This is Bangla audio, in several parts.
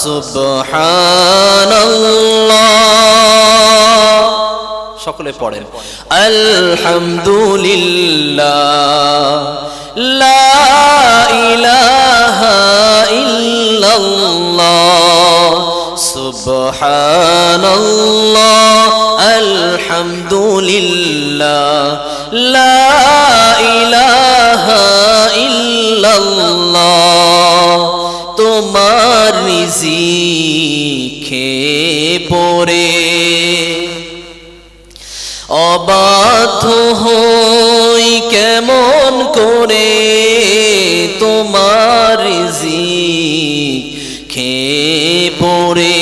সুবহানাল্লাহ। সকলে পড়েন আলহামদুলিল্লাহ, লা ইলাহা ইল্লাল্লাহ, সুবহানাল্লাহ, আলহামদুলিল্লাহ, লা ইলাহা ইল্লাল্লাহ। তোমার রিজিকে পড়ে অবাধ্য হই কেমন করে, তোমার রিজিকে পড়ে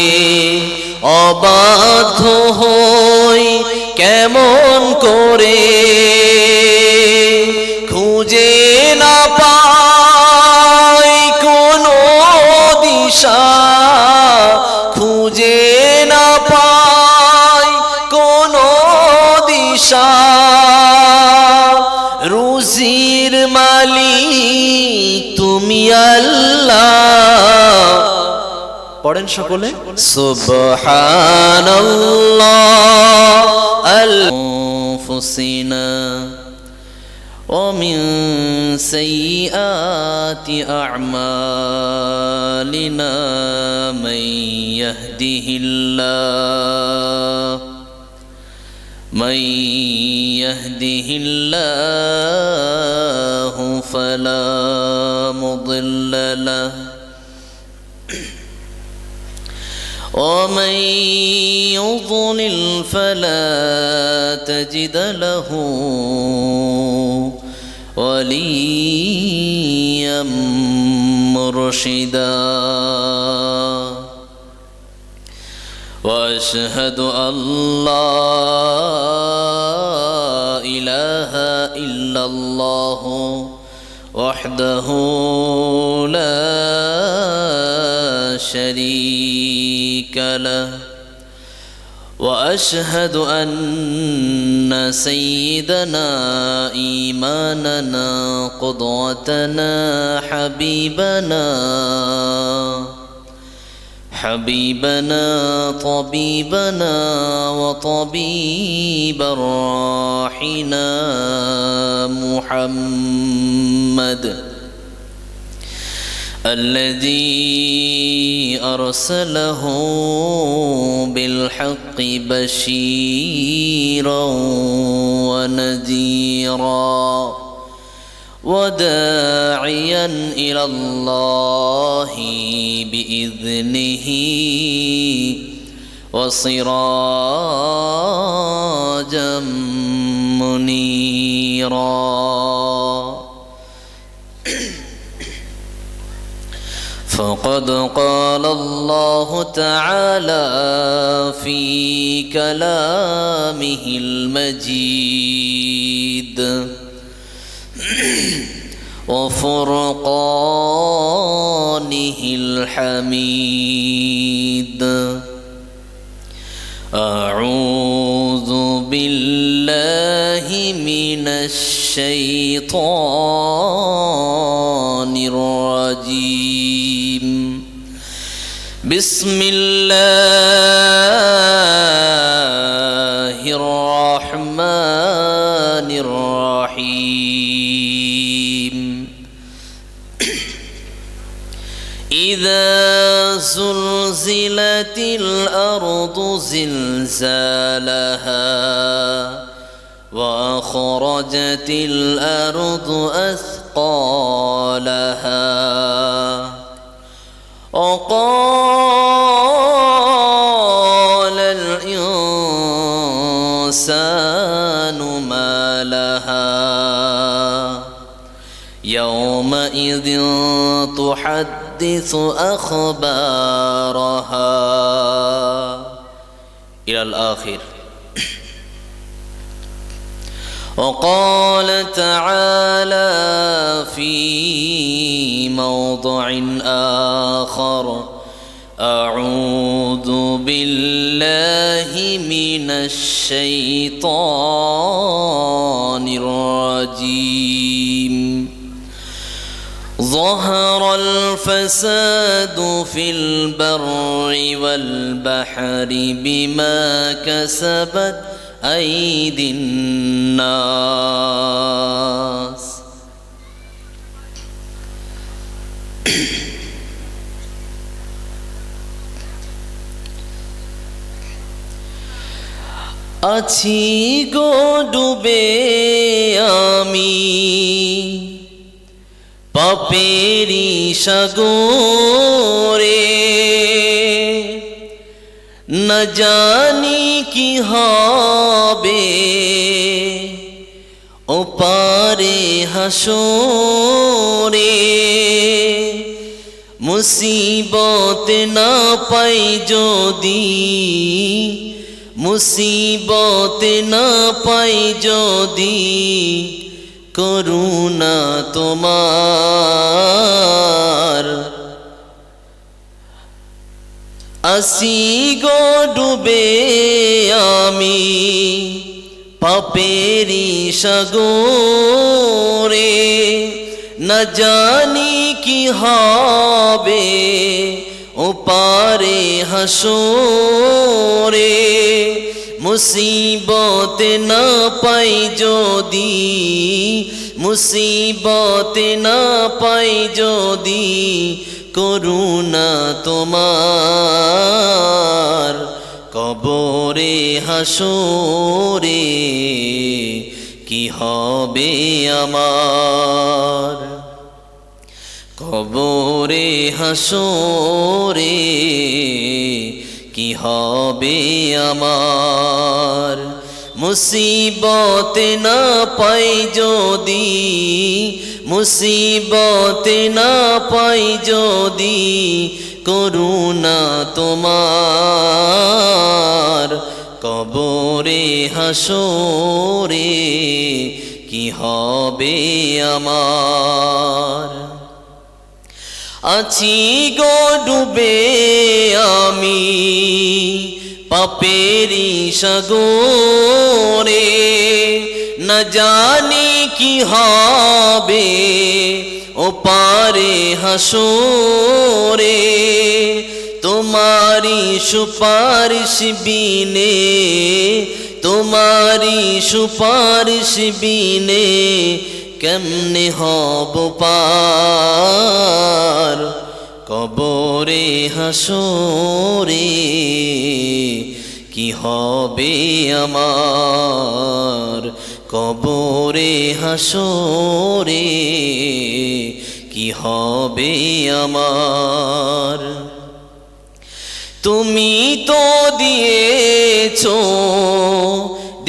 অবাধ্য হই কেমন করে, খুঁজে না পাই কোনো দিশা, খুঁজে না পাই কোনো দিশা, রুজির মালিক তুমি আল্লাহ। পড়েন সকলে সুবহানাল্লাহ। আনফুসিনা ومن سيئات أعمالنا من يهده الله فلا مضل له ومن يضلل فلا تجد له وليا مرشدا واشهد ان لا اله الا الله وحده لا شريك له واشهد ان سيدنا ايماننا قدوتنا حبيبنا طبيبنا وطبيب روحنا محمد الذي أرسله بالحق بشيرا ونذيرا وداعيا إلى الله بإذنه وسراجا منيرا. فقد قال الله تعالى في كلامه المجيد وفرقانه الحميد: أعوذ بالله من الشيطان الرجيم. بسم الله الرحمن الرحيم. إذا زلزلت الأرض زلزالها وأخرجت الأرض أثقالها وقال الإنسان ما لها يومئذ تحدث أخبارها إلى الآخر. وقال تعالى في موضع آخر: أعوذ بالله من الشيطان الرجيم. ظهر الفساد في البر والبحر بما كسبت أيدي الناس আছি গো ডুবে আমি পাপেরি সাগরে, না জানি কি হবে ওপারে হাসরে। মুসিবত না পাই যদি, মুসিবত না পাই যদি, করুণা তোমার। আসি গো ডুবে আমি পাপেরি সাগরে, না জানি কি হবে ওপারে হাসরে। মুসিবত না পাই যদি, মুসিবত না পাই যদি, করুণা তোমার। কবরে হাসরে কি হবে আমার, কবরে হাসরে কি হবে আমার। মুসিবত না পাই যদি, মুসিবত না পাই যদি, করুণা তোমার। কবরে হাসরে কি হবে আমার। আছি গো ডুবে আমি পাপেরি সাগরে, না জানি কি হবে ওপারে হাসরে। তোমারি সুপারিশ বিনে, তোমারি সুপারিশ বিনে, কেমনে হব পার। কবরে হাসরে কি হবে আমার, কবরে হাসরে কি হবে আমার। তুমি তো দিয়েছো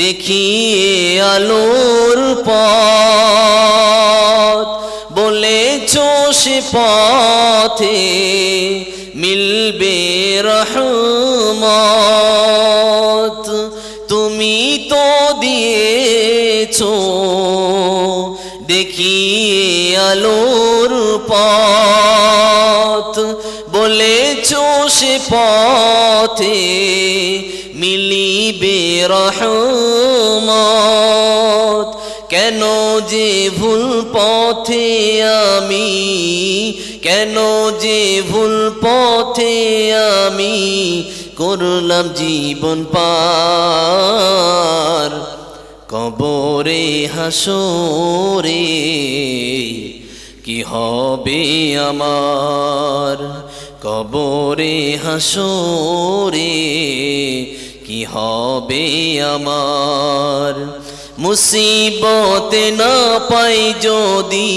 দেখিয়ে আলোর পথ, বলেছো সে পথে মিলবে রহমত। তুমি তো দিয়েছো দেখিয়ে আলোর পথ, বলেছো সে পথে মিলিবে রহমত। কেন যে ভুল পথে আমি, কেন যে ভুল পথে আমি, করলাম জীবন পার। কবরে হাসরে কি হবে আমার, কবরে হাসরে কি হবে আমার। মুসিবত না পাই যদি,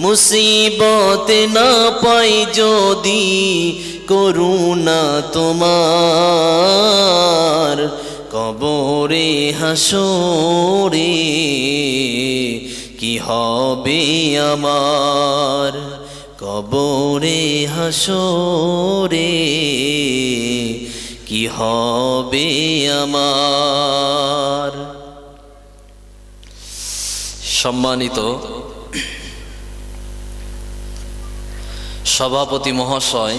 মুসিবত না পাই যদি, করুণা তোমার। কবরে হাসরে কি হবে আমার, কবরে হাসরে কি হবে আমার। সম্মানিত সভাপতি মহাশয়,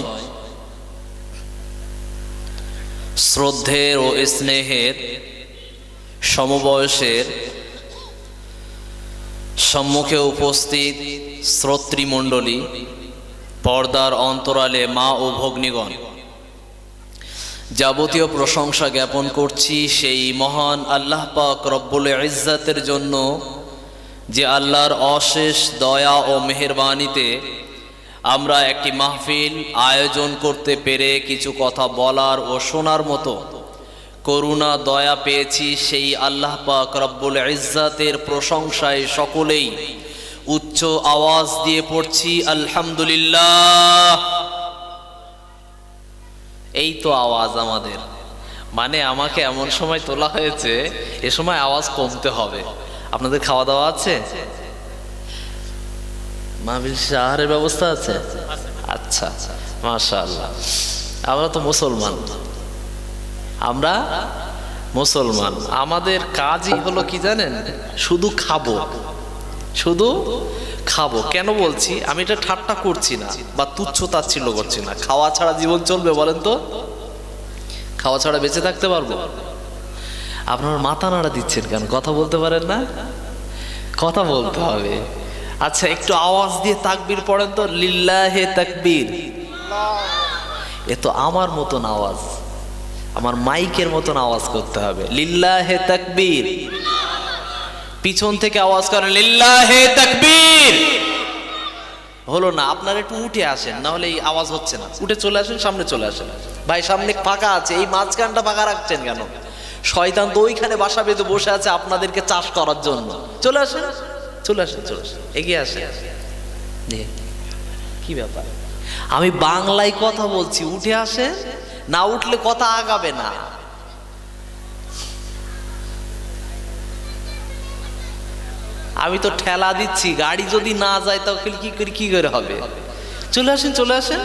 শ্রদ্ধের ও স্নেহের সমবয়সের সম্মুখে উপস্থিত শ্রোতৃমণ্ডলী, পর্দার অন্তরালে মা ও ভগ্নীগণ, যাবতীয় প্রশংসা জ্ঞাপন করছি সেই মহান আল্লাহ পাক রব্বুল ইজ্জাতের জন্য, যে আল্লাহর অশেষ দয়া ও মেহেরবানিতে আমরা একটি মাহফিল আয়োজন করতে পেরে কিছু কথা বলার ও শোনার মতো করুণা দয়া পেয়েছি। সেই আল্লাহ পাক রব্বুল ইজ্জাতের প্রশংসায় সকলেই উচ্চ আওয়াজ দিয়ে পড়ছি আলহামদুলিল্লাহ। এই তো আওয়াজ আমাদের, মানে আমাকে এমন সময় তোলা হয়েছে, এ সময় আওয়াজ কমতে হবে। আপনাদের খাওয়া দাওয়া আছে? মাহফিল আহারের ব্যবস্থা আছে? আচ্ছা, মাশাআল্লাহ। আমরা তো মুসলমান, আমরা মুসলমান, আমাদের কাজই হলো কি জানেন? শুধু খাবো, শুধু খাবো। কেন বলছি? আমি এটা ঠাট্টা করছি না বা তুচ্ছ তাচ্ছিল্য করছি না। খাওয়া ছাড়া জীবন চলবে বলেন তো? খাওয়া ছাড়া বেঁচে থাকতে পারবো? আপনারা মাথা নাড়া দিচ্ছেন কেন? কথা বলতে পারেন না? কথা বলতে হবে। আচ্ছা, একটু আওয়াজ দিয়ে তাকবীর পড়েন তো, লিল্লাহে তাকবীর। এ তো আমার মতন আওয়াজ, আমার মাইকের মতন আওয়াজ করতে হবে, লিল্লাহে তাকবীর। পিছন থেকে আওয়াজ করেন লিল্লাহে তাকবীর। হলো না? আপনারা একটু উঠে আসেন, না হলে এই আওয়াজ হচ্ছে না। উঠে চলে আসেন, সামনে চলে আসেন। ভাই সামনে ফাঁকা আছে, এই মাঝখানটা ফাঁকা রাখছেন কেন? শয়তান তো ওইখানে বাসা বেঁধে বসে আছে আপনাদেরকে চাষ করার জন্য। চলে আসেন, চলে আসেন, চলে আসেন, এগিয়ে আসেন। কি ব্যাপার? আমি বাংলায় কথা বলছি, উঠে আসেন, না উঠলে কথা আগাবে না। আমি তো ঠেলা দিচ্ছি, গাড়ি যদি না যায় তাহলে কি করে হবে? চলে আসেন, চলে আসেন।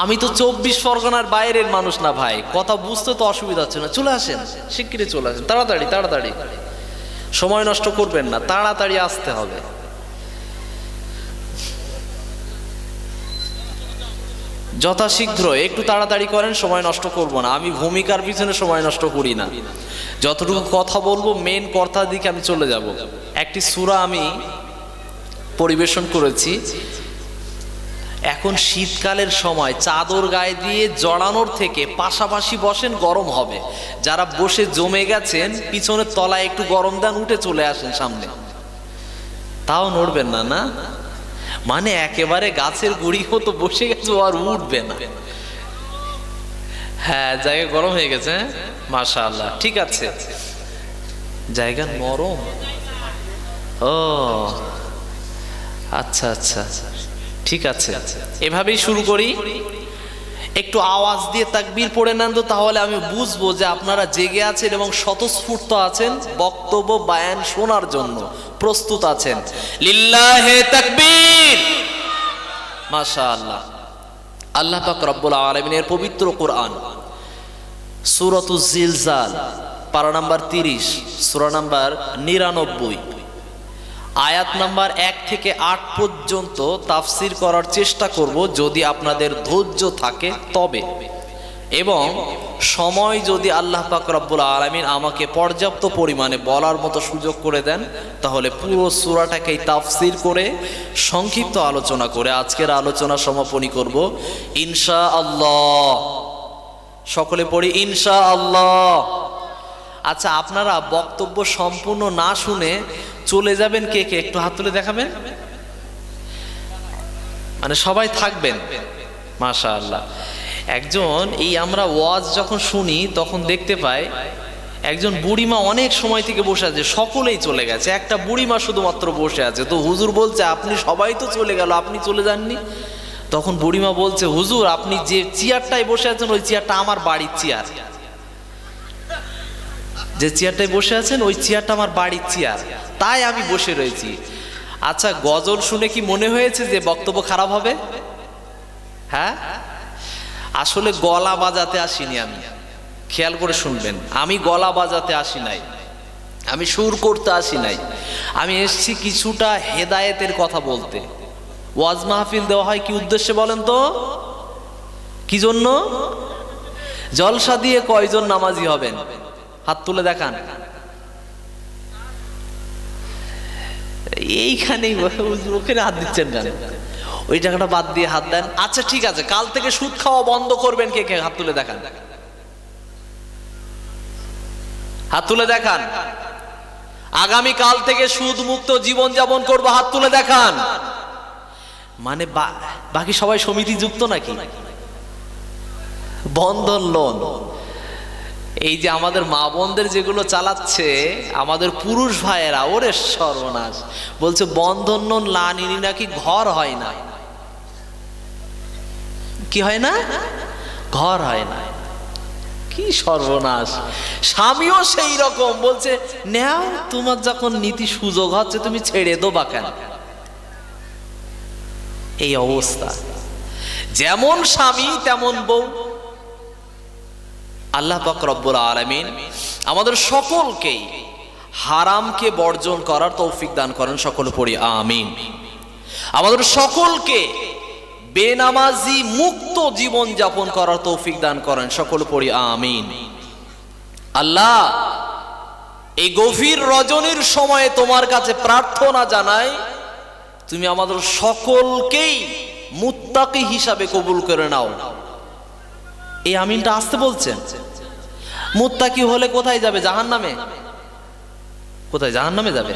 আমি তো 24 পরগনার বাইরের মানুষ না ভাই, কথা বুঝতে তো অসুবিধা হচ্ছে না। চলে আসেন, শিগগিরই চলে আসেন, তাড়াতাড়ি তাড়াতাড়ি, সময় নষ্ট করবেন না, তাড়াতাড়ি আসতে হবে। যথাশীঘ্র একটু তাড়াতাড়ি করেন, সময় নষ্ট করব না। আমি ভূমিকার পিছনে সময় নষ্ট করি না। যতটুকু কথা বলবো মেন কথার দিকে আমি চলে যাব। একটি সূরা আমি পরিবেশন করেছি। এখন শীতকালের সময় চাদর গায়ে দিয়ে জড়ানোর থেকে পাশাপাশি বসেন, গরম হবে। যারা বসে জমে গেছেন পিছনের তলায় একটু গরম দেন, উঠে চলে আসেন সামনে। তাও নড়বেন না, না মানে একেবারে গাছের গুড়ি মতো বসে গেছে, আর উঠবে না। হ্যাঁ, জায়গা গরম হয়ে গেছে। মাশাআল্লাহ, ঠিক আছে, জায়গা নরম। ও আচ্ছা আচ্ছা, ঠিক আছে, এভাবেই শুরু করি। একটু আওয়াজ দিয়ে তাকবীর পড়ে নেন তো, তাহলে আমি বুঝবো যে আপনারা জেগে আছেন এবং স্বতঃস্ফূর্ত আছেন, বক্তব্য বায়ান শোনার জন্য প্রস্তুত আছেন। লিল্লাহে তাকবীর। মাশাআল্লাহ। আল্লাহ পাক রব্বুল আলামিনের পবিত্র কোরআন সূরাতুজ জিলজাল, পারা নাম্বার 30, সূরা নাম্বার 99, আয়াত নাম্বার 1 থেকে 8 পর্যন্ত তাফসির করার চেষ্টা করব, যদি আপনাদের ধৈর্য থাকে তবে, এবং সময় যদি আল্লাহ পাক রব্বুল আলামিন আমাকে পর্যাপ্ত পরিমাণে বলার মতো সুযোগ করে দেন, তাহলে পুরো সূরাটাকেই তাফসির করে সংক্ষিপ্ত আলোচনা করে আজকের আলোচনা সমাপনী করব ইনশাআল্লাহ। সকলে পড়ি ইনশাআল্লাহ। আচ্ছা, আপনারা বক্তব্য সম্পূর্ণ না শুনে চলে যাবেন কে কে? একটু হাত তুলে দেখাবেন। মানে সবাই থাকবেন? মাশাআল্লাহ। একজন, এই আমরা ওয়াজ যখন শুনি তখন দেখতে পাই একজন বুড়িমা অনেক সময় থেকে বসে আছে, সকলেই চলে গেছে, একটা বুড়িমা শুধুমাত্র বসে আছে। তো হুজুর বলছে, আপনি সবাই তো চলে গেল, আপনি চলে যাননি? তখন বুড়িমা বলছে, হুজুর আপনি যে চেয়ারটায় বসে আছেন ওই চেয়ারটা আমার বাড়ির চেয়ার। যে চেয়ারটায় বসে আছেন ওই চেয়ারটা আমার বাড়ির চেয়ার, তাই আমি বসে রয়েছি। আচ্ছা, গজল শুনে কি মনে হয়েছে যে বক্তব্য খারাপ হবে? হ্যাঁ, আসলে গলা বাজাতে আসিনি আমি, খেয়াল করে শুনবেন। আমি গলা বাজাতে আসি নাই, আমি সুর করতে আসি নাই। আমি এসেছি কিছুটা হেদায়েতের কথা বলতে। ওয়াজ মাহফিল দেওয়া হয় কি উদ্দেশ্যে বলেন তো? কি জন্য? জলসা দিয়ে কয়জন নামাজি হবেন? হাত তুলে দেখান। এইখানেই ওখানে হাত দিচ্ছেন কেন? ওই টাকাটা বাদ দিয়ে হাত দেন। আচ্ছা ঠিক আছে, কাল থেকে সুদ খাওয়া বন্ধ করবেন, কে কে হাত তুলে দেখান, হাত তুলে দেখান। আগামী কাল থেকে সুদ মুক্ত জীবন যাপন করবো, হাত তুলে দেখান। মানে বাকি সবাই সমিতি যুক্ত নাকি? বন্ধন লোন, এই যে আমাদের মা বোনদের যেগুলো চালাচ্ছে আমাদের পুরুষ ভাইয়েরা, ওরে সর্বনাশ, বলছে বন্ধন লোন না নিনি নাকি ঘর হয় না। কি হয় না? ঘর হয় না। কি সর্বনাশ! স্বামীও সেই রকম বলছে, নাও তোমার যখন নীতি সুযোগ হচ্ছে তুমি ছেড়ে দেবা কেন? এই অবস্থা। যেমন স্বামী তেমন বউ। আল্লাহ পাক রব্বুল আলামিন আমাদের সকলকেই হারামকে বর্জন করার তৌফিক দান করেন, সকলে পড়ি আমিন। আমাদের সকলকে বেনামাজি মুক্ত জীবন যাপন করার তৌফিক দান করেন, সকলে পড়ি আমিন। আল্লাহ, এই গভীর রজনীর সময়ে তোমার কাছে প্রার্থনা জানাই, তুমি আমাদের সকলকেই মুত্তাকি হিসাবে কবুল করে নাও। এই আমিনটা আসতে বলছেন। মুত্তাকি হলে কোথায় যাবে? জাহান্নামে। কোথায়? জাহান্নামে যাবে।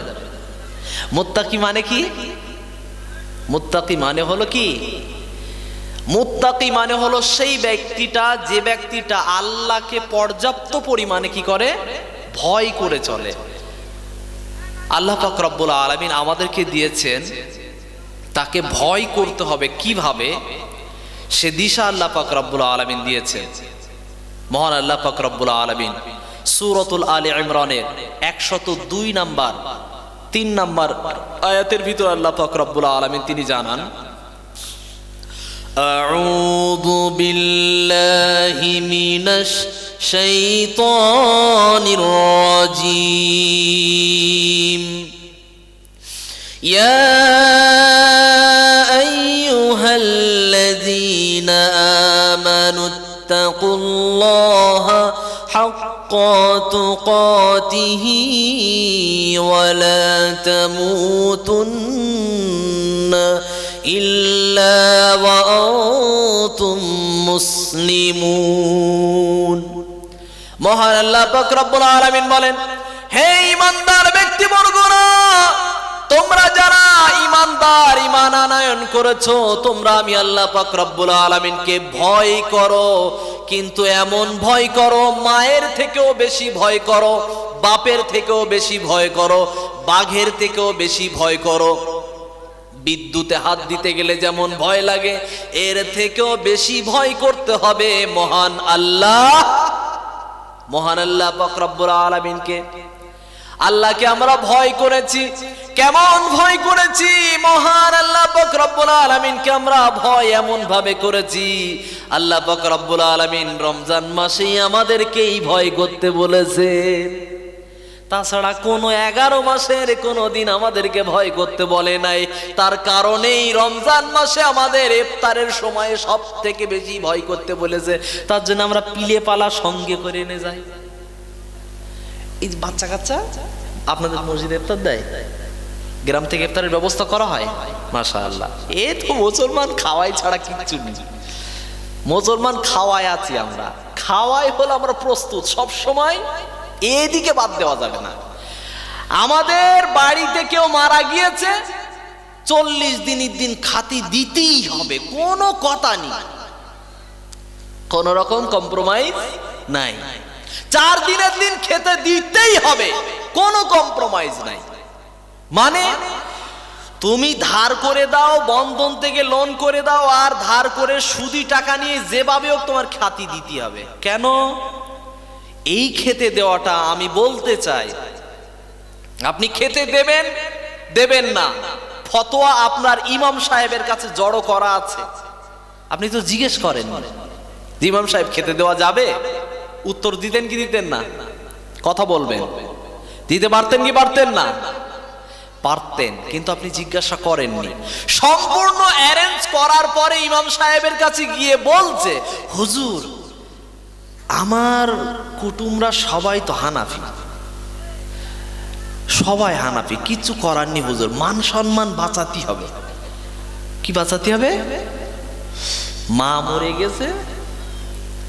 মুত্তাকি মানে কি? মুত্তাকি মানে হলো কি? মুত্তাকি মানে হলো সেই ব্যক্তিটা, যে ব্যক্তিটা আল্লাহকে পর্যাপ্ত পরিমাণে কি করে? ভয় করে চলে। আল্লাহ পাক রব্বুল আলামিন আমাদেরকে দিয়েছেন, তাকে ভয় করতে হবে কিভাবে, সে দিশা আল্লাহ পাক রব্বুল আলামিন দিয়েছেন। মহান আল্লাহ পাক রব্বুল আলামিন সূরাতুল আলে ইমরানের 102 নাম্বার 3 নাম্বার আয়াতের ভিতর আল্লাহ পাক রব্বুল আলামিন তিনি জানান, আউযু বিল্লাহি মিনাশ শাইতানির রাজীম। ইয়া আইয়ুহাল্লাযীনা আমানু ইত্তাকুল্লাহা হাক্কা তুকাতিহি ওয়া লা তামুতুন্না ইল্লা ওয়া আনতুম মুসলিমুন। মহান আল্লাহ পাক রব্বুল আলামিন বলেন, হে ঈমানদার ব্যক্তিবর্গরা, তোমরা যারা ঈমানদার, ঈমান আনয়ন করেছো, তোমরা আমি আল্লাহ পাক রব্বুল আলামিনকে ভয় করো, কিন্তু এমন ভয় করো, মায়ের থেকেও বেশি ভয় করো, বাপের থেকেও বেশি ভয় করো, বাঘের থেকেও বেশি ভয় করো। বিদ্যুতে হাত দিতে গেলে যেমন ভয় লাগে, এর থেকেও বেশি ভয় করতে হবে মহান আল্লাহ, মহান আল্লাহ পাক রব্বুল আলামিনকে। আল্লাহকে আমরা ভয় করেছি, কেমন ভয় করেছি? মহান আল্লাহ পাক রব্বুল আলামিনকে আমরা ভয় এমন ভাবে করেছি, আল্লাহ পাক রব্বুল আলামিন রমজান মাসেই আমাদেরকেই ভয় করতে বলেছেন। তাছাড়া কোনো 11 মাসের কোনো দিন আমাদেরকে ভয় করতে বলে নাই। তার কারণেই রমজান মাসে আমাদের ইফতারের সময়ে সব থেকে বেশি ভয় করতে বলেছে। তার জন্য আমরা পিলে পালা সঙ্গে করে এনে যাই। এই বাচ্চা কাচ্চা আপনাদের মসজিদে ইফতার দেয়, গ্রাম থেকে ইফতারের ব্যবস্থা করা হয়, মাশাআল্লাহ। এ তো মুসলমান খাওয়াই ছাড়া কিচ্ছু নেই। মুসলমান খাওয়াই আছি আমরা, খাওয়াই হলো আমরা প্রস্তুত সব সময়, এদিকে বাদ দেওয়া যাবে না। আমাদের বাড়িতে কেউ মারা গিয়েছে, 40 দিনের দিন খাতি দিতেই হবে, কোনো কথা নেই, কোন রকম কম্প্রোমাইজ নাই। 4 দিনের দিন খেতে দিতেই হবে, কোনো কম্প্রোমাইজ নাই। মানে তুমি ধার করে দাও, বন্ধন থেকে লোন করে দাও, আর ধার করে সুদি টাকা নিয়ে যেভাবে হোক তোমার খাতি দিতে হবে। কেন? এই খেতে দেওয়াটা, আমি বলতে চাই, আপনি খেতে দেবেন দেবেন না, ফতোয়া আপনার ইমাম সাহেবের কাছে জড়ো করা আছে। আপনি তো জিজ্ঞেস করেন, ইমাম সাহেব খেতে দেওয়া যাবে? উত্তর দিতেন কি দিতেন না? কথা বলবেন। দিতে পারতেন কি পারতেন না? পারতেন, কিন্তু আপনি জিজ্ঞাসা করেননি। সম্পূর্ণ অ্যারেঞ্জ করার পরে ইমাম সাহেবের কাছে গিয়ে বলছে, হুজুর আমার কুটুমরা সবাই তো হানাফি, সবাই হানাফি, কিছু করার নি হুজুর, মান সম্মান বাঁচাতে হবে। কি বাঁচাতে হবে? মা মরে গেছে,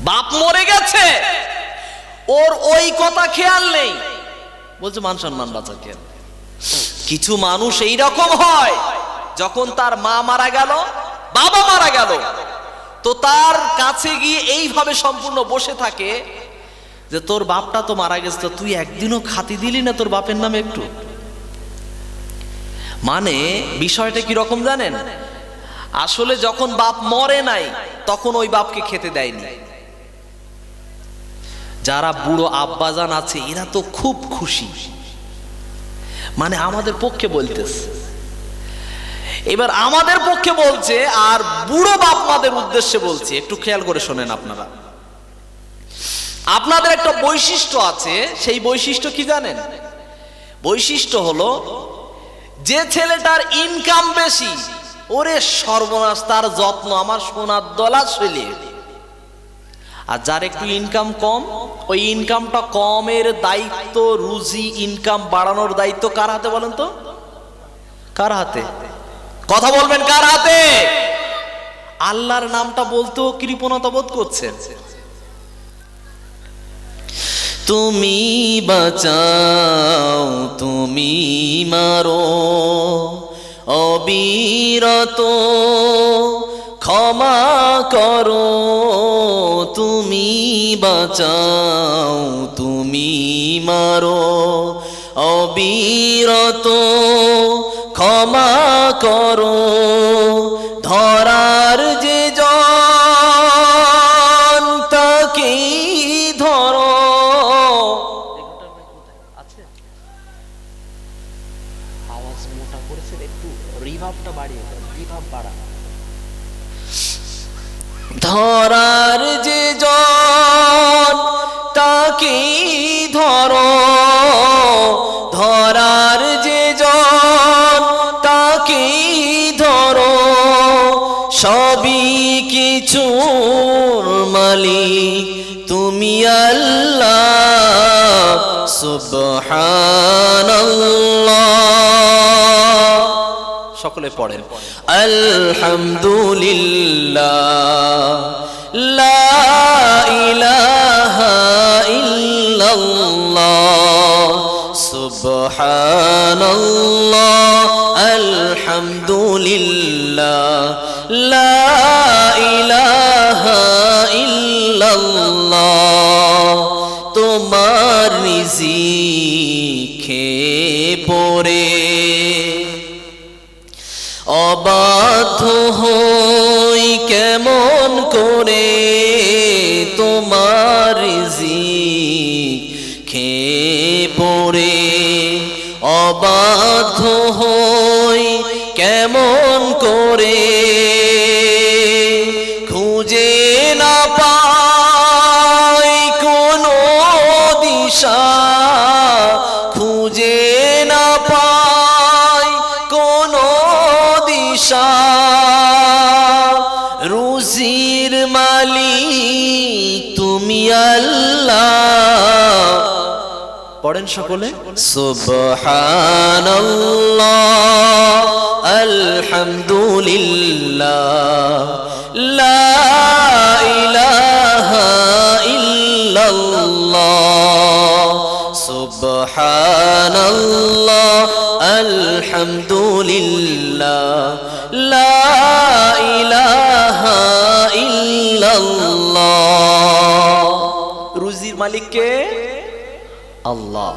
বাপ মরে গেছে, ওর ওই কথা খেয়াল নেই, বলছে মান সম্মান বাঁচাতে হবে। কিছু মানুষ এইরকম হয়, যখন তার মা মারা গেল, বাবা মারা গেল, তো তার কাছে গিয়ে এইভাবে সম্পূর্ণ বসে থাকে যে তোর বাপটা তো মারা গেছে, তো তুই একদিনও খাতি দিলি না তোর বাপের নামে একটু। মানে বিষয়টা কি রকম জানেন? আসলে যখন বাপ মরে নাই তখন ওই বাপকে খেতে দেয়নি। যারা বুড়ো আব্বাজান আছে এরা তো খুব খুশি, মানে আমাদের পক্ষে বলতেছে। এবার আমাদের পক্ষে বলছে আর বুড়ো বাপ মাদের উদ্দেশ্যে বলছে, একটু খেয়াল করে শোনেন আপনারা। আপনাদের একটা বৈশিষ্ট্য আছে, সেই বৈশিষ্ট্য কি জানেন? বৈশিষ্ট্য হলো যে ছেলেটার ইনকাম বেশি, ওরে সর্বনাশ, তার যত্ন আমার সোনার দলা শৈলী। আর যার একটু ইনকাম কম, ওই ইনকামটা কমের দায়িত্ব, রুজি ইনকাম বাড়ানোর দায়িত্ব কার হাতে বলেন তো? কার হাতে? কথা বলবেন, কার হাতে? আল্লাহর নামটা বলতেও কৃপণতা বোধ করছেন। তুমি বাঁচাও, তুমি মারো, অবিরত ক্ষমা করো। তুমি বাঁচাও, তুমি মারো, অবিরত ক্ষমা করো। ধরার যে জন তাকেই ধরো। আওয়াজ মোটা করেছে, একটু রিভার্বটা বাড়িয়ে দেন, রিভার্ব বাড়া। ধরার যে জন তাকেই ধরো, ধরার যে জন তাকেই ধরো। সবই কিছুর মালিক তুমি আল্লাহ, সুবহানাল্লাহ। সকলে পড়েন আলহামদুলিল্লাহ, লা ইলাহা ইল্লাল্লাহ, সুবহানাল্লাহ, আলহামদুলিল্লাহ, লা ইলাহা ইল্লাল্লাহ। তোমার রিজিক খেয়ে পড়ে অবাধ্য হই কেমন করে, তোমার রিজিক খেয়ে পড়ে অবাধ্য হই কেমন করে। খুঁজে না পাই কোনো দিশা, খুঁজে না পাই কোনো দিশা। রুজির মালিক তুমি আল্লাহ। পড়েন সকলে সুবহানাল্লাহ, আলহামদুলিল্লাহ, লা ইলাহা ইল্লাল্লাহ, সুবহানাল্লাহ, আলহামদুলিল্লাহ, লা ইলাহা ইল্লাল্লাহ। রুজির মালিক কে? আল্লাহ।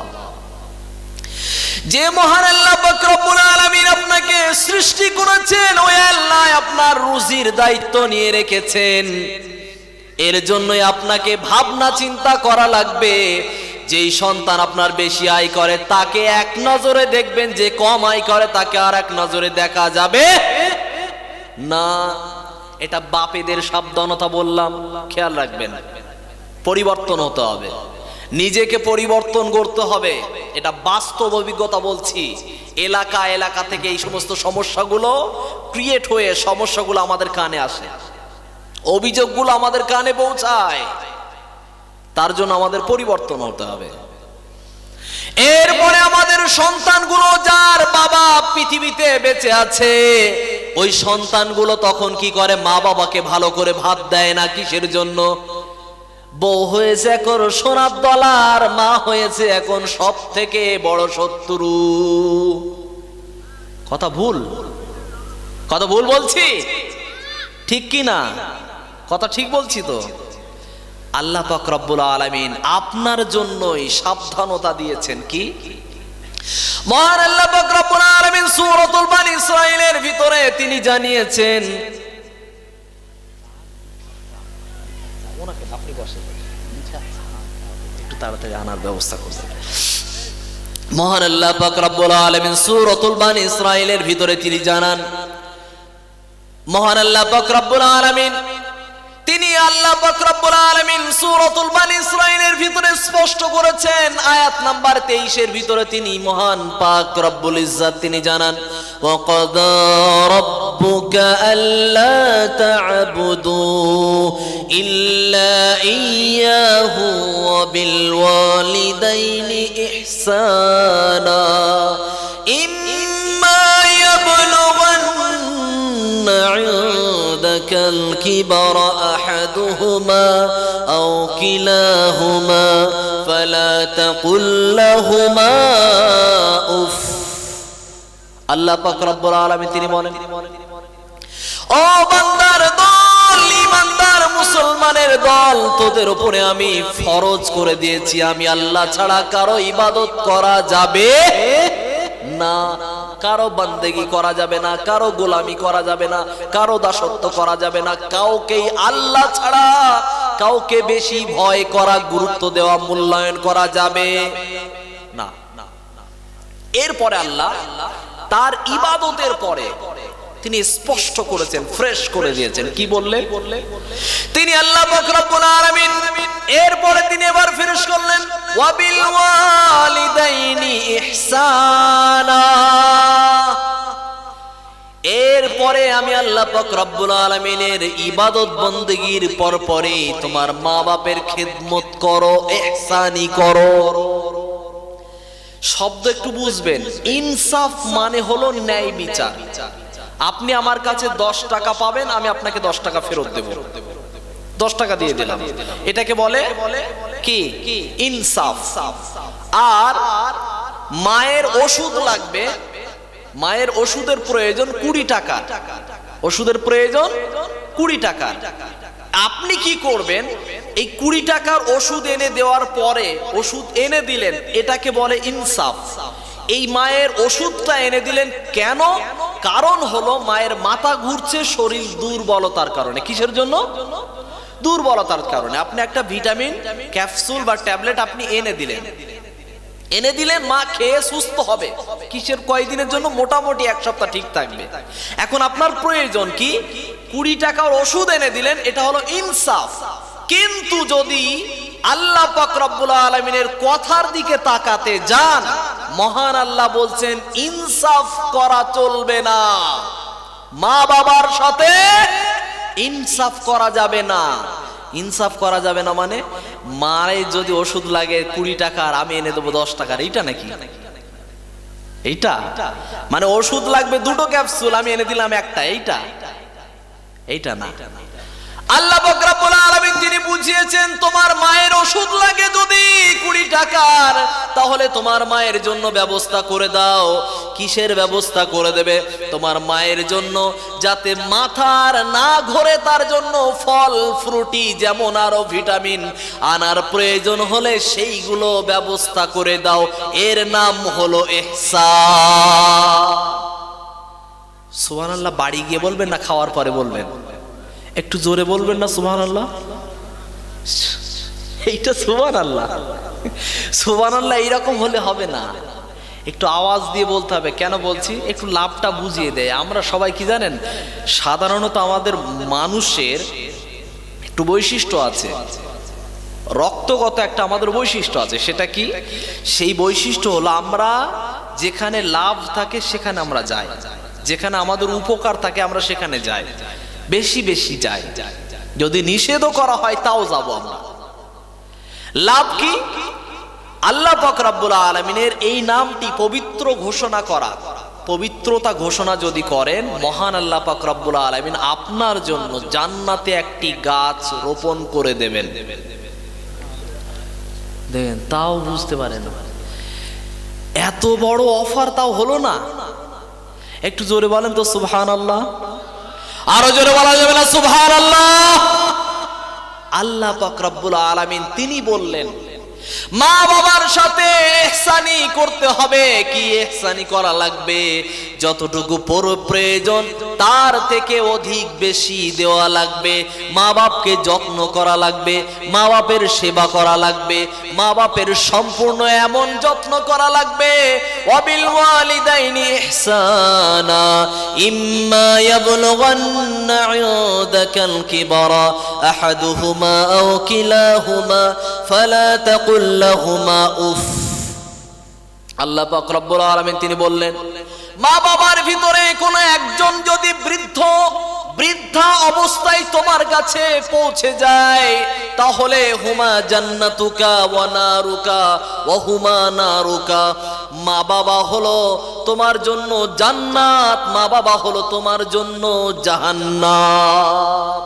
যে মহান আল্লাহ পাক রব্বুল আলামিন আপনাকে সৃষ্টি করেছেন, ওই আল্লাহ আপনার রুজির দায়িত্ব নিয়ে রেখেছেন। এর জন্যই আপনাকে ভাবনা চিন্তা করা লাগবে। যেই সন্তান আপনার বেশি আয় করে তাকে এক নজরে দেখবেন, যে কম আয় করে তাকে আর এক নজরে দেখা যাবে না। এটা বাপেদের সাবধানতা বললাম, খেয়াল রাখবেন। পরিবর্তন হতে হবে, নিজেকে পরিবর্তন করতে হবে, এটা বাস্তব অভিজ্ঞতা বলছি। এলাকা এলাকা থেকে এই সমস্ত সমস্যাগুলো ক্রিয়েট হয়ে সমস্যাগুলো আমাদের কানে আসে, অভিযোগগুলো আমাদের কানে পৌঁছায়। তার জন্য আমাদের পরিবর্তন হতে হবে। এরপরে আমাদের সন্তানগুলো যার বাবা পৃথিবীতে বেঁচে আছে, ওই সন্তানগুলো তখন কি করে? মা বাবাকে ভালো করে ভাত দেয় না। কিসের জন্য? বউ হয়েছে এখন সোনার ডলার, মা হয়েছে এখন সব থেকে বড় শত্রু। কথা ভুল? কথা ভুল বলছি? ঠিক কি না? কথা ঠিক বলছি তো? আল্লাহ পাক রব্বুল আলামিন আপনার জন্যই সাবধানতা দিয়েছেন। কি? মহান আল্লাহ পাক রব্বুল আলামিন সূরাতুল বানী ইসরাঈলের ভিতরে তিনি জানিয়েছেন, আপনি বসেন, একটু তাড়াতাড়ি আনার ব্যবস্থা করবেন। মহান আল্লাহ পাক রব্বুল আলামিন সূরাতুল বানী ইসরাঈলের ভিতরে তিনি জানান, মহান আল্লাহ পাক রব্বুল আলামিন তিনি আল্লাহ পাক রব্বুল আলামিন সূরাতুল বানী ইসরাঈলের ভিতরে স্পষ্ট করেছেন, আয়াত নাম্বার 23 এর ভিতরে তিনি মহান পাক রব্বুল ইজ্জত তিনি জানান, ওয়া ক্বাদা রাব্বুকা আল্লা তা'বুদু ইল্লা ইয়্যাহু ওয়া বিল ওয়ালিদাইনি ইহসানা ইম্মা ইয়াবলুগান্না عندك الكبر أحدهما أو كلاهما فلا تقل لهما أف। আল্লাহ পাক রব্বুল আলামিন তিনি বলেন, ও বান্দার দল, ঈমানদার মুসলমানের দল, তোদের উপরে আমি ফরজ করে দিয়েছি, আমি আল্লাহ ছাড়া কারো ইবাদত করা যাবে না, কারো বান্দেগি করা যাবে না, কারো গোলামি করা যাবে না, কারো দাসত্ব করা যাবে না, কাউকে আল্লাহ ছাড়া কাউকে বেশি ভয় করা, গুরুত্ব দেওয়া, মূল্যায়ন করা যাবে না। এরপরে আল্লাহ তার ইবাদতের পরে তিনি স্পষ্ট করেছেন, ফ্রেশ করে দিয়েছেন। কি বললে? তিনি আল্লাহ পাক রব্বুল আলামিন এরপরে তিনি এবার ফ্রেশ করলেন, ওয়া বিল ওয়ালিদাইনি ইহসানা। এরপরে আমি আল্লাহ পাক রব্বুল আলামিনের ইবাদত বندگির পরপরই তোমার মা বাপের খিদমত করো, ইহসানি করো। শব্দ একটু বুঝবেন। ইনসাফ মানে হলো ন্যায় বিচার। আপনি আমার কাছে 10 টাকা পাবেন, আমি আপনাকে 10 টাকা ফেরত দেব, 10 টাকা দিয়ে দিলাম, এটাকে বলে কি? ইনসাফ। আর মায়ের ওষুধ লাগবে, মায়ের ওষুধের প্রয়োজন 20 টাকা, ওষুধের প্রয়োজন 20 টাকা। আপনি কি করবেন? এই 20 টাকার ওষুধ এনে দেওয়ার পরে ওষুধ এনে দিলেন, এটাকে বলে ইনসাফ। এই মায়ের ওষুধটা এনে দিলেন কেন? কারণ হলো মায়ের মাথা ঘুরছে শরীর দুর্বলতার কারণে। কিসের জন্য? দুর্বলতার কারণে। আপনি একটা ভিটামিন ক্যাপসুল বা ট্যাবলেট আপনি এনে দিলেন, মা খেয়ে সুস্থ হবে। কিসের? কয়দিনের জন্য? মোটামুটি 1 সপ্তাহ ঠিক থাকবে। এখন আপনার প্রয়োজন কি? 20 টাকার ওষুধ এনে দিলেন, এটা হলো ইনসাফ। কিন্তু যদি আল্লাহ পাক রব্বুল আলামিনের কথার দিকে তাকাতে যান, মহান আল্লাহ বলছেন ইনসাফ করা চলবে না, মা বাবার সাথে ইনসাফ করা যাবে না। ইনসাফ করা যাবে না মানে মায়ের যদি ওষুধ লাগে 20 টাকার, আমি এনে দেবো 10 টাকার, এইটা নাকি? এইটা মানে ওষুধ লাগবে 2টো ক্যাপসুল, আমি এনে দিলাম একটা, এইটা না। আল্লাহ পাক রব্বুল আলামিন তিনি বুঝিয়েছেন, তোমার মায়ের ওষুধ লাগে যদি 20 টাকার, তাহলে তোমার মায়ের জন্য ব্যবস্থা করে দাও। কিসের ব্যবস্থা করে দেবে? তোমার মায়ের জন্য যাতে মাথার না ঘোরে তার জন্য ফল ফ্রুটি যেমন আরো ভিটামিন আনার প্রয়োজন হলে সেইগুলো ব্যবস্থা করে দাও। এর নাম হলো ইহসান। সুবহানাল্লাহ। বাড়ি গিয়ে বলবেন না খাওয়ার পরে বলবেন? একটু জোরে বলবেন না সুবহানাল্লাহ? এইটা সুবহানাল্লাহ। সুবহানাল্লাহ এইরকম হলে হবে না, একটু আওয়াজ দিয়ে বলতে হবে। কেন বলছি? একটু লাভটা বুঝিয়ে দেয়। আমরা সবাই কি জানেন, সাধারণত আমাদের মানুষের একটু বৈশিষ্ট্য আছে, রক্তগত একটা আমাদের বৈশিষ্ট্য আছে। সেটা কি? সেই বৈশিষ্ট্য হলো আমরা যেখানে লাভ থাকে সেখানে আমরা যাই, যেখানে আমাদের উপকার থাকে আমরা সেখানে যাই, বেশি বেশি যাই। যদি নিষেধও করা হয় তাও যাব আমরা। লাভ কি? আল্লাহ পাক রব্বুল আলামিনের এই নামটি পবিত্র ঘোষণা করা, পবিত্রতা ঘোষণা যদি করেন, মহান আল্লাহ পাক রব্বুল আলামিন আপনার জন্য জান্নাতে একটি গাছ রোপণ করে দেবেন। দেখেন, তাও বুঝতে পারেন এত বড় অফার তাও হলো না। একটু জোরে বলেন তো সুবহানাল্লাহ। আরো জোরে বলা যাবে না সুবহানাল্লাহ? আল্লাহ পাক রব্বুল আলামিন তিনি বললেন মা বাবার সাথে ইহসানি করতে হবে। কি ইহসানি করা লাগবে? যতটুকু প্রয়োজন তার থেকে অধিক বেশি দেওয়া লাগবে। মা বাপকে যত্ন করা লাগবে, মা বাপের সেবা করা লাগবে, মা বাপের সম্পূর্ণ এমন যত্ন করা লাগবে। ওয়াবিল ওয়ালিদাইনি ইহসানা ইম্মা ইয়াবলুগান্না ইনদাকাল কিবারা আহাদুহুমা আও কিলাহুমা ফালা তাকুল লাহুমা উফ। আল্লাহ পাক রব্বুল আলামিন তিনি বললেন, মা বাবার ভিতরে কোনো একজন যদি বৃদ্ধা অবস্থায় তোমার কাছে পৌঁছে যায়, তাহলে হুমা জান্নাতুকা ওয়া নারুকা ওয়া হুমা নারুকা। মা বাবা হলো তোমার জন্য জান্নাত, মা বাবা হলো তোমার জন্য জাহান্নাম।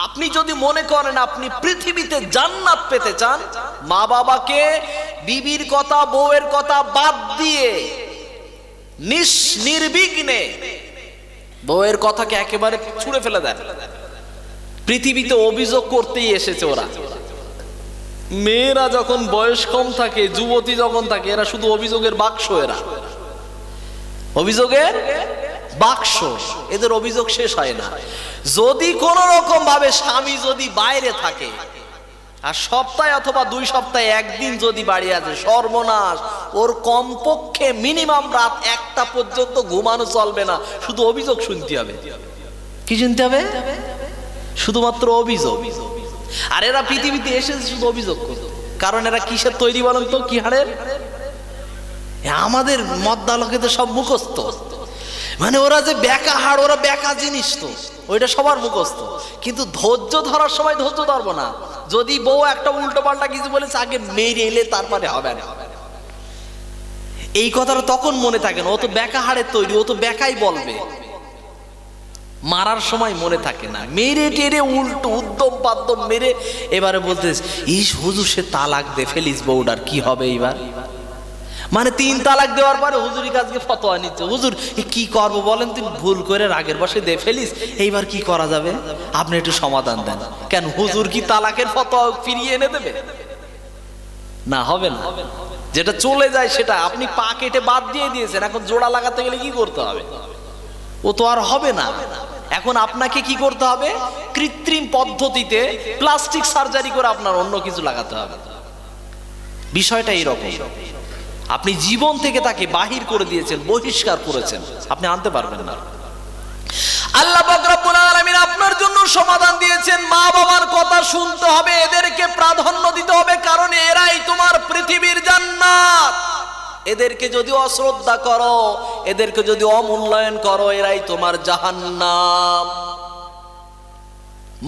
আপনি যদি মনে করেন আপনি পৃথিবীতে জান্নাত পেতে চান, মা বাবাকে, বিবির কথা, বউয়ের কথা বাদ দিয়ে নির্বিঘ্নে বউয়ের কথাকে একেবারে ছুঁড়ে ফেলে দেন। পৃথিবীতে অভিযোগ করতেই এসেছে ওরা। মেয়েরা যখন বয়স কম থাকে, যুবতী যখন থাকে, এরা শুধু অভিযোগের বাক্স। এরা অভিযোগের বাক্স, এদের অভিযোগ শেষ হয় না। যদি কোন রকম ভাবে স্বামী যদি বাইরে থাকে আর সপ্তাহে অথবা 2 সপ্তাহে একদিন যদি বাড়ি আসে, সর্বনাশ। ওর কমপক্ষে মিনিমাম রাত 1টা পর্যন্ত ঘুমানো চলবে না, শুধু অভিযোগ শুনতে হবে। কি শুনতে হবে? শুধুমাত্র অভিযোগ। আর এরা পৃথিবীতে এসেছে শুধু অভিযোগ করতে। কারণ এরা কিসের তৈরি বলেন তো? কি হাড়ের? আমাদের মদ্দা লোকেদের সব মুখস্থ। মানে ওরা যে বেকা হাড়, ওরা বেকা জিনিস তো, ওইটা সবার মুখস্থ। কিন্তু ধৈর্য ধরার সময় ধৈর্য ধরবো না। যদি বউ একটা উল্টো পাল্টা কিছু বলেছে, আগে মেরে এলে তারপরে হবে না, এই কথাটা তখন মনে থাকে না। ও তো বেকা হাড়ের তৈরি, ও তো বেকাই বলবে। মারার সময় মনে থাকে না, মেরে টেরে উল্টো উদ্যম পাদ্যম মেরে এবারে বলতেছে, ইস হুজুর সে তালাক দে ফেলিস বউডার, কি হবে এইবার? মানে 3 তালাক দেওয়ার পরে হুজুরি কাজকে ফতোয়া নিচ্ছে। হুজুর কি করবো বলেন? তুই ভুল করে রাগের বসে দে ফেলিস, এইবার কি করা যাবে? আপনি একটু সমাধান দেন। কেন হুজুর কি তালাকের ফতোয়া ফিরিয়ে এনে দেবে? না, হবে না। যেটা চলে যায় সেটা আপনি পা কেটে বাদ দিয়ে দিয়েছেন, এখন জোড়া লাগাতে গেলে কি করতে হবে? ও তো আর হবে না। এখন আপনাকে কি করতে হবে? কৃত্রিম পদ্ধতিতে প্লাস্টিক সার্জারি করে আপনার অন্য কিছু লাগাতে হবে। বিষয়টা এইরকম। আপনি জীবন থেকে তাকে বাহির করে দিয়েছেন, বহিষ্কার করেছেন, আপনি আনতে পারবেন না। আল্লাহ পাক রব্বুল আলামিন আপনার জন্য সমাধান দিয়েছেন। মা বাবার কথা শুনতে হবে, এদেরকে প্রাধান্য দিতে হবে, কারণ এরাই তোমার পৃথিবীর জান্নাত। এদেরকে যদি অশ্রদ্ধা করো, এদেরকে যদি অমূল্যায়ন করো, এরাই তোমার জাহান্নাম।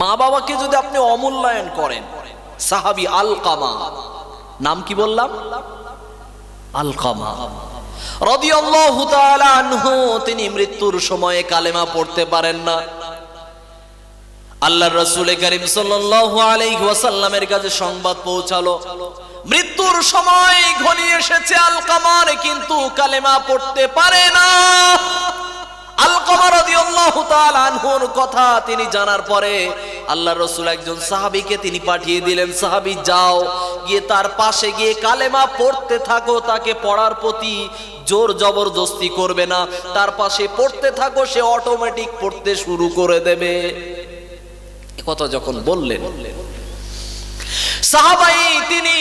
মা বাবাকে যদি আপনি অমূল্যায়ন করেন, সাহাবী আলকামা, নাম কি বললাম? আলকামা রাদিয়াল্লাহু তাআলা আনহু, তিনি মৃত্যুর সময়ে কালেমা পড়তে পারেন না। আল্লাহর রাসূল কারীম সাল্লাল্লাহু আলাইহি ওয়াসাল্লামের কাছে সংবাদ পৌঁছালো, মৃত্যুর সময় ঘনিয়ে এসেছে আলকামার, কিন্তু কালেমা পড়তে পারে না। আলকামা রাদিয়াল্লাহু তাআলা আনহুর কথা তিনি জানার পরে আল্লাহর রাসূল একজন সাহাবীকে তিনি পাঠিয়ে দিলেন, সাহাবী যাও, গিয়ে তার পাশে গিয়ে কালেমা পড়তে থাকো, তাকে পড়ার প্রতি জোর জবরদস্তি করবে না, তার পাশে পড়তে থাকো, সে অটোমেটিক পড়তে শুরু করে দেবে। এই কথা যখন বললেন, সাহাবাই তিনি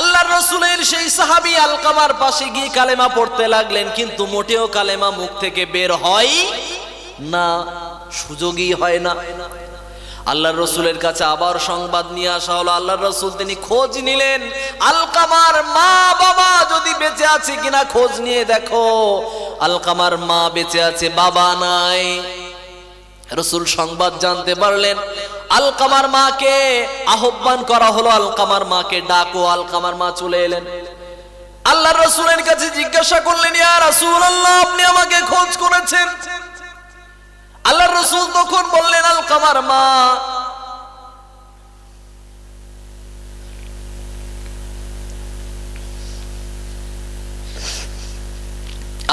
আল্লাহর রাসূলের সেই সাহাবী আলকামার পাশে গিয়ে কালেমা পড়তে লাগলেন, কিন্তু মোটেও কালেমা মুখ থেকে বের হয় না, সুযোগই হয় না। আল্লাহর রাসূলের কাছে আবার সংবাদ নিয়ে আসা হলো। আল্লাহর রাসূল তিনি খোঁজ নিলেন, আলকামার মা বাবা যদি বেঁচে আছে কিনা খোঁজ নিয়ে দেখো। আলকামার মা বেঁচে আছে, বাবা নাই। রাসূল সংবাদ জানতে পারলেন আলকামার মাকে আহ্বান করা হলো, আলকামার মাকে ডাকো। আলকামার মা চলে এলেন, আল্লাহর রাসূলের কাছে জিজ্ঞাসা করলেন, ইয়া রাসূলুল্লাহ, আপনি আমাকে খোঁজ করেছেন? আল্লাহর রাসূল তখন বললেন, আলকামার মা,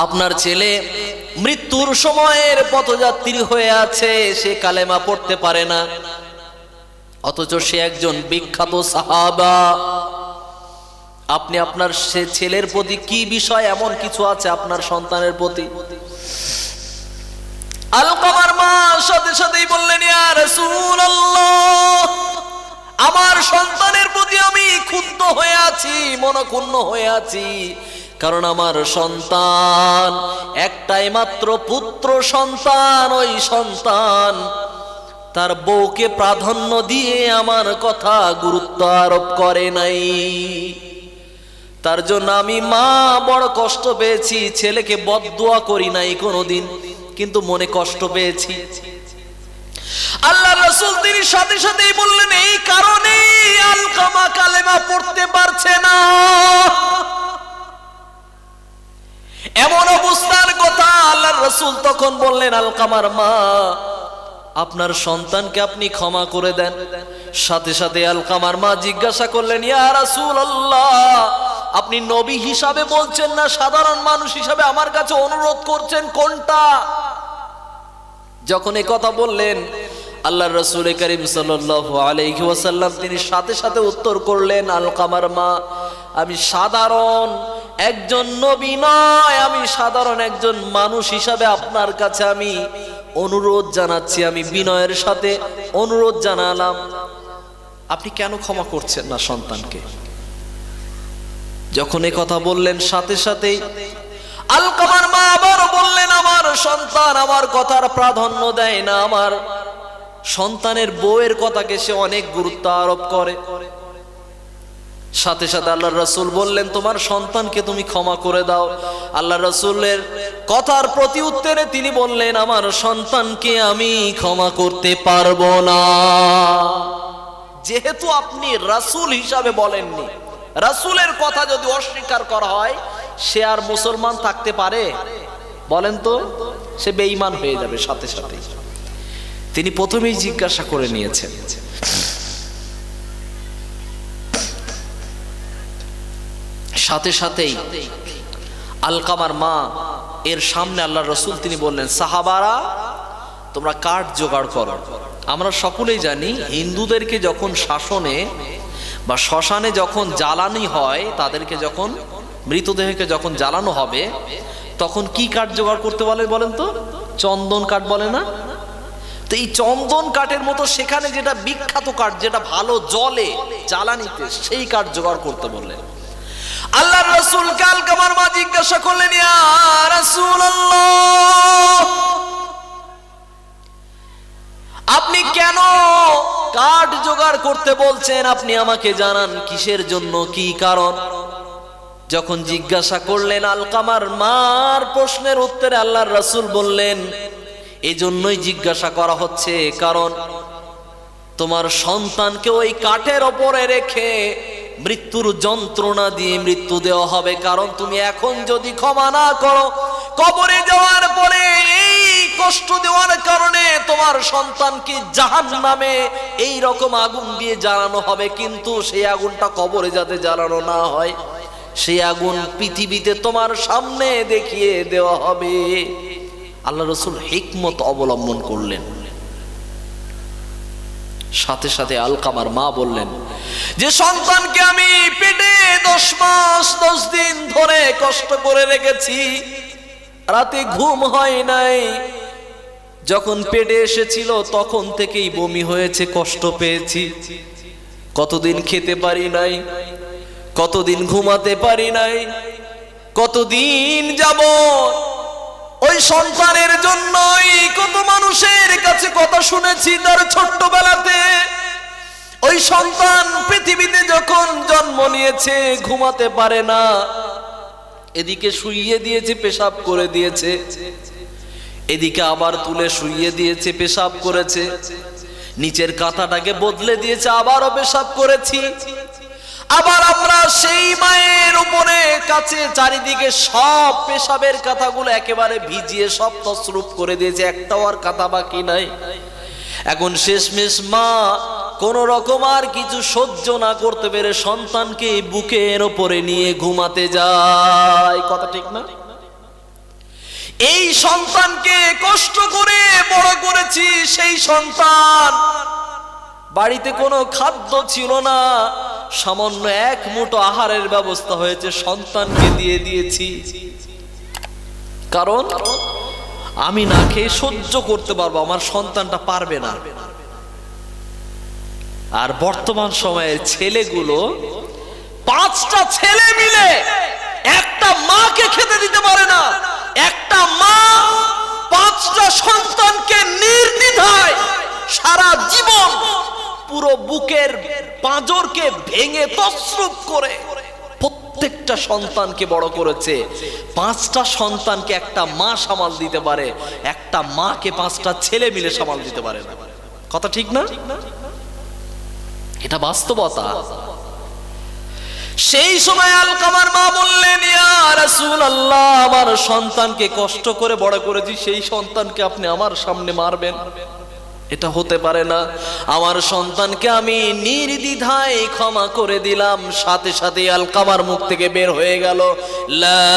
আপনার ছেলে মৃত্যুর সময়ের পথযাত্রী হয়ে আছে, সে কালেমা পড়তে পারে না, অথচ সে একজন বিখ্যাত সাহাবা। আপনি আপনার সে ছেলের প্রতি কি বিষয় এমন কিছু আছে আপনার সন্তানের প্রতি? আলকামার মা সাথে সাথেই বললেন, ইয়া রাসূলুল্লাহ, আমার সন্তানের প্রতি আমি ক্ষুব্ধ হয়ে আছি, মনক্ষুণ্ণ হয়ে আছি, কারণ আমার সন্তান একটাই মাত্র পুত্র সন্তান। ওই সন্তান তার বউকে প্রাধান্য দিয়ে আমার কথা গুরুত্ব আরোপ করে নাই, তার জন্য আমি মা বড় কষ্ট পেয়েছি। ছেলেকে বদদুয়া করি নাই কোনোদিন, কিন্তু মনে কষ্ট পেয়েছি। আল্লাহর রাসূল তিনি সাথে সাথেই বললেন, এই কারণেই আলকামা কালেমা পড়তে পারছে না। এমন অবস্থার কথা আল্লাহর রাসূল তখন বললেন, আলকামার মা, আপনার সন্তানকে আপনি ক্ষমা করে দেন। সাথে সাথে আলকামার মা জিজ্ঞাসা করলেন, ইয়া রাসূলুল্লাহ, আপনি নবী হিসাবে বলছেন না সাধারণ মানুষ হিসাবে আমার কাছে অনুরোধ করছেন, কোনটা? যখন এই কথা বললেন, আল্লাহর রাসূল করিম সাল্লাল্লাহু আলাইহি ওয়াসাল্লাম তিনি সাথে সাথে উত্তর করলেন, আলকামার মা, আমি সাধারণ একজন নবী নয়, আমি সাধারণ একজন মানুষ হিসাবে আপনার কাছে আমি অনুরোধ জানাচ্ছি, আমি বিনয়ের সাথে অনুরোধ জানালাম, আপনি কেন ক্ষমা করছেন না সন্তানকে? যখন এই কথা বললেন, সাথে সাথেই আলকামার মা আবার বললেন, আমার সন্তান আমার কথার প্রাধান্য দেয় না, আমার সন্তানের বউয়ের কথাকে সে অনেক গুরুত্ব আরোপ করে। সাথে সাথে আল্লাহর রাসূল বললেন, তোমার সন্তানকে তুমি ক্ষমা করে দাও। আল্লাহর রাসূলের কথার প্রতি উত্তরে তিনি বললেন, আমার সন্তানকে আমি ক্ষমা করতে পারবো না। যেহেতু আপনি রাসূল হিসাবে বলেননি, রাসূলের কথা যদি অস্বীকার করা হয়, সে আর মুসলমান থাকতে পারে? বলেন তো, সে বেঈমান হয়ে যাবে সাথে সাথে। তিনি প্রথমেই জিজ্ঞাসা করে নিয়েছেন। সাথে সাথেই আলকামার মা এর সামনে আল্লাহর রাসূল তিনি বললেন, সাহাবারা, তোমরা কাঠ জোগাড় করো। আমরা সকলেই জানি, হিন্দুদেরকে যখন শাসনে বা শ্মশানে যখন জ্বালানি হয়, তাদেরকে যখন মৃতদেহকে যখন জ্বালানো হবে, তখন কি কাঠ জোগাড় করতে বলে বলেন তো? চন্দন কাঠ বলে না? তো এই চন্দন কাঠের মতো সেখানে যেটা বিখ্যাত কাঠ, যেটা ভালো জ্বলে জ্বালানিতে, সেই কাঠ জোগাড় করতে বললেন। আল্লাহর রাসূল আলকামার মা জিজ্ঞাসা করলেন, ইয়া রাসূলুল্লাহ, আপনি কেন কাঠ জোগাড় করতে বলছেন? আপনি আমাকে জানান কিসের জন্য, কি কারণ? যখন জিজ্ঞাসা করলেন, আলকামার মার প্রশ্নের উত্তরে আল্লাহর রাসূল বললেন, এই জন্যই জিজ্ঞাসা করা হচ্ছে, কারণ তোমার সন্তানকে ওই কাঠের ওপরে রেখে মৃত্যুর যন্ত্রণা দিয়ে মৃত্যু দেওয়া হবে। কারণ তুমি এখন যদি ক্ষমা না করো, কবরে যাওয়ার পরে এই কষ্ট দেওয়ার কারণে তোমার সন্তানকে জাহান্নামে এই রকম আগুন দিয়ে জ্বালানো হবে। কিন্তু সেই আগুনটা কবরে যাতে জ্বালানো না হয়, সেই আগুন পৃথিবীতে তোমার সামনে দেখিয়ে দেওয়া হবে। আল্লাহ রাসূল হিকমত অবলম্বন করলেন। সাথে সাথে আলকামার মা বললেন, যে সন্তানকে আমি পেটে 10 মাস 10 দিন ধরে কষ্ট করে রেখেছি, রাতে ঘুম হয় নাই, যখন পেটে এসেছিল তখন থেকেই বমি হয়েছে, কষ্ট পেয়েছি, কতদিন খেতে পারি নাই, কতদিন ঘুমাতে পারি নাই, কতদিন যাব ওই সন্তানের জন্যই কত মানুষের কাছে কথা শুনেছি তার ছোট্টবেলাতে। ওই সন্তান পৃথিবীতে যখন জন্ম নিয়েছে ঘুমাতে পারে না, এদিকে শুইয়ে দিয়েছে, পেশাব করে দিয়েছে, এদিকে আবার তুলে শুইয়ে দিয়েছে, পেশাব করেছে, নিচের কাঁথাটাকে বদলে দিয়েছে, আবারও পেশাব করেছি। আবার আমরা সেই মায়ের উপরে কাছে চারিদিকে সব পেশাবের কাঁথাগুলো একেবারে ভিজিয়ে সব তছরূপ করে দিয়েছে, একটাও আর কাঁথা বাকি নাই। এখন শেষমেশ মা কোন রকম আর কিছু সহ্য না করতে পেরে সন্তানকে বুকের ওপরে নিয়ে ঘুমাতে যায়। কথা ঠিক না? এই সন্তানকে কষ্ট করে বড় করেছি, সেই সন্তান বাড়িতে কোনো খাদ্য ছিল না, সামান্য এক মুঠো আহারের ব্যবস্থা হয়েছে, সন্তানকে দিয়ে দিয়েছি। কারণ আমি না খেয়ে সহ্য করতে পারবো, আমার সন্তানটা পারবে না। আর বর্তমান সময়ের ছেলেগুলো, 5টা ছেলে মিলে একটা মাকে খেতে দিতে পারে না। একটা মা 5টা সন্তানকে নির্দ্বিধায় সারা জীবন পুরো বুকের পাঁজরকে ভেঙে তছরূপ করে প্রত্যেকটা সন্তানকে বড় করেছে। 5টা সন্তানকে একটা মা সামাল দিতে পারে, একটা মাকে 5টা ছেলে মিলে সামাল দিতে পারে না। কথা ঠিক না? এটা বাস্তবতা। সেই সময় আলকামার মা বললেন, ইয়া রাসূলুল্লাহ, আমার সন্তানকে কষ্ট করে বড় করেছি, সেই সন্তানকে আপনি আমার সামনে মারবেন? এটা হতে পারে না। আমার সন্তানকে আমি নির্দ্বিধায় ক্ষমা করে দিলাম। সাথে সাথে আলকামার মুখ থেকে বের হয়ে গেল, লা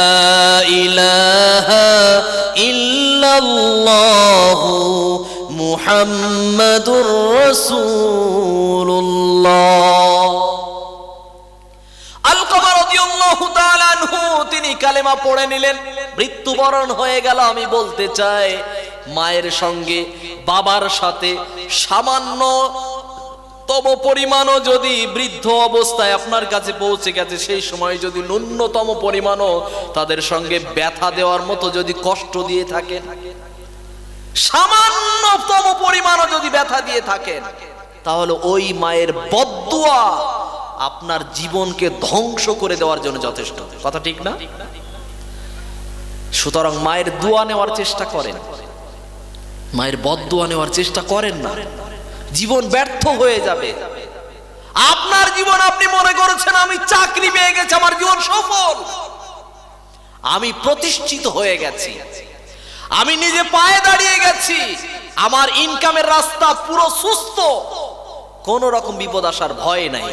ইলাহা ইল্লাল্লাহু মুহাম্মাদুর রাসূলুল্লাহ। আলকামা রাদিয়াল্লাহু তাআলা আনহু তিনি কালেমা পড়ে নিলেন, মৃত্যুবরণ হয়ে গেল। আমি বলতে চাই, মায়ের সঙ্গে বাবার সাথে সামান্য তম পরিমাণও যদি বৃদ্ধ অবস্থায় আপনার কাছে পৌঁছে গেছে, সেই সময় যদি ন্যূনতম পরিমাণও তাদের সঙ্গে ব্যথা দেওয়ার মতো যদি কষ্ট দিয়ে থাকেন, সামান্যতম পরিমাণও যদি ব্যথা দিয়ে থাকেন, তাহলে ওই মায়ের বদদুয়া আপনার জীবনকে ধ্বংস করে দেওয়ার জন্য যথেষ্ট। কথা ঠিক না? সুতরাং মায়ের দোয়া নেওয়ার চেষ্টা করেন, মায়ের বদদুয়া নেওয়ার চেষ্টা করেন না, জীবন ব্যর্থ হয়ে যাবে। আপনার জীবন, আপনি মনে করেছেন আমি চাকরি পেয়ে গেছি, আমার জীবন সফল, আমি প্রতিষ্ঠিত হয়ে গেছি, আমি নিজে পায়ে দাঁড়িয়ে গেছি, আমার ইনকামের রাস্তা পুরো সুস্থ, কোন রকম বিপদ আসার ভয় নাই।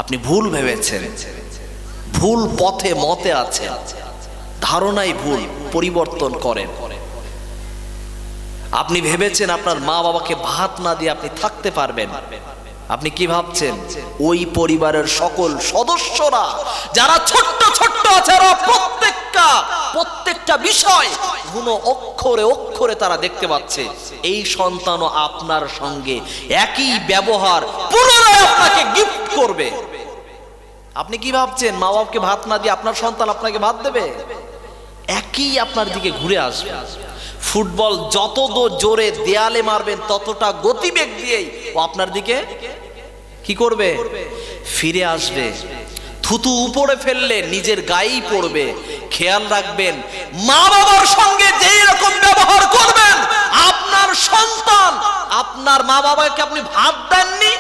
আপনি ভুল ভেবেছেন, ভুল পথে মতে আছেন, ধারণাই ভুল, পরিবর্তন করেন। আপনি ভেবেছেন আপনার মা বাবাকে ভাত না দিয়ে আপনি থাকতে পারবেন। আপনি কি ভাবছেন? ওই পরিবারের সকল সদস্যরা যারা ছোট্ট ছোট্ট আছে, প্রত্যেকটা বিষয় গুণ অক্ষরে অক্ষরে তারা দেখতে পাচ্ছে। এই সন্তানও আপনার সঙ্গে একই ব্যবহার পুনরায় আপনাকে গিফট করবে। আপনি কি ভাবছেন মা বাবাকে ভাত না দিয়ে আপনার সন্তান আপনাকে ভাত দেবে? একই আপনার দিকে ঘুরে আসবে। ফুটবল যত জোরে দেয়ালে মারবেন, ততটা গতিবেগ দিয়েই ও আপনার দিকে কি করবে? ফিরে আসবে। থুতু উপরে ফেললে নিজের গায়েই পড়বে। খেয়াল রাখবেন, মা বাবার সঙ্গে যেই রকম ব্যবহার করবেন, আপনার সন্তান, আপনার মা বাবাকে আপনি ভাত দেননি,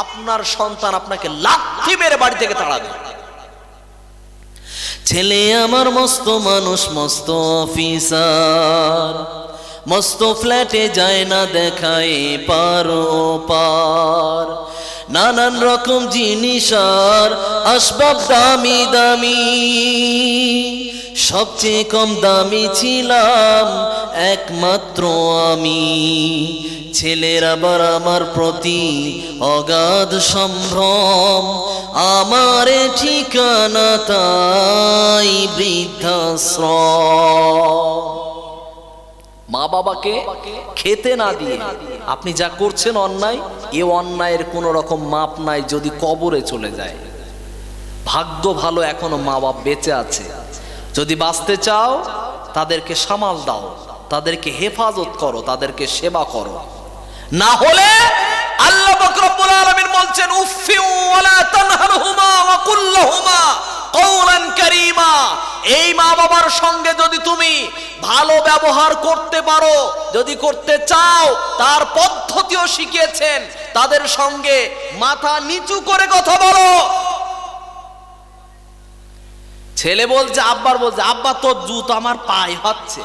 আপনার সন্তান আপনাকে লাথি মেরে বাড়ি থেকে তাড়াবে। ছেলে আমার মস্ত মানুষ, মস্ত অফিসার, মস্ত ফ্ল্যাটে যায় না দেখায় পারো পার, নানান রকম জিনিস আর আসবাব দামি দামি, সবচেয়ে কম দামি ছিলাম একমাত্র আমি। ছেলের আবার আমার প্রতি অগাধ সম্ভ্রম, আমার ঠিকানা তাই বৃদ্ধাশ্রম। মা বাবাকে খেতে না দিয়ে আপনি যা করছেন অন্যায়, এ অন্যায়ের কোনো রকম মাপ নাই যদি কবরে চলে যায়। ভাগ্য ভালো এখনো মা বাপ বেঁচে আছে। যদি বাঁচতে চাও তাদেরকে সামাল দাও, তাদেরকে হেফাজত করো, তাদেরকে সেবা করো। না হলে আল্লাহ পাক রব্বুল আলামিন বলছেন, উফি ওয়ালা তানহারহুমা ওয়া কুল লাহুমা কওলান কারীমা। এই মা বাবার সঙ্গে যদি তুমি ভালো ব্যবহার করতে পারো, যদি করতে চাও, তার পথ পদ্ধতিও শিখিয়েছেন, তাদের সঙ্গে মাথা নিচু করে কথা বলো। ছেলে বলছে, আব্বার বলছে, আব্বা তোর জুতো আমার পায়ে হচ্ছে।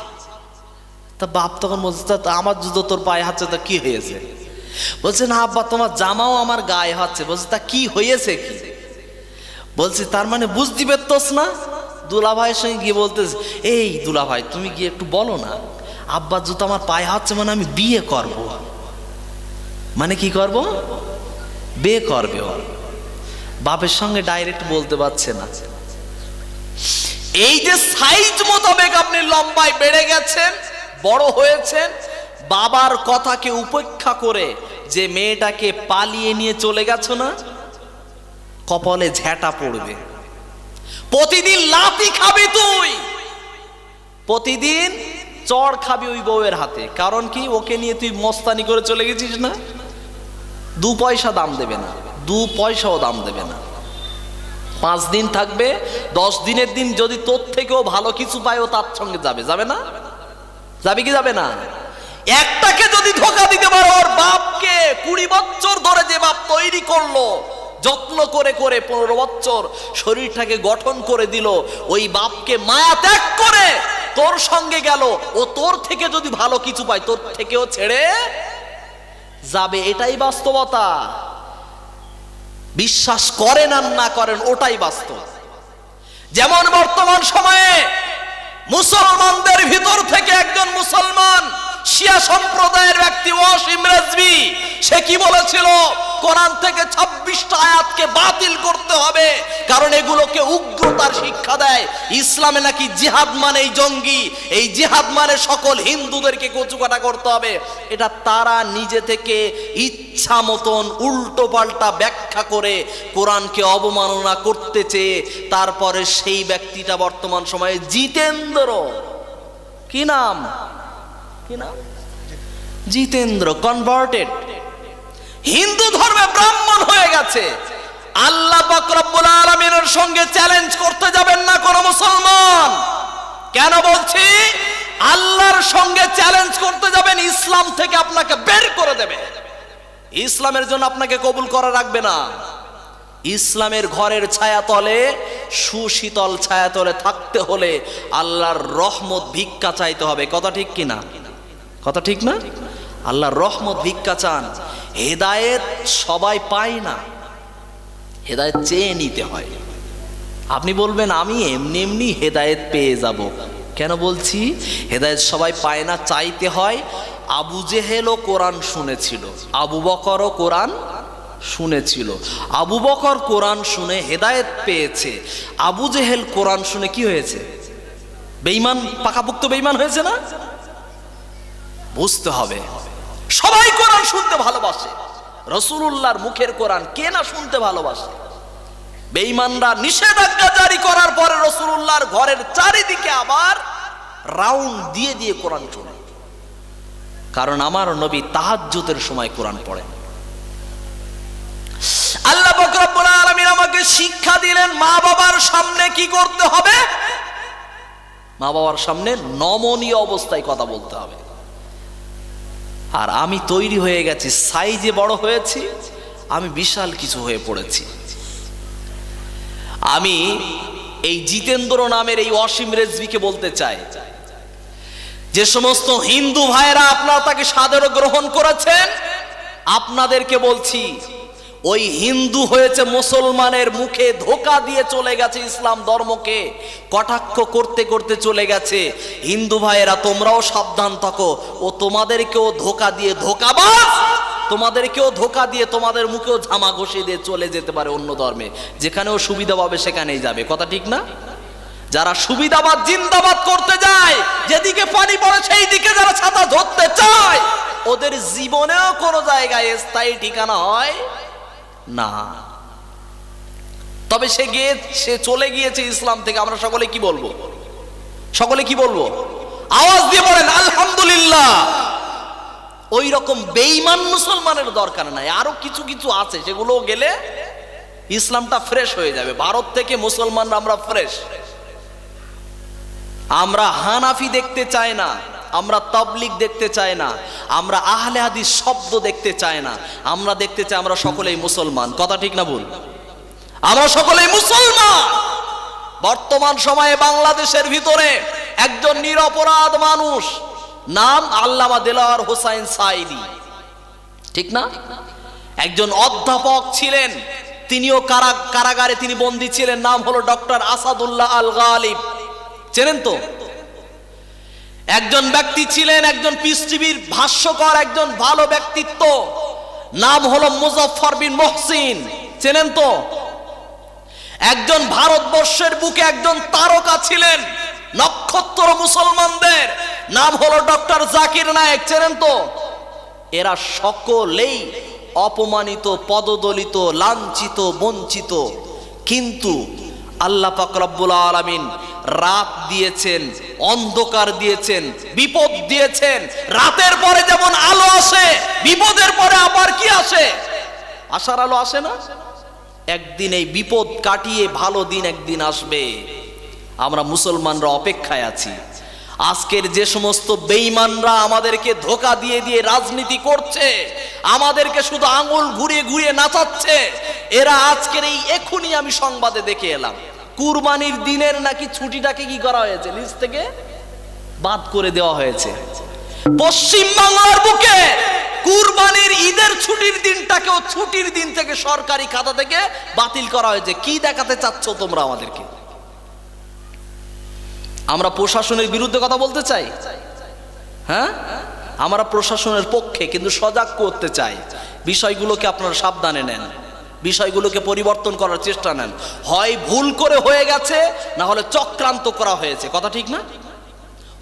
তা বাপ তখন বলছে, তা আমার জুতো তোর পায়ে হচ্ছে, তা কি হয়েছে? বলছে, না আব্বা তোমার জামাও আমার গায়ে হচ্ছে। বলছে, তা কি হয়েছে কি? বলছে, তার মানে বুঝতে পারতোস না? দুলাভাইয়ের সঙ্গে গিয়ে বলতেছে, এই দুলাভাই তুমি গিয়ে একটু বলো না, আব্বার জুতো আমার পায়ে হচ্ছে, মানে আমি বিয়ে করব। মানে কি করব? বিয়ে করবে। বাপের সঙ্গে ডাইরেক্ট বলতে পারছে না। এই যে সাইজ মোতাবেক আপনি লম্বায় বেড়ে গেছেন, বড় হয়েছেন, বাবার কথাকে উপেক্ষা করে যে মেয়েটাকে পালিয়ে নিয়ে চলে গেছো না, কপালে ঝেঁটা পড়বে। প্রতিদিন লাথি খাবি তুই, প্রতিদিন চড় খাবি ওই বউয়ের হাতে। কারণ কি? ওকে নিয়ে তুই মস্তানি করে চলে গেছিস না। 2 পয়সা দাম দেবে না, 2 পয়সাও দাম দেবে না। 5 দিন থাকবে, 10 দিনের দিন যদি তোর থেকেও ভালো কিছু পায় ও তার সঙ্গে যাবে। যাবে না? যাবে কি যাবে না? একটাকে যদি ধোকা দিতে পারো, ওর বাপকে 20 বছর ধরে যে বাপ তৈরি করলো, যত্ন করে করে 15 বছর শরীরটাকে গঠন করে দিল, ওই বাপকে মায়া ত্যাগ করে তোর সঙ্গে গেল, ও তোর থেকে যদি ভালো কিছু পায় তোর থেকেও ছেড়ে যাবে। এটাই বাস্তবতা। বিশ্বাস করেন আর না করেন, ওটাই বাস্তব। যেমন বর্তমান সময়ে মুসলমানদের ভিতর থেকে একজন মুসলমান শিয়া সম্প্রদায়ের ব্যক্তি ওয়াসিম রেজভী, সে কি বলেছিল? কোরআন থেকে 26টা আয়াতকে বাতিল করতে হবে, কারণ এগুলোকে উগ্রতার শিক্ষা দেয়। ইসলামে নাকি জিহাদ মানেই জঙ্গি, এই জিহাদ মানে সকল হিন্দুদেরকে কচুকাটা করতে হবে। এটা তারা নিজে থেকে ইচ্ছা মতন উল্টো পাল্টা ব্যাখ্যা করে কোরআনকে অবমাননা করতে চেয়ে তারপরে সেই ব্যক্তিটা বর্তমান সময়ে জিতেন্দ্র, কি নাম? কি নাম? জিতেন্দ্র, কনভার্টেড, হিন্দু ধর্মে ব্রাহ্মণ হয়ে গেছে। আল্লাহ পাক রব্বুল আলামিনের সঙ্গে চ্যালেঞ্জ করতে যাবেন না কোন মুসলমান। কেন বলছি? আল্লাহর সঙ্গে চ্যালেঞ্জ করতে যাবেন, ইসলাম থেকে আপনাকে বের করে দেবে। ইসলামের জন্য আপনাকে কবুল করা রাখবে না। ইসলামের ঘরের ছায়াতলে, সুশীতল ছায়াতলে থাকতে হলে আল্লাহর রহমত ভিক্ষা চাইতে হবে। কথা ঠিক কিনা? কথা ঠিক না? আল্লাহর রহমত ভিক্ষা চান। হেদায়েত সবাই পায় না, হেদায়েত চেয়ে নিতে হয়। আপনি বলবেন আমি এমনি এমনি হেদায়েত পেয়ে যাব। কেন বলছি? হেদায়েত সবাই পায় না, চাইতে হয়। আবু জেহেলও কোরআন শুনেছিল, আবু বকরও কোরআন শুনেছিল। আবু বকর কোরআন শুনে হেদায়েত পেয়েছে, আবু জেহেল কোরআন শুনে কি হয়েছে? বেঈমান, পাকাপোক্ত বেঈমান হয়েছে না? বুঝতে হবে। সবাই কোরআন শুনতে ভালোবাসে, রাসূলুল্লাহর মুখের কোরআন কে না শুনতে ভালোবাসে? বেঈমানরা নিষেধাজ্ঞা জারি করার পরে রাসূলুল্লাহর ঘরের চারিদিকে আবার রাউন্ড দিয়ে দিয়ে কোরআন শোনে। কারণ আমার নবী তাহাজ্জুদের সময় কোরআন পড়েন। আল্লাহ পাক রব্বুল আলামিন আমাকে শিক্ষা দিলেন মা বাবার সামনে কি করতে হবে। মা বাবার সামনে নমনীয় অবস্থায় কথা বলতে হবে। আর আমি তৈরি হয়ে গেছি, সাইজে বড় হয়েছি, আমি বিশাল কিছু হয়ে পড়েছি। আমি এই জিতেন্দ্র নামের এই ওয়াসিম রেজভীকে বলতে চাই, যে সমস্ত হিন্দু ভাইরা আপনারা তাকে সাদরে গ্রহণ করেছেন, আপনাদেরকে বলছি, ওই হিন্দু হয়েছে মুসলমানের মুখে ধোকা দিয়ে চলে গেছে, ইসলাম ধর্মকে কটাক্ষ করতে করতে চলে গেছে। হিন্দু ভাইয়েরা তোমরাও সাবধান থাকো, ও তোমাদেরকেও ধোকা দিয়ে, ধোকাবাজ, তোমাদেরকেও ধোকা দিয়ে তোমাদের মুখেও ঝামা ঘষিয়ে দিয়ে চলে যেতে পারে অন্য ধর্মে, যেখানেও সুবিধা পাবে সেখানেই যাবে। কথা ঠিক না? যারা সুবিধাবাদ জিন্দাবাদ করতে যায়, যেদিকে পানি পড়ে সেই দিকে যারা ছাতা ধরতে চায়, ওদের জীবনেও কোনো জায়গায় স্থায়ী ঠিকানা হয় না। তবে সে চলে গিয়েছে ইসলাম থেকে। আমরা সকলে কি বলবো? সকলে কি বলবো? আওয়াজ দিয়ে বলেন আলহামদুলিল্লাহ। ওই রকম বেঈমান মুসলমানের দরকার নাই, আরো কিছু কিছু আছে, সেগুলো গেলে ইসলামটা ফ্রেশ হয়ে যাবে। ভারত থেকে মুসলমানরা আমরা ফ্রেশ। আমরা হানাফি দেখতে চাই না, আমরা তাবলিগ দেখতে চাই না, আমরা আহলে হাদিস শব্দ দেখতে চাই না, আমরা দেখতে চাই আমরা সকলেই মুসলমান। কথা ঠিক না ভুল? আমরা সকলেই মুসলমান। বর্তমান সময়ে বাংলাদেশের ভিতরে একজন নিরপরাধ মানুষ, নাম আল্লামা দেলাওয়ার হোসাইন সাঈদী, ঠিক না? একজন অধ্যাপক ছিলেন, তিনিও কারাগারে তিনি বন্দী ছিলেন, নাম হলো ডক্টর আসাদুল্লাহ আল গালিব, চেনেন তো? একজন ব্যক্তি ছিলেন, একজন পিস টিভির ভাষ্যকার, একজন ভালো ব্যক্তিত্ব, নাম হলো মুজাফফর বিন মুহসিন, চেনেন তো? একজন ভারতবর্ষের বুকে একজন তারকা ছিলেন, নক্ষত্র মুসলমানদের, নাম হলো ডক্টর জাকির নায়েক, চেনেন তো? এরা সকলেই অপমানিত, পদদলিত, লাঞ্ছিত, বঞ্চিত, কিন্তু আল্লাহ পাক রব্বুল আলামিন রাত দিয়েছেন, অন্ধকার দিয়েছেন, বিপদ দিয়েছেন। রাতের পরে যেমন আলো আসে, বিপদের পরে আবার কি আসে? আশার আলো আসে না? একদিন এই বিপদ কাটিয়ে ভালো দিন একদিন আসবে। আমরা মুসলমানরা অপেক্ষায় আছি। আজকের যে সমস্ত বেঈমানরা আমাদেরকে ধোঁকা দিয়ে দিয়ে রাজনীতি করছে, আমাদেরকে শুধু আঙুল ঘুরিয়ে ঘুরিয়ে নাচাচ্ছে, এরা আজকের এই এখনই আমি সংবাদে দেখে এলাম, কুরবানির দিনের নাকি ছুটিটাকে কি করা হয়েছে, নিজ থেকে বাদ করে দেওয়া হয়েছে। পশ্চিম বাংলার বুকে কুরবানির ঈদের ছুটির দিনটাকেও ছুটির দিন থেকে সরকারি খাতা থেকে বাতিল করা হয়েছে। কি দেখাতে চাচ্ছ তোমরা আমাদেরকে? আমরা প্রশাসনের বিরুদ্ধে কথা বলতে চাই? হ্যাঁ, আমরা প্রশাসনের পক্ষে, কিন্তু সজাগ করতে চাই। বিষয়গুলোকে আপনারা সাবধানে নেন, বিষয়গুলোকে পরিবর্তন করার চেষ্টা নেন। হয় ভুল করে হয়ে গেছে, না হলে চক্রান্ত করা হয়েছে। কথা ঠিক না?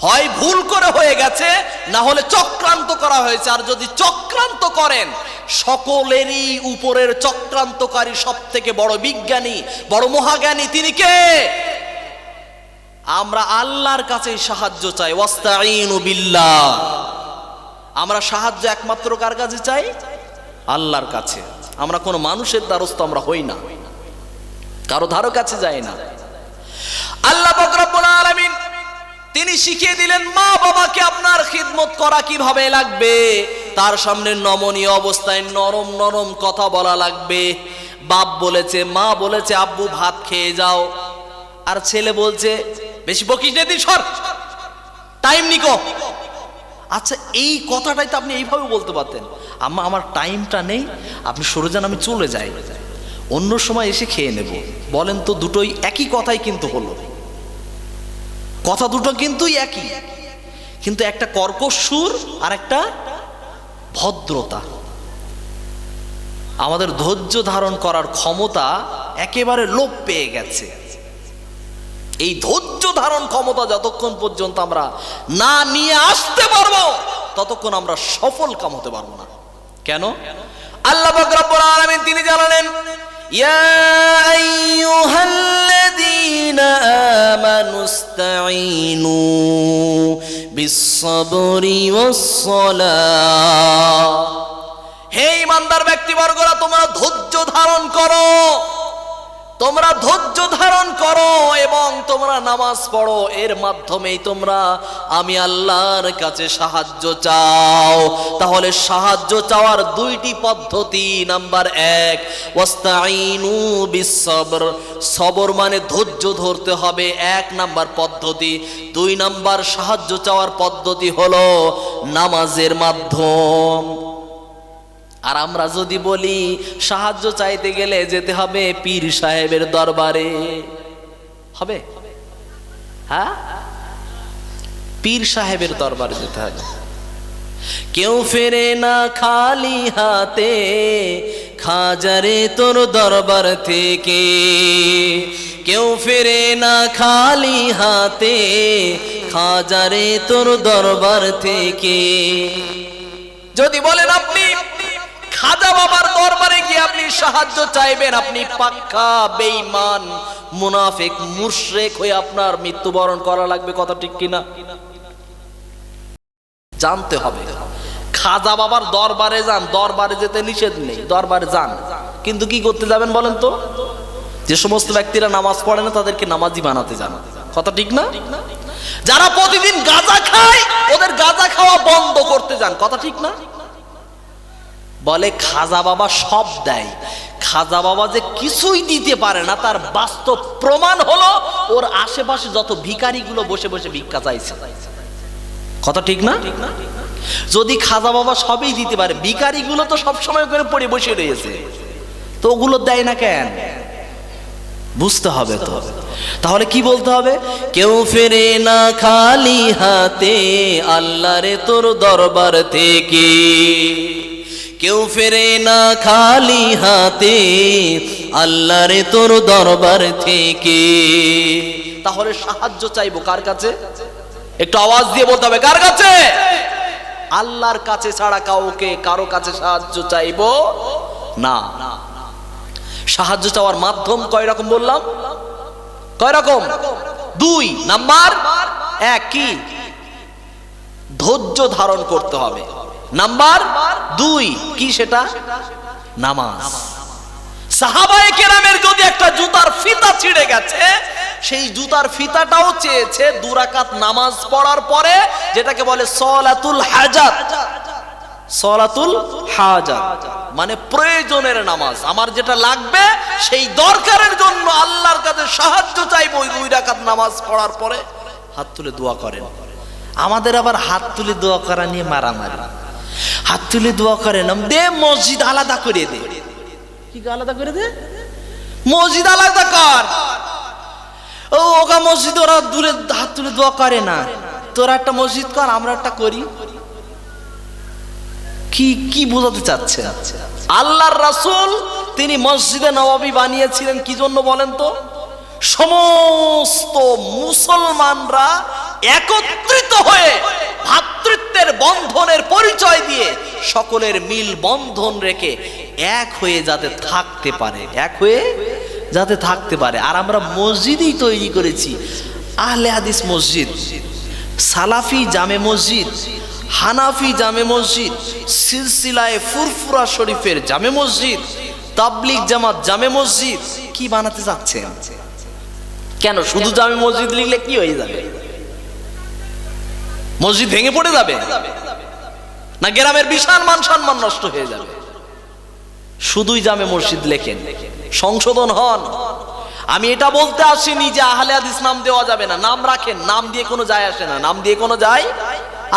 হয় ভুল করে হয়ে গেছে, না হলে চক্রান্ত করা হয়েছে। আর যদি চক্রান্ত করেন, সকলেরই উপরের চক্রান্তকারী সব থেকে বড় বিজ্ঞানী, বড় মহাজ্ঞানী তিনি কে? আমরা আল্লাহর কাছেই সাহায্য চাই। ওয়াস্তাঈনু বিল্লাহ। আমরা সাহায্য একমাত্র কার কাছে চাই? আল্লাহর কাছে। আমরা কোনো মানুষের দ্বারস্থ আমরা হই না, কারো ধারো কাছে যাই না। আল্লাহ পাক রব্বুল আলামিন তিনি শিখিয়ে দিলেন মা বাবাকে আপনার খিদমত করা কিভাবে লাগবে। তার সামনে নমনীয় অবস্থায় নরম নরম কথা বলা লাগবে। বাপ বলেছে, মা বলেছে, আব্বু ভাত খেয়ে যাও, আর ছেলে বলছে বেশি বকিস না, দিন সর, টাইম নিকো। আচ্ছা, এই কথাটাই তো আপনি এইভাবে বলতে পারতেন, আম্মা আমার টাইমটা নেই, আপনি সরে যান, আমি চলে যাই, অন্য সময় এসে খেয়ে নেব। বলেন তো, দুটোই একই কথাই কিন্তু হলো, কথা দুটো কিন্তু একই, কিন্তু একটা কর্কশ সুর আর একটা ভদ্রতা। আমাদের ধৈর্য ধারণ করার ক্ষমতা একেবারে লোপ পেয়ে গেছে। এই ধৈর্য ধারণ ক্ষমতা যতক্ষণ পর্যন্ত আমরা না নিয়ে আসতে পারবো, ততক্ষণ আমরা সফল কাম হতে পারবো না। কেন? আল্লাহ পাক রব্বুল আলামিন তিনি জানালেন, ইয়া আইয়ুহাল্লাযীনা আমানুস্তাঈনু বিস-সাবরি ওয়াস-সালাহ। হে ঈমানদার ব্যক্তিবর্গরা, তোমরা ধৈর্য ধারণ করো, তোমরা ধৈর্য ধারণ করো এবং তোমরা নামাজ পড়ো। এর মাধ্যমেই তোমরা আমি আল্লাহর কাছে সাহায্য চাও। তাহলে সাহায্য চাওয়ার দুইটি পদ্ধতি। নাম্বার 1, ওয়াস্তাঈনু বিস-সাবর। সবর মানে ধৈর্য ধরতে হবে, 1 নাম্বার পদ্ধতি। 2 নাম্বার সাহায্য চাওয়ার পদ্ধতি হলো নামাজের মাধ্যম। আর আমরা যদি বলি সাহায্য চাইতে গেলে যেতে হবে পীর সাহেবের দরবারে, হবে? হ্যাঁ, পীর সাহেবের দরবারে যেতে হবে। কেউ ফেরে না খালি হাতে, খাজারে তোর দরবার থেকে। কেউ ফেরে না খালি হাতে, খাজারে তোর দরবার থেকে। যদি বলেন আপনি খাজা বাবার দরবারে গিয়ে আপনি সাহায্য চাইবেন, আপনি পাক্কা বেঈমান, মুনাফিক, মুশরিক হয়ে আপনার মৃত্যুবরণ করা লাগবে। কথা ঠিক কিনা? জানতে হবে, খাজা বাবার দরবারে যান, দরবারে যেতে নিষেধ নেই, দরবারে যান, কিন্তু কি করতে যাবেন বলেন তো? যে সমস্ত ব্যক্তিরা নামাজ পড়ে না তাদেরকে নামাজি বানাতে যান। কথা ঠিক না? যারা প্রতিদিন গাঁজা খায় ওদের গাঁজা খাওয়া বন্ধ করতে যান, কথা ঠিক না? বলে খাজা বাবা সব দেয়, খাজা বাবা যে কিছুই দিতে পারে না তার বাস্তব প্রমাণ হলো ওর আশেপাশে যত ভিখারিগুলো বসে বসে ভিক্ষা চাইছে, কথা ঠিক না? যদি খাজা বাবা সবই দিতে পারে, ভিখারিগুলো তো সবসময় করে পড়ে বসে রয়েছে, তো ওগুলো দেয় না কেন? বুঝতে হবে তো। তাহলে কি বলতে হবে? কেউ ফেরে না খালি হাতে আল্লাহরে তোর দরবার থেকে, কেউ ফেরে না খালি হাতে আল্লাহরে তোর দরবার থেকে। তাহলে সাহায্য চাইবো কার কাছে? একটু আওয়াজ দিয়ে বলতে হবে, কার কাছে? আল্লাহর কাছে ছাড়া কারো কাছে সাহায্য চাইবো না। সাহায্য চাওয়ার মাধ্যম কয় রকম বললাম? কয় রকম? 2 নাম্বার। 1 কি? ধৈর্য ধারণ করতে হবে। নাম্বার 2 কি সেটা? নামাজ। সাহাবায়ে কেরামের যদি একটা জুতার ফিতা ছিঁড়ে গেছে, সেই জুতার ফিতাটাও চেয়েছে 2 রাকাত নামাজ পড়ার পরে, যেটাকে বলে সলাতুল হাজাত। সলাতুল হাজাত মানে প্রয়োজনের নামাজ, আমার যেটা লাগবে সেই দরকারের জন্য আল্লাহর কাছে সাহায্য চাইবো। ওই 2 রাকাত নামাজ পড়ার পরে হাত তুলে দোয়া করেন। আমাদের আবার হাত তুলে দোয়া করা নিয়ে মারামারি। হাত তুলে দোয়া করেন, দে মসজিদ আলাদা করে দে। কি আলাদা করে দে? মসজিদ আলাদা কর। ওগা মসজিদ ওরা দূরে হাত তুলে দোয়া করে না, তোরা একটা মসজিদ কর, আমরা একটা করি। কি কি বোঝাতে চাচ্ছে? আল্লাহর রাসূল তিনি মসজিদে নববী বানিয়েছিলেন কি জন্য বলেন তো? সমস্ত মুসলমানরা একত্রিত হয়ে ভ্রাতৃত্বের বন্ধনের পরিচয় দিয়ে সকলের মিল বন্ধন রেখে এক হয়ে যাতে থাকতে পারে, এক হয়ে যাতে থাকতে পারে। আর আমরা মসজিদই তৈরি করেছি, আহলে হাদিস মসজিদ, সালাফি জামে মসজিদ, হানাফি জামে মসজিদ, সিলসিলায়ে ফুরফুরা শরীফের জামে মসজিদ, তাবলিগ জামাত জামে মসজিদ। কি বানাতে চাচ্ছেন? কেন শুধু জামে মসজিদ লিখলে কি হয়ে যাবে? মসজিদ ভেঙে পড়ে যাবে না গ্রামের বিশাল মান সম্মান নষ্ট হয়ে যাবে? শুধুই জামে মসজিদ লেখেন, সংশোধন হন। আমি এটা বলতে আসিনি যে আহলে হাদিস নাম দেওয়া যাবে না, নাম রাখেন, নাম দিয়ে কোনো যায় আসে না, নাম দিয়ে কোনো যায়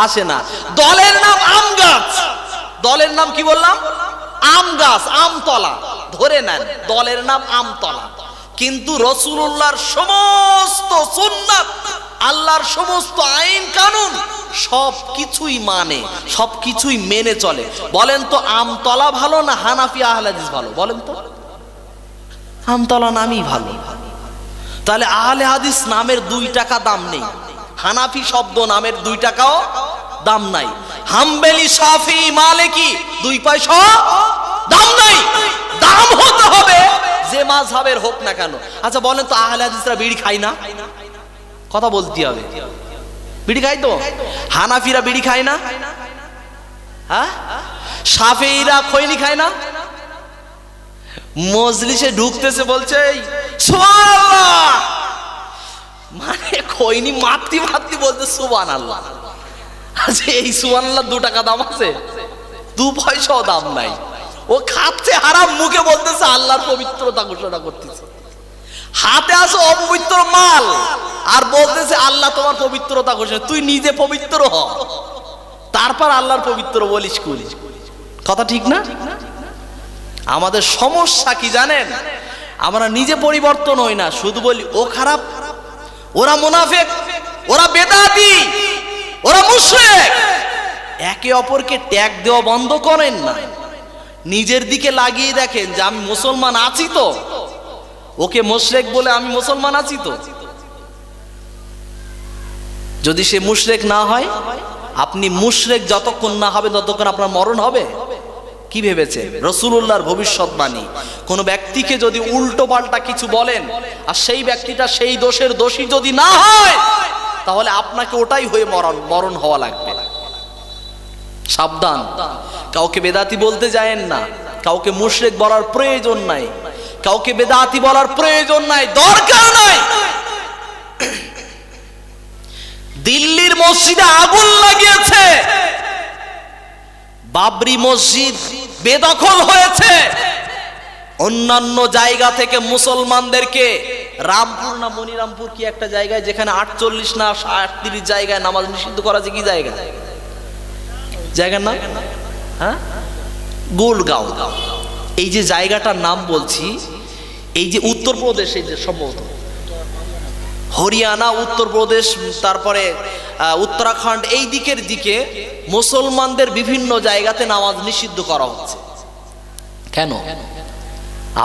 আসে না। দলের নাম আম গাছ, দলের নাম কি বললাম? আম গাছ, আমতলা ধরে নেন, দলের নাম আমতলা। কিন্তু রাসূলুল্লাহর সমস্ত সুন্নাত, আল্লাহর সমস্ত আইন কানুন সবকিছুই মানে, সবকিছুই মেনে চলে। বলেন তো আমতলা ভালো না হানাফি আহলে হাদিস ভালো? বলেন তো। আমতলা নামই ভালো। তাহলে আহলে হাদিস নামের 2 টাকা দাম নেই, হানাফি শব্দ নামের 2 টাকাও দাম নাই, হাম্বলি শাফি মালিকি 2 পয়সা দাম নাই। দাম হতে হবে যে মাযহাবের হোক না কেন। আচ্ছা বলেন তো আহলে হাদিসরা বিড়ি খায় না? কথা বলতে হবে। বিড়ি খায় তো? হানাফিরা বিড়ি খায় না? হ্যাঁ? শাফিঈরা খৈনি খায় না? মজলিসে ঢুকতেছে বলছে সুবহানাল্লাহ, মানে খৈনি মাতৃ মাতৃ বলতে সুবহানাল্লাহ। আচ্ছা এই সুবহানাল্লাহ 2 টাকা দাম আছে? 2 পয়সাও দাম নাই। ও খাচ্ছে হারাম, মুখে বলতেছে আল্লাহর পবিত্রতা ঘোষণা করতেছে। হাতে আছে অপবিত্র মাল আর বলতেছে আল্লাহ তোমার পবিত্রতা ঘোষণা। তুই নিজে পবিত্র হ, তারপর আল্লাহর পবিত্র বলিস কুলি। কথা ঠিক না? আমাদের সমস্যা কি জানেন? আমরা নিজে পরিবর্তন হই না, শুধু বলি ও খারাপ, ওরা মুনাফিক, ওরা বেদাতি, ওরা মুশরিক। একে অপরকে ট্যাগ দেওয়া বন্ধ করেন না, নিজের দিকে লাগিয়ে দেখেন যে আমি মুসলমান আছি তো, ওকে মুশরিক বলে আমি মুসলমান আছি তো। যদি সে মুশরিক না হয়, আপনি মুশরিক যতক্ষণ না হবে ততক্ষণ আপনার মরণ হবে। কি ভেবেছেন? রাসূলুল্লাহর ভবিষ্যৎবাণী, কোন ব্যক্তিকে যদি উল্টো পাল্টা কিছু বলেন আর সেই ব্যক্তিটা সেই দোষের দোষী যদি না হয়, তাহলে আপনাকে ওটাই হয়ে মরণ হওয়া লাগবে। সাবধান, কাউকে বেদাতি বলতে যায়েন না, কাউকে মুশরিক বলার প্রয়োজন নাই, কাউকে বেদাতি বলার প্রয়োজন নাই, দরকার নাই। দিল্লির মসজিদে আগুন লাগিয়েছে, বাবরি মসজিদ বেদখল হয়েছে, অন্যান্য জায়গা থেকে মুসলমানদেরকে রামপুর না মনিরামপুর কি একটা জায়গায় যেখানে 48 না 38 জায়গায় নামাজ নিষিদ্ধ করা আছে, কি জায়গা জায়গার নাম? হ্যাঁ, গোলগাঁও। এই যে জায়গাটার নাম বলছি, এই যে উত্তরপ্রদেশ, এই যে সম্ভবত হরিয়ানা, উত্তরপ্রদেশ, তারপরে উত্তরাখণ্ড, এই দিকের দিকে মুসলমানদের বিভিন্ন জায়গাতে নামাজ নিষিদ্ধ করা হচ্ছে। কেন?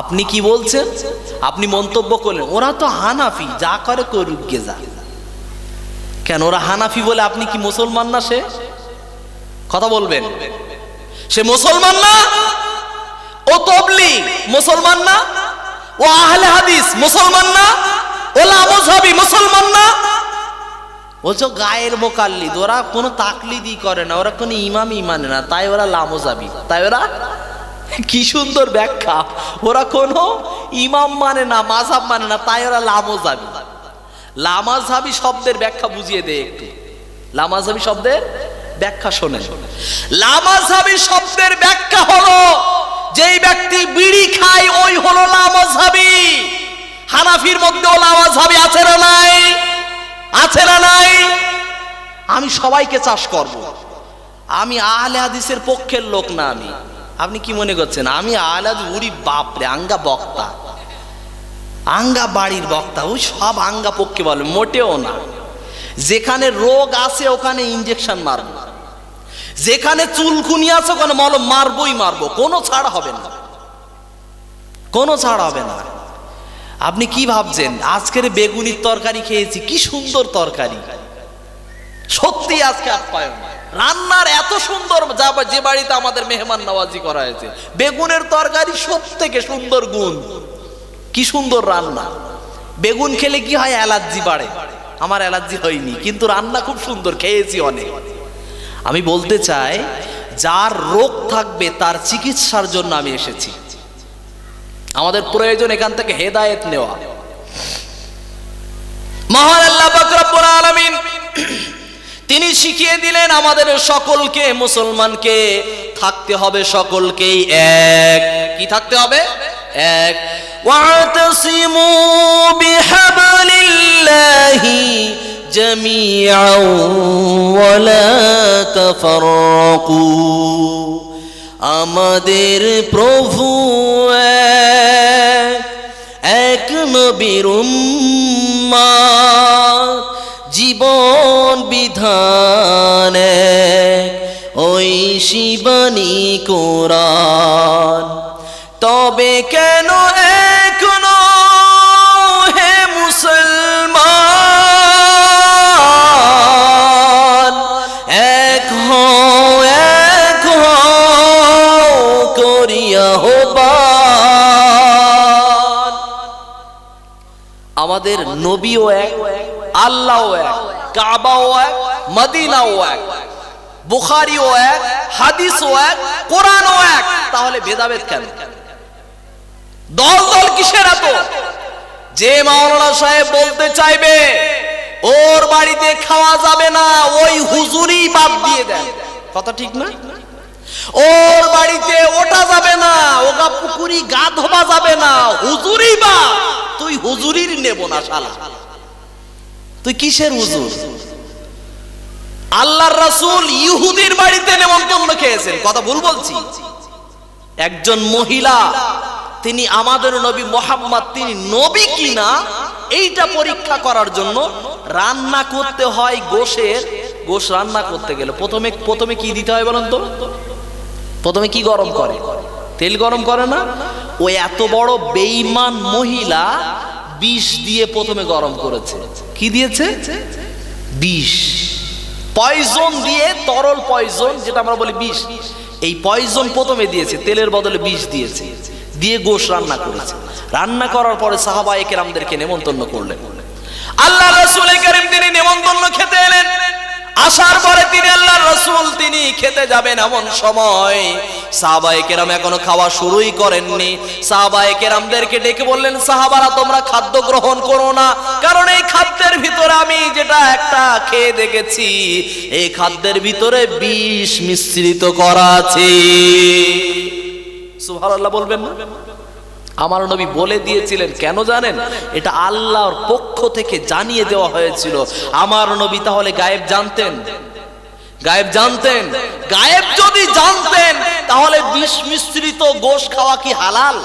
আপনি কি বলছেন? আপনি মন্তব্য করলেন ওরা তো হানাফি, যা করে করুক গে যা। কেন ওরা হানাফি বলে আপনি কি মুসলমান না? সে কথা বলবেন, সে মুসলমান না? ও তাবলীগ মুসলমান না? ও আহলে হাদিস মুসলমান না? ও লামজাবি মুসলমান না? ও যে গায়ের মোকাল্লিদ, ওরা কোনো তাকলিদই করে না, ওরা কোনো ইমামই মানে না, তাই ওরা লামজাবি। তাই ওরা, কি সুন্দর ব্যাখ্যা, ওরা কোনো ইমাম মানে না, মাযহাব মানে না, তাই ওরা লামজাবি। লামাযহাবি শব্দের ব্যাখ্যা বুঝিয়ে দেয় একটু। লামাযহাবি শব্দের ব্যাখ্যা শোনেন। লামাযহাবি শব্দের ব্যাখ্যা হলো যেই ব্যক্তি বিড়ি খায় ওই হলো লামাযহাবি। হানাফির মধ্যেও লামাযহাবি আছে না নাই? আছে না নাই? আমি সবাইকে চাষ করব, আমি আহলে হাদিসের পক্ষের লোক না। আপনি কি মনে করছেন আমি আহলে হাদিস? উরি বাপরে, আঙ্গা বক্তা, আঙ্গা বাড়ির বক্তা, ওই সব আঙ্গা পক্ষে বলে, মোটেও না। যেখানে রোগ আছে ওখানে ইনজেকশন মারবো, যেখানে চুলকুনি আছে ওখানে মলম মারবই মারবো, কোনো ছাড় হবে না, কোনো ছাড় হবে না। আপনি কি ভাবছেন আজকের বেগুনির তরকারি খেয়েছি, কি সুন্দর তরকারি, সত্যি আজকে আপ্যায়ন, রান্নার এত সুন্দর, যে বাড়িতে আমাদের মেহমান নওয়াজি করা হয়েছে, বেগুনের তরকারি সব থেকে সুন্দর গুণ, কি সুন্দর রান্না। বেগুন খেলে কি হয়? অ্যালার্জি বাড়ে। আমার অ্যালার্জি হয়নি, কিন্তু রান্না খুব সুন্দর, খেয়েছি অনেক। আমি বলতে চাই, যার রোগ থাকবে তার চিকিৎসার জন্য আমি এসেছি। আমাদের প্রয়োজন এখান থেকে হেদায়েত নেওয়া। মহান আল্লাহ পাক রব্বুল আলামিন তিনি শিখিয়ে দিলেন আমাদের সকলকে, মুসলমানকে থাকতে হবে সকলকেই এক। কি থাকতে হবে? এক। ওয়াতাসিমু বিহাবলিল্লাহি জামিআন ওয়া লা তাফাররাকু। আমাদের প্রভু এক, নবীর উম্মত, জীবন বিধান এক, ওই শিবানী কোরআন। তবে কেন এখনো হে মুসলমান এক হও, এক হও করিয়া আহ্বান। আমাদের নবীও এক, আল্লাহও এক, কাবাও এক, মদিনাও এক, বুখারীও এক, হাদিসও এক, কোরআনও এক। তাহলে ভেদাভেদ কেন? দল দল কিসের এত? যে মাওলানা সাহেব বলতে চাইবে ওর বাড়িতে খাওয়া যাবে না, ওই হুজুরি বাদ দিয়ে দেন, কথা ঠিক না? ওর বাড়িতে ওটা যাবে না, ওগা পুকুরি গা ধোবা যাবে না, হুজুরি বা, তুই হুজুরির নেব না শালা, তুই কিসের হুজুর? আল্লাহর রাসূল ইহুদির বাড়িতে নেমন্তন্ন খেয়েছেন, কথা ভুল বলছি? একজন মহিলা, তিনি আমাদের নবী মুহাম্মদ, তিনি নবী কিনা এইটা পরীক্ষা করার জন্য রান্না করতে হয় গোশের। গোশ রান্না করতে গেলে প্রথমে কি দিতে হয় বলেন তো? প্রথমে কি গরম করে? তেল গরম করে না? ওই এত বড় বেঈমান মহিলা বিষ দিয়ে প্রথমে গরম করেছে। কি দিয়েছে? বিষ, পয়জন দিয়ে, তরল পয়জন যেটা আমরা বলি বিষ, এই পয়জন প্রথমে দিয়েছে, তেলের বদলে বিষ দিয়েছে, দিয়ে গোশ রান্না করেছে। রান্না করার পরে সাহাবায়ে কেরামদেরকে নেমন্তন্ন করলেন। আল্লাহ রাসূল কারীম তিনি নেমন্তন্ন খেতে এলেন। আসার পরে তিনি আল্লাহর রাসূল তিনি খেতে যাবেন, এমন সময় সাহাবায়ে কেরাম এখনো খাওয়া শুরুই করেননি। সাহাবায়ে কেরামদেরকে ডেকে বললেন, সাহাবারা তোমরা খাদ্য গ্রহণ করো না, কারণ এই খাদ্যের ভিতরে আমি যেটা একটা খেয়ে দেখেছি, এই খাদ্যের ভিতরে বিষ মিশ্রিত করা আছে। সুবহানাল্লাহ বলবেন না? আমার নবী বলে দিয়েছিলেন, কেন জানেন? এটা আল্লাহর পক্ষ থেকে জানিয়ে দেওয়া হয়েছিল। আমার নবী তাহলে গায়েব জানতেন? গায়েব জানতেন? গায়েব যদি জানতেন তাহলে বিষ মিশ্রিত গোশ খাওয়া কি হালাল?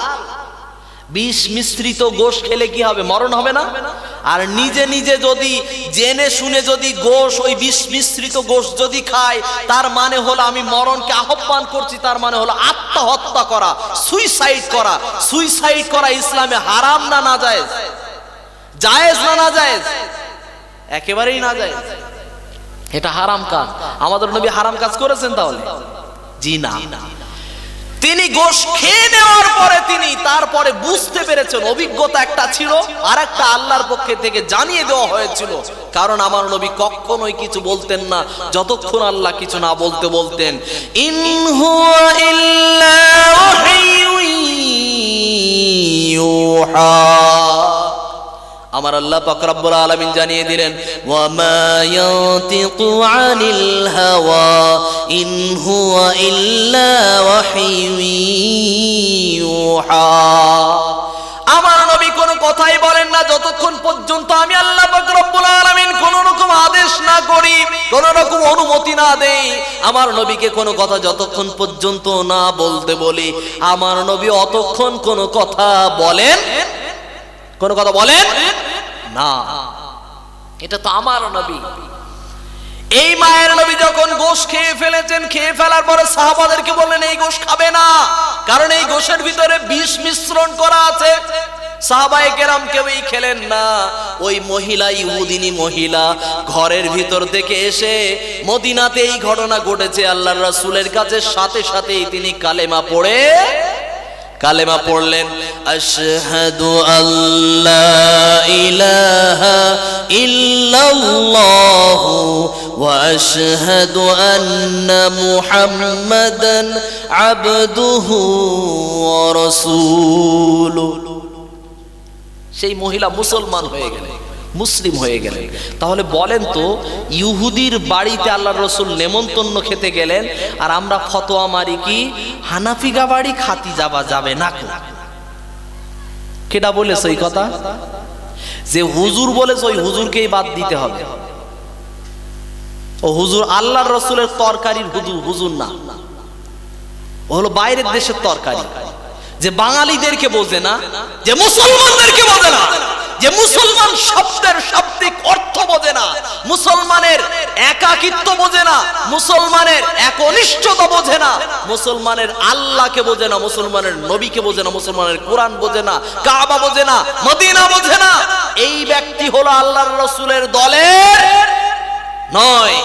বিষ মিশ্রিত গোশ খেলে কি হবে? মরণ হবে না? আর নিজে নিজে যদি জেনে শুনে যদি গোশ, ওই বিষ মিশ্রিত গোশ যদি খায়, তার মানে হলো আমি মরণকে আহ্বান করছি, তার মানে হলো আত্মহত্যা করা, সুইসাইড করা। সুইসাইড করা ইসলামে হারাম না নাজায়েজ? জায়েজ না নাজায়েজ? একেবারেই নাজায়েজ। এটা হারাম কাজ। আমাদের নবী হারাম কাজ করেছেন তাহলে? জি না। তিনি গোশ খেয়ে নেওয়ার পরে তিনি তারপরে বুঝতে পেরেছেন, অভিজ্ঞতা একটা ছিল আর একটা আল্লাহর পক্ষ থেকে জানিয়ে দেওয়া হয়েছিল। কারণ আমার নবী কখনোই কিছু বলতেন না যতক্ষণ আল্লাহ কিছু না বলতে বলতেন। ইন হুয়া ইল্লা ওয়াহয়ুন ইউহা। আমার আল্লাহ পাক রব্বুল আলামিন জানিয়ে দিলেন, ওয়া মা ইয়ানতিকু আনিল হাওয়া ইন হুয়া ইল্লা ওয়াহয়ুন ইউহা। আমার নবী কোনো কথাই বলেন না যতক্ষণ পর্যন্ত আমি আল্লাহ পাক রব্বুল আলামিন কোনো রকম আদেশ না করি, কোনো রকম অনুমতি না দেই। আমার নবীকে কোনো কথা যতক্ষণ পর্যন্ত না বলতে বলি, আমার নবী অতক্ষণ কোনো কথা বলেন, কোন কথা বলেন না। এটা তো আমার নবী। এই মায়ের নবী যখন গোশ খেয়ে ফেলেছেন, খেয়ে ফেলার পরে সাহাবাদেরকে বললেন এই গোশ খাবে না, কারণ এই গোশের ভিতরে বিষ মিশ্রণ করা আছে। সাহাবায়ে কেরাম কেউই খেলেন না। ওই মহিলা, ইহুদিনী মহিলা, ঘরের ভিতর থেকে এসে, মদিনাতে এই ঘটনা ঘটেছে, আল্লাহর রাসূলের কাছে সাথে সাথেই তিনি কালেমা পড়লেন, আশহাদু আল্লা ইলাহা ইল্লাল্লাহু ওয়া আশহাদু আন্না মুহাম্মাদান আবদুহু ওয়া রাসূলুহু। সেই মহিলা মুসলমান হয়ে গেলেন, মুসলিম হয়ে গেলেন। তাহলে বলেন তো, ইহুদির বাড়িতে আল্লাহর রাসূল নেমন্তন্ন খেতে গেলেন, আর আমরা ফতোয়া মারি কি হানাফিগা বাড়ি খাতি যাবে না? কেডা বলেছে এই কথা? যে হুজুর বলেছে ওই হুজুরকেই বাদ দিতে হবে। ও হুজুর আল্লাহর রাসূলের তরকারির হুজুর না, ও হলো বাইরের দেশের তরকারি। যে বাঙালিদেরকে বোঝে না, যে মুসলমানদেরকে বোঝে না, যে মুসলমান শব্দের শাব্দিক অর্থ বোঝে না, মুসলমানের একাকিত্ব বোঝে না, মুসলমানের একনিষ্ঠতা বোঝে না, মুসলমানের আল্লাহকে বোঝে না, মুসলমানের নবীকে বোঝে না, মুসলমানের কোরআন বোঝে না, কাবা বোঝে না, মদিনা বোঝে না, এই ব্যক্তি হলো আল্লাহর রাসূলের দলের নয়।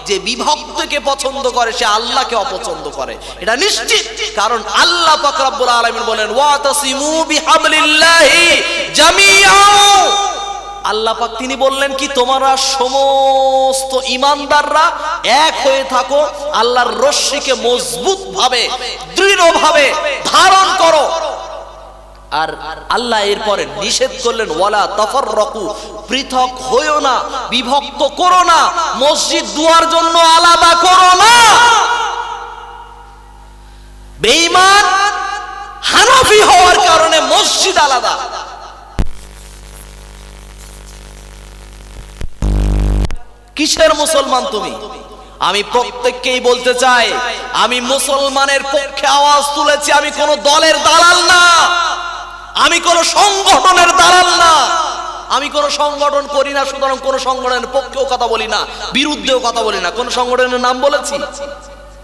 যে বিভক্তকে পছন্দ করে সে আল্লাহকে অপছন্দ করে, এটা নিশ্চিত। কারণ আল্লাহ পাক রব্বুল আলামিন বলেন, ওয়াতাসিমু বিহাবলিল্লাহি জামিআ। আল্লাহ পাক তিনি বললেন কি, তোমরা সমস্ত ঈমানদাররা এক হয়ে থাকো, আল্লাহর রশ্মিকে মজবুত ভাবে, দৃঢ়ভাবে ধারণ করো। আর আল্লাহ এরপরে নিষেধ করলেন, ওয়ালা তাফাররাকু, পৃথক হইও না, বিভক্ত করো না, মসজিদ দুয়ার জন্য আলাদা করো না। বেঈমান হানাফি হওয়ার কারণে মসজিদ আলাদা। কিসের মুসলমান তুমি? আমি প্রত্যেককেই বলতে চাই, আমি মুসলমানের পক্ষে আওয়াজ তুলেছি, আমি কোন দলের দালাল না, আমি কোন সংগঠনের দালাল না, আমি কোন সংগঠন করি না, সুতরাং কোন সংগঠনের পক্ষেও কথা বলি না, বিরুদ্ধেও কথা বলি না। কোন সংগঠনের নাম বলেছি?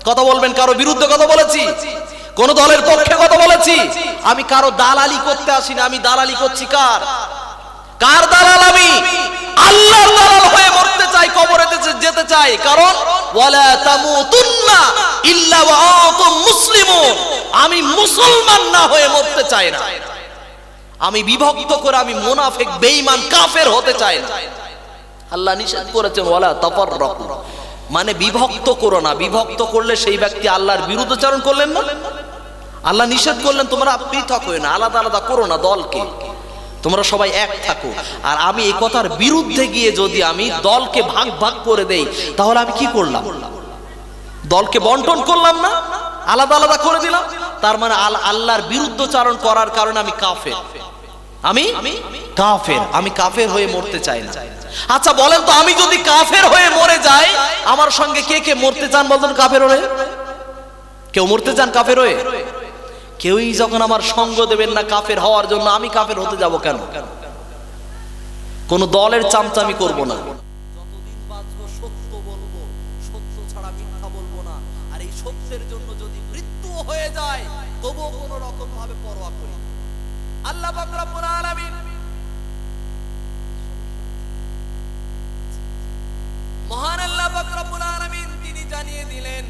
কথা বলবেন কারো বিরুদ্ধে কথা বলেছি? কোন দলের পক্ষে কথা বলেছি? আমি কারো দালালি করতে আসিনি। আমি দালালি করছি কার দালাল? আমি আল্লাহর দালাল হয়ে মরতে চাই, কবরে যেতে চাই। কারণ ওয়ালা তামুতুন্না ইল্লা ওয়া আনতুম মুসলিমুন, আমি মুসলমান না হয়ে মরতে চাই না। আমি বিভক্ত করে আমি মুনাফিক, বেঈমান, কাফের হতে চাই না। আল্লাহ নিষেধ করেছেন ওয়ালা তাফাররাকু, মানে বিভক্ত করো না, বিভক্ত করলে সেই ব্যক্তি আল্লাহর বিরুদ্ধাচরণ করলেন না। আল্লাহ নিষেধ করলেন তোমরা পৃথক হয়ে না, আলাদা আলাদা করো না দলকে, তোমরা সবাই এক থাকো। আর আমি এই কথার বিরুদ্ধে গিয়ে যদি আমি দলকে ভাগ ভাগ করে দেই, তাহলে আমি কি করলাম? দলকে বন্টন করলাম না, আলাদা আলাদা করে দিলাম। তার মানে আল্লাহর বিরুদ্ধাচরণ করার কারণে আমি কাফের, আমি কাফের হয়ে মরতে চাই না। আচ্ছা বলেন তো, আমি যদি কাফের হয়ে মরে যাই, আমার সঙ্গে কে কে মরতে চান বলতেন কাফের হয়ে? কেউ মরতে চান কাফের হয়ে? কেউই যখন আমার সঙ্গ দেবেন না কাফের হওয়ার জন্য, আমি কাফের হতে যাব কেন? কোন দলের চামচামি করব না। যতদিন বাঁচবো সত্য বলবো, সত্য ছাড়া মিথ্যা বলবো না। আর এই সত্যের জন্য যদি মৃত্যু হয়ে যায়, তবুও কোন রকম ভাবে পরোয়া করি না। আল্লাহ পাক রব্বুল আলামিন, মহান আল্লাহ পাক রব্বুল আলামিন তিনি জানিয়ে দিলেন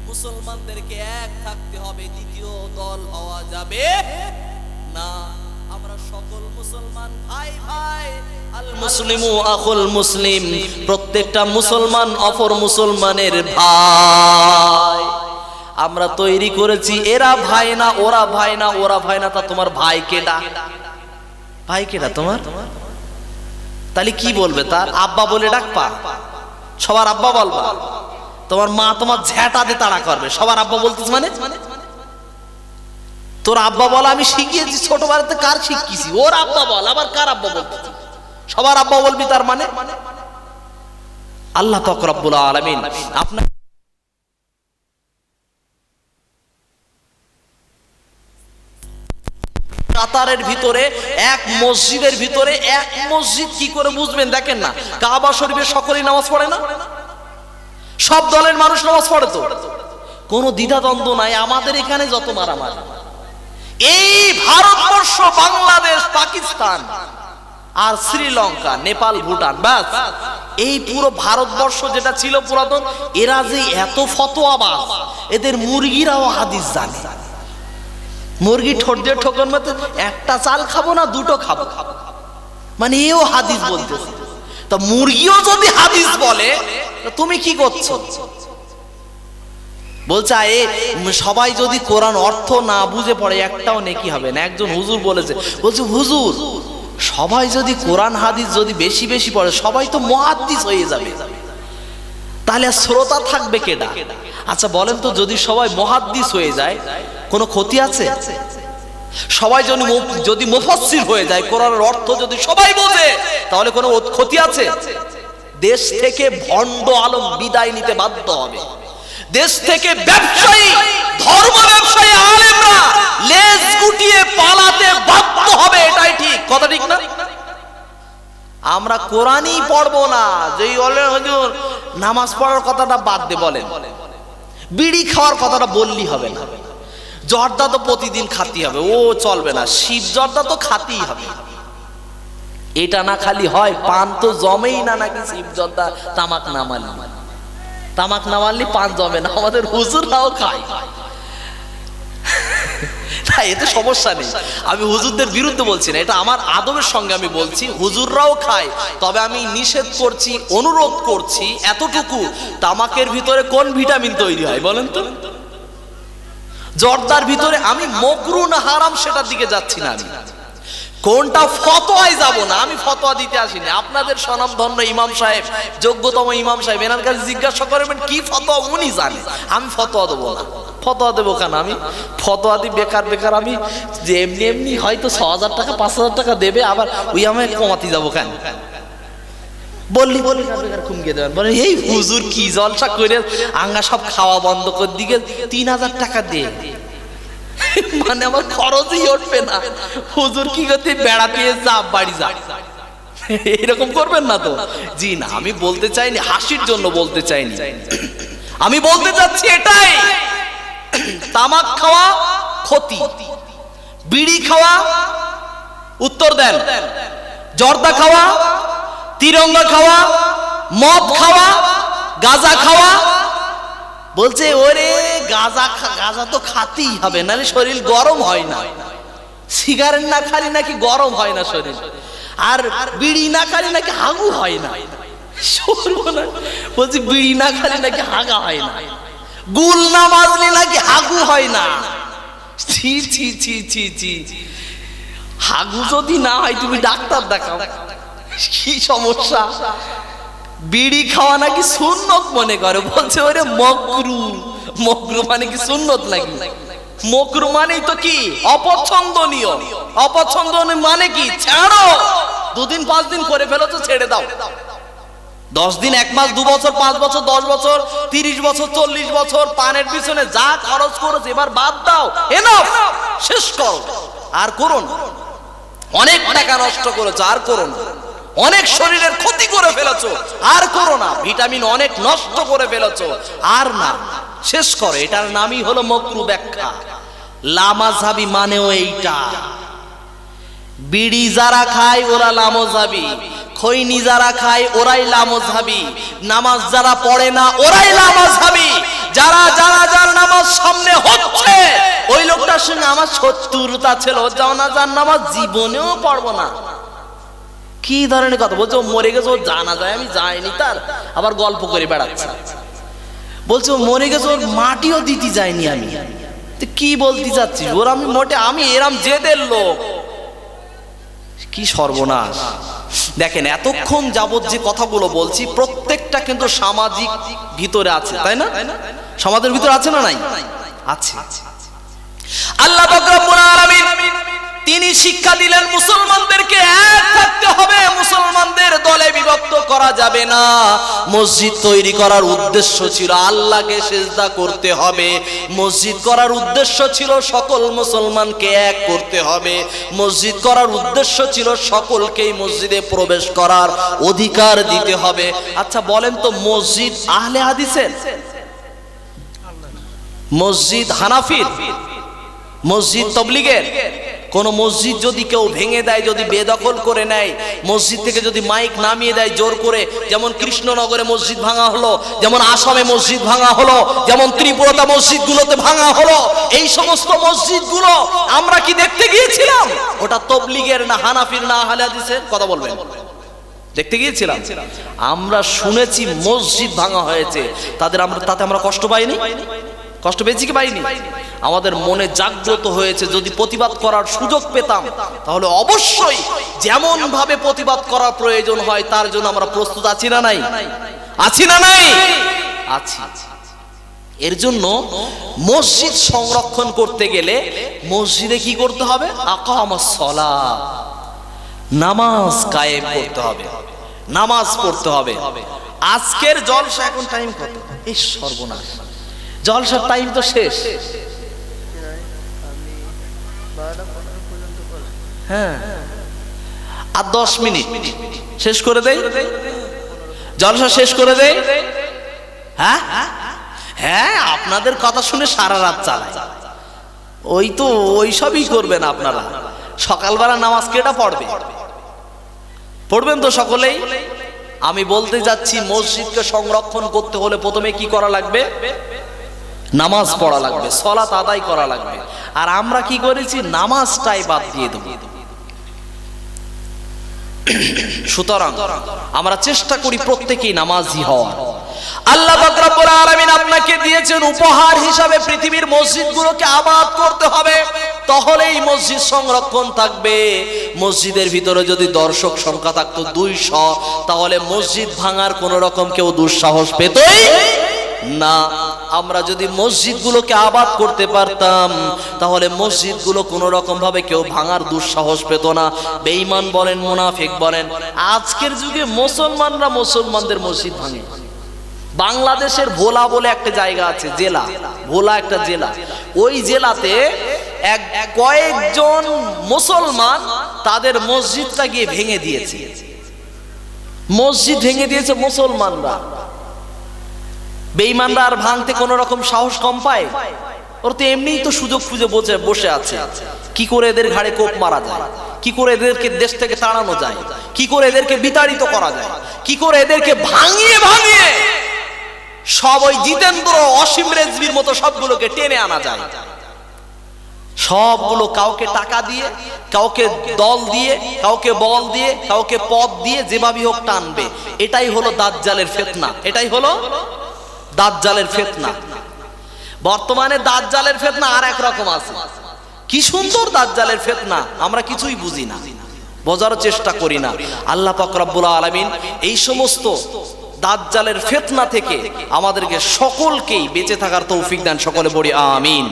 মুসলমানদেরকে এক থাকতে হবে, দ্বিতীয় দল হওয়া যাবে না। আমরা সকল মুসলমান ভাই ভাই, আল মুসলিমু আখুল মুসলিম, প্রত্যেকটা মুসলমান অপর মুসলমানের ভাই। আমরা তৈরি করেছি এরা ভাই না, ওরা ভাই না, ওরা ভাই না। তা তোমার ভাই কেডা? ভাই কেডা তোমার? তাহলে কি বলবে? তার আব্বা বলে ডাকবা, সবার আব্বা বলবা। তোমার মা তোমার ঝ্যাটা দিয়ে তাড়া করবে, সবার আব্বা বলতেছ মানে? তোর আব্বা বলা আমি শিখিয়েছি ছোটবেলাতে, কার শিখিয়েছি? ওর আব্বা বল, আবার কার আব্বা বলতেছি? সবার আব্বা বলবি, তার মানে আল্লাহ পাক রব্বুল আলামিন আপনার কাতারের ভিতরে, এক মসজিদের ভিতরে, এক মসজিদ কি করে বুঝবেন দেখেন না, কাবা শরীফে সকলেই নামাজ পড়ে না? সব দলের মানুষ নামাজ পড়ে, তো কোনো দ্বিধাদ্বন্দ্ব নাই। আমাদের এখানে যত মারামারি, এই ভারতবর্ষ, বাংলাদেশ, পাকিস্তান আর শ্রীলঙ্কা, নেপাল, ভুটান, ব্যাস এই পুরো ভারতবর্ষ যেটা ছিল পুরাতন, এরা যে এত ফতোয়াবাজ, এদের মুরগিরাও হাদিস জানে। মুরগি ঠোঁট দিয়ে ঠোকর মতো, একটা চাল খাবো না দুটো খাবো, মানে এও হাদিস বলতেছে। তা মুরগিও যদি হাদিস বলে, তুমি কি করছো? বলছে সবাই যদি কোরআন অর্থ না বুঝে পড়ে, একটাও নেকি হবে না। একজন হুজুর বলেছে, বলছে হুজুর সবাই যদি কোরআন হাদিস যদি বেশি বেশি পড়ে, সবাই তো মুহাদ্দিস হয়ে যাবে, তাহলে শ্রোতা থাকবে কেডা? আচ্ছা বলেন তো, যদি সবাই মুহাদ্দিস হয়ে যায় কোনো ক্ষতি আছে? সবাই যদি মুফাসসির হয়ে যায়, কোরআনের অর্থ যদি সবাই বোঝে, তাহলে কোনো ক্ষতি আছে? দেশ থেকে ভণ্ড আলেম বিদায় নিতে বাধ্য হবে। দেশ থেকে ব্যবসায়ী, ধর্ম ব্যবসায়ী আলেমরা লেজ গুটিয়ে পালাতে বাধ্য হবে। এটাই ঠিক কথা, ঠিক না? আমরা কোরআনই পড়বো না, যেই বলেন হুজুর নামাজ পড়ার কথাটা বাদ দে, বলেন বিড়ি খাওয়ার কথাটা বললেই হবে না, জর্দা তো প্রতিদিন খাতেই হবে, ও চলবে না, শিব জর্দা তো খাতেই হবে। এটা না খালি হয়, পান তো জমেই না নাকি শিব জর্দা তামাক না মারলি পান জমে না। আমাদের হুজুররাও খায়, এতে সমস্যা নেই। আমি হুজুরদের বিরুদ্ধে বলছি না, এটা আমার আদবের সঙ্গে আমি বলছি, হুজুররাও খায়। তবে আমি নিষেধ করছি, অনুরোধ করছি এতটুকু, তামাকের ভিতরে কোন ভিটামিন তৈরি হয় বলেন তো? জর্দার ভিতরে, আমি মকরু না হারাম সেটার দিকে যাচ্ছি না, আমি কোনটা ফতোয়ায় যাব না, আমি ফতোয়া দিতে আসিনি। আপনাদের স্বনামধন্য ইমাম সাহেব, যোগ্যতম ইমাম সাহেব, এনার কাছে জিজ্ঞাসা করবেন কি ফতোয়া, উনি জানে। আমি ফতোয়া দেবো না। ফতোয়া দেবো কেন? আমি ফতোয়া দিই বেকার আমি যে এমনি হয়তো 6,000 টাকা 5,000 টাকা দেবে, আবার ওই আমি কমাতে যাবো কেন? বললি বেকার খুমকে দেবেন, বলে এই হুজুর কি জলসা করে আঙ্গা সব খাওয়া বন্ধ করে দিকে 3,000 টাকা দিয়ে, মানে আমার খরচই উঠবে না। হুজুর কি করতে, বেড়াতে যা বাড়ি যা, এরকম করবেন না তো? জি না, আমি বলতে চাইনি, হাসির জন্য বলতে চাইনি। আমি বলতে চাচ্ছি এটাই, তামাক খাওয়া ক্ষতি, বিড়ি খাওয়া, উত্তর দেন, জর্দা খাওয়া, তিরঙ্গা খাওয়া, মদ খাওয়া, গাঁজা খাওয়া। বলছে ওরে গাঁজা তো খাতেই হবে, নাহলে শরীর গরম হয় না। সিগারেট না খালি নাকি গরম হয় না শরীর, আর বিড়ি না খালি নাকি হাগু হয় না। সর্বনাশ। বলছি বিড়ি না খালি নাকি হাগা হয় না, গুল না বাজলে নাকি হাগু হয় না। ছি ছি ছি ছি ছি, হাগু যদি না হয় তুমি ডাক্তার দেখাও। কি সমস্যা? বিড়ি খাওয়া নাকি সুন্নত মনে করে, বলছে ওরে মকরু। মকরু মানে কি সুন্নত নাকি? মকরু মানেই তো কি অপছন্দনীয়। অপছন্দনীয় মানে কি? ছাড়ো, 2 দিন 5 দিন করে ফেলেছো, ছেড়ে দাও। 10 দিন, 1 মাস, 2 বছর, 5 বছর, 10 বছর, 30 বছর, 40 বছর পানের পিছনে যা খরচ করেছে এবার বাদ দাও, এনাফ, শেষ করো, আর করো না। অনেক টাকা নষ্ট করেছো, আর করো না। অনেক শরীরের ক্ষতি করে ফেলেছো, আর করো না। ভিটামিন অনেক নষ্ট করে ফেলেছো, আর না, শেষ করো। এটার নামই হলো মকরু ব্যাখ্যা। লামাযহাবি মানেও এইটা। বিড়ি যারা খায় ওরা লামাযহাবি, খৈনি যারা খায় ওরাই লামাযহাবি, নামাজ যারা পড়ে না ওরাই লামাযহাবি। যারা জানাজার নামাজ সামনে হচ্ছে ওই লোকটার সঙ্গে আমার শত্রুতা ছিল, জানাজার নামাজ জীবনেও পড়বো না। কি ধরনের কথা বলছে? ও মরে গেছে, ও জানা যায় আমি যাইনি, তার আবার গল্প করে বেড়াচ্ছে। বলছে ও মরে গেছে, ওর মাটিও দিতে যায়নি আমি। কি বলতে চাচ্ছিস? ওর আমি মোটে, আমি এরম জেদের লোক। কি সর্বনাশ! দেখেন এতক্ষণ যাবত যে কথাগুলো বলছি প্রত্যেকটা কিন্তু সামাজিক ভিতরে আছে, তাই না? সমাজের ভিতরে আছে না? নাই, আছে। আল্লাহ পাক রব্বুল আলামিন তিনি শিক্ষা দিলেন মুসলমানদেরকে এক থাকতে হবে, মুসলমানদের দলে বিভক্ত করা যাবে না। মসজিদ তৈরি করার উদ্দেশ্য ছিল আল্লাহকে সিজদা করতে হবে। মসজিদ করার উদ্দেশ্য ছিল সকল মুসলমানকে এক করতে হবে। মসজিদ করার উদ্দেশ্য ছিল সকলকেই মসজিদে প্রবেশ করার অধিকার দিতে হবে। আচ্ছা বলেন তো, মসজিদ আহলে হাদিসের, মসজিদ হানাফির, মসজিদ তাবলীগের? কোন মসজিদ যদি কেউ ভেঙে দেয়, যদি বেদখল করে নেয়, মসজিদ থেকে যদি মাইক নামিয়ে দেয় জোর করে, যেমন কৃষ্ণনগরে মসজিদ ভাঙা হলো, যেমন আসামে মসজিদ ভাঙা হলো, যেমন ত্রিপুরাতে মসজিদগুলোতে ভাঙা হলো, এই সমস্ত মসজিদগুলো আমরা কি দেখতে গিয়েছিলাম? ওটা তাবলীগের না হানাফির না আহলে হাদিসের? কথা বলবেন। দেখতে গিয়েছিলাম? আমরা শুনেছি মসজিদ ভাঙা হয়েছে, তাতে আমরা কষ্ট পাইনি? কষ্ট পেয়েছি কি পাইনি? আমাদের মনে জাগ্রত হয়েছে। যদি প্রতিবাদ করার সুযোগ পেতাম তাহলে অবশ্যই যেমন ভাবে প্রতিবাদ করার প্রয়োজন হয় তার জন্য আমরা প্রস্তুত আছি না নাই? আছি না নাই? আছি। এর জন্য মসজিদ সংরক্ষণ করতে গেলে মসজিদে কি করতে হবে? আকামাস সালাত, নামাজ কায়েম করতে হবে, নামাজ পড়তে হবে। আজকের জলসা এখন টাইম কত? এই সর্বনাশ, জলসার টাইম তো শেষ। হ্যাঁ, আর 10 মিনিট শেষ করে দেই, জলসা শেষ করে দেই। হ্যাঁ হ্যাঁ, আপনাদের কথা শুনে সারা রাত চালায়। ওই তো ওই সবই করবেন আপনারা। সকালবেলা নামাজ কেটা পড়বে? পড়বেন তো সকলেই। আমি বলতে যাচ্ছি মসজিদকে সংরক্ষণ করতে হলে প্রথমে কি করা লাগবে? নামাজ পড়া লাগবে, সালাত আদায় করা লাগবে। আর আমরা কি করেছি? নামাজটাই বাদ দিয়ে দেব। সুতরাং আমরা চেষ্টা করি প্রত্যেকেই নামাজি হওয়ার। আল্লাহ পাক রব্বুল আলামিন আপনাকে দিয়েছেন উপহার হিসাবে পৃথিবীর মসজিদগুলোকে আবাদ করতে হবে, তাহলেই মসজিদ সংরক্ষণ থাকবে। মসজিদের ভিতরে যদি দর্শক সংখ্যা থাকতো 200, তাহলে মসজিদ ভাঙার কোন রকম কেউ দুঃসাহস পেতই না। আমরা যদি মসজিদগুলোকে আবাদ করতে পারতাম তাহলে মসজিদগুলো কোন রকম ভাবে কেউ ভাঙার দুঃসাহস পেত না। বেঈমান বলেন, মুনাফিক বলেন, আজকের যুগে মুসলমানরা মুসলমানদের মসজিদ ভাঙে। বাংলাদেশের ভোলা বলে একটা জায়গা আছে, জেলা, ভোলা একটা জেলা। ওই জেলাতে কয়েকজন মুসলমান তাদের মসজিদটা গিয়ে ভেঙে দিয়েছে। মসজিদ ভেঙে দিয়েছে মুসলমানরা। বেঈমানরা আর ভাঙতে কোন রকম সাহস কম পায়? ওর তো এমনিই তো সুযোগ খুঁজে বসে আছে কি করে এদের ঘাড়ে কোপ মারা যায়, কি করে এদেরকে দেশ থেকে তাড়ানো যায়, কি করে এদেরকে বিতাড়িত করা যায়, কি করে এদেরকে ভাঙিয়ে ভাঙিয়ে সব ওই জিতেন্দ্র, অসীম রেজভির মতো সবগুলোকে টেনে আনা যায়। সবগুলো কাউকে টাকা দিয়ে, কাউকে দল দিয়ে, কাউকে বল দিয়ে, কাউকে পদ দিয়ে যেভাবে হোক টানবে। এটাই হলো দাজ্জালের ফিতনা, এটাই হলো দাজ্জালের ফিতনা। বর্তমানে দাজ্জালের ফিতনা আর এক রকম আছে। কি সুন্দর দাজ্জালের ফিতনা, আমরা কিছুই বুঝি না, বোঝার চেষ্টা করি না। আল্লাহ পাক রব্বুল আলামিন এই সমস্ত দাজ্জালের ফিতনা থেকে আমাদেরকে সকলকেই বেঁচে থাকার তৌফিক দান। সকলে বলি আমিন।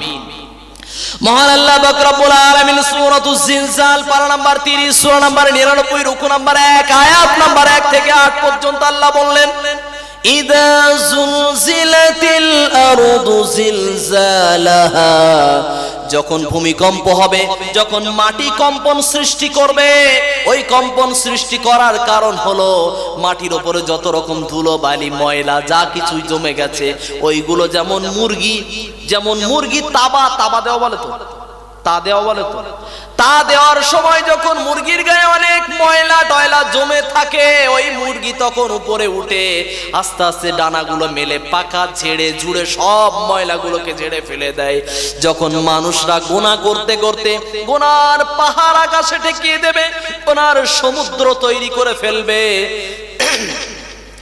মহান আল্লাহ পাক রব্বুল আলামিন সূরাতুজ জিলজাল পারা নাম্বার 30, সূরা নাম্বার 99, রুকু নাম্বার 1, আয়াত নাম্বার 1 থেকে 8 পর্যন্ত আল্লাহ বললেন, ইযা যুলজিলাতিল আরদু জিলজালাহা, যখন ভূমিকম্প হবে, যখন মাটি কম্পন সৃষ্টি করবে, ওই কম্পন সৃষ্টি করার কারণ হলো মাটির উপরে যত রকম ধুলো বালি ময়লা যা কিছুই জমে গেছে, ওইগুলো যেমন মুরগি তাবা দেওয়া বলে তো, তা দেওয়া বলে তো, তা দেওয়ার সময় যখন মুরগির গায়ে অনেক ময়লা টয়লা জমে থাকে, ওই মুরগি তখন উপরে উঠে আস্তে আস্তে ডানাগুলো মেলে পাকা ঝেড়ে ঝুড়ে সব ময়লাগুলোকে ঝেড়ে ফেলে দেয়। যখন মানুষরা গুনাহ করতে করতে গুনার পাহাড় আকাশে ঠেকিয়ে দেবে, গুনার সমুদ্র তৈরি করে ফেলবে,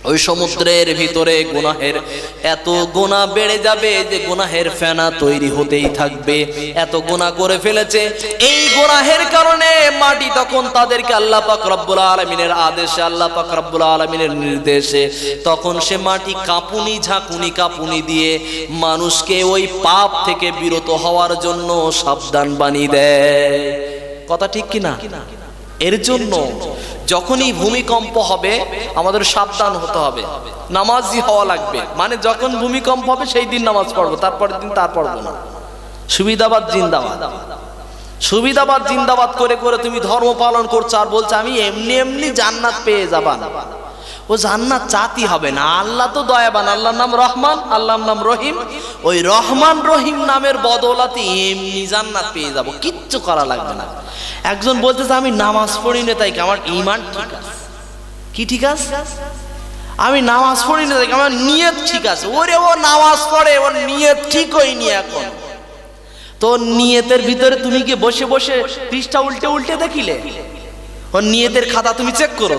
ওই সমুদ্রের ভিতরে গুনাহের এত গুনাহ বেড়ে যাবে যে গুনাহের ফেনা তৈরি হতেই থাকবে। এত গুনাহ করে ফেলেছে, এই গুনাহের কারণে মাটি তখন তাদেরকে আল্লাহ পাক রব্বুল আলামিনের আদেশে, আল্লাহ পাক রব্বুল আলামিনের নির্দেশে তখন সে মাটি কাঁপুনি ঝাঁকুনি দিয়ে মানুষকে ওই পাপ থেকে বিরত হওয়ার জন্য সাবধান বানিয়ে দেয়। কথা ঠিক কিনা? এর জন্য যখনই ভূমিকম্প হবে আমাদের সাবধান হতে হবে, নামাজি হওয়া লাগবে। মানে যখন ভূমিকম্প হবে সেই দিন নামাজ পড়বো, তারপরের দিন তার পড়বো না। সুবিধাবাদ জিন্দাবাদ, সুবিধাবাদ জিন্দাবাদ করে করে তুমি ধর্ম পালন করছো আর বলছো আমি এমনি এমনি জান্নাত পেয়ে যাবা। ও জান্নাত চাতি হবে না, আল্লাহ তো দয়াবান, আল্লাহর নাম রহমান, আল্লাহর নাম রহিম, ওই রহমান রহিম নামের বদৌলতে এমনি জান্নাত পেয়ে যাব, কিচ্ছু করা লাগবে না। একজন বলতেছে আমি নামাজ পড়ি না তাই আমার ঈমান ঠিক আছে। কি ঠিক আছে? আমি নামাজ পড়ি না তাই আমার নিয়ত ঠিক আছে। ওরে ও নামাজ পড়ে, ওর নিয়ত ঠিক হয়নি এখন। তো নিয়তের ভিতরে তুমি কি বসে বসে পৃষ্ঠা উল্টে উল্টে দেখিলে? ওর নিয়তের খাতা তুমি চেক করো।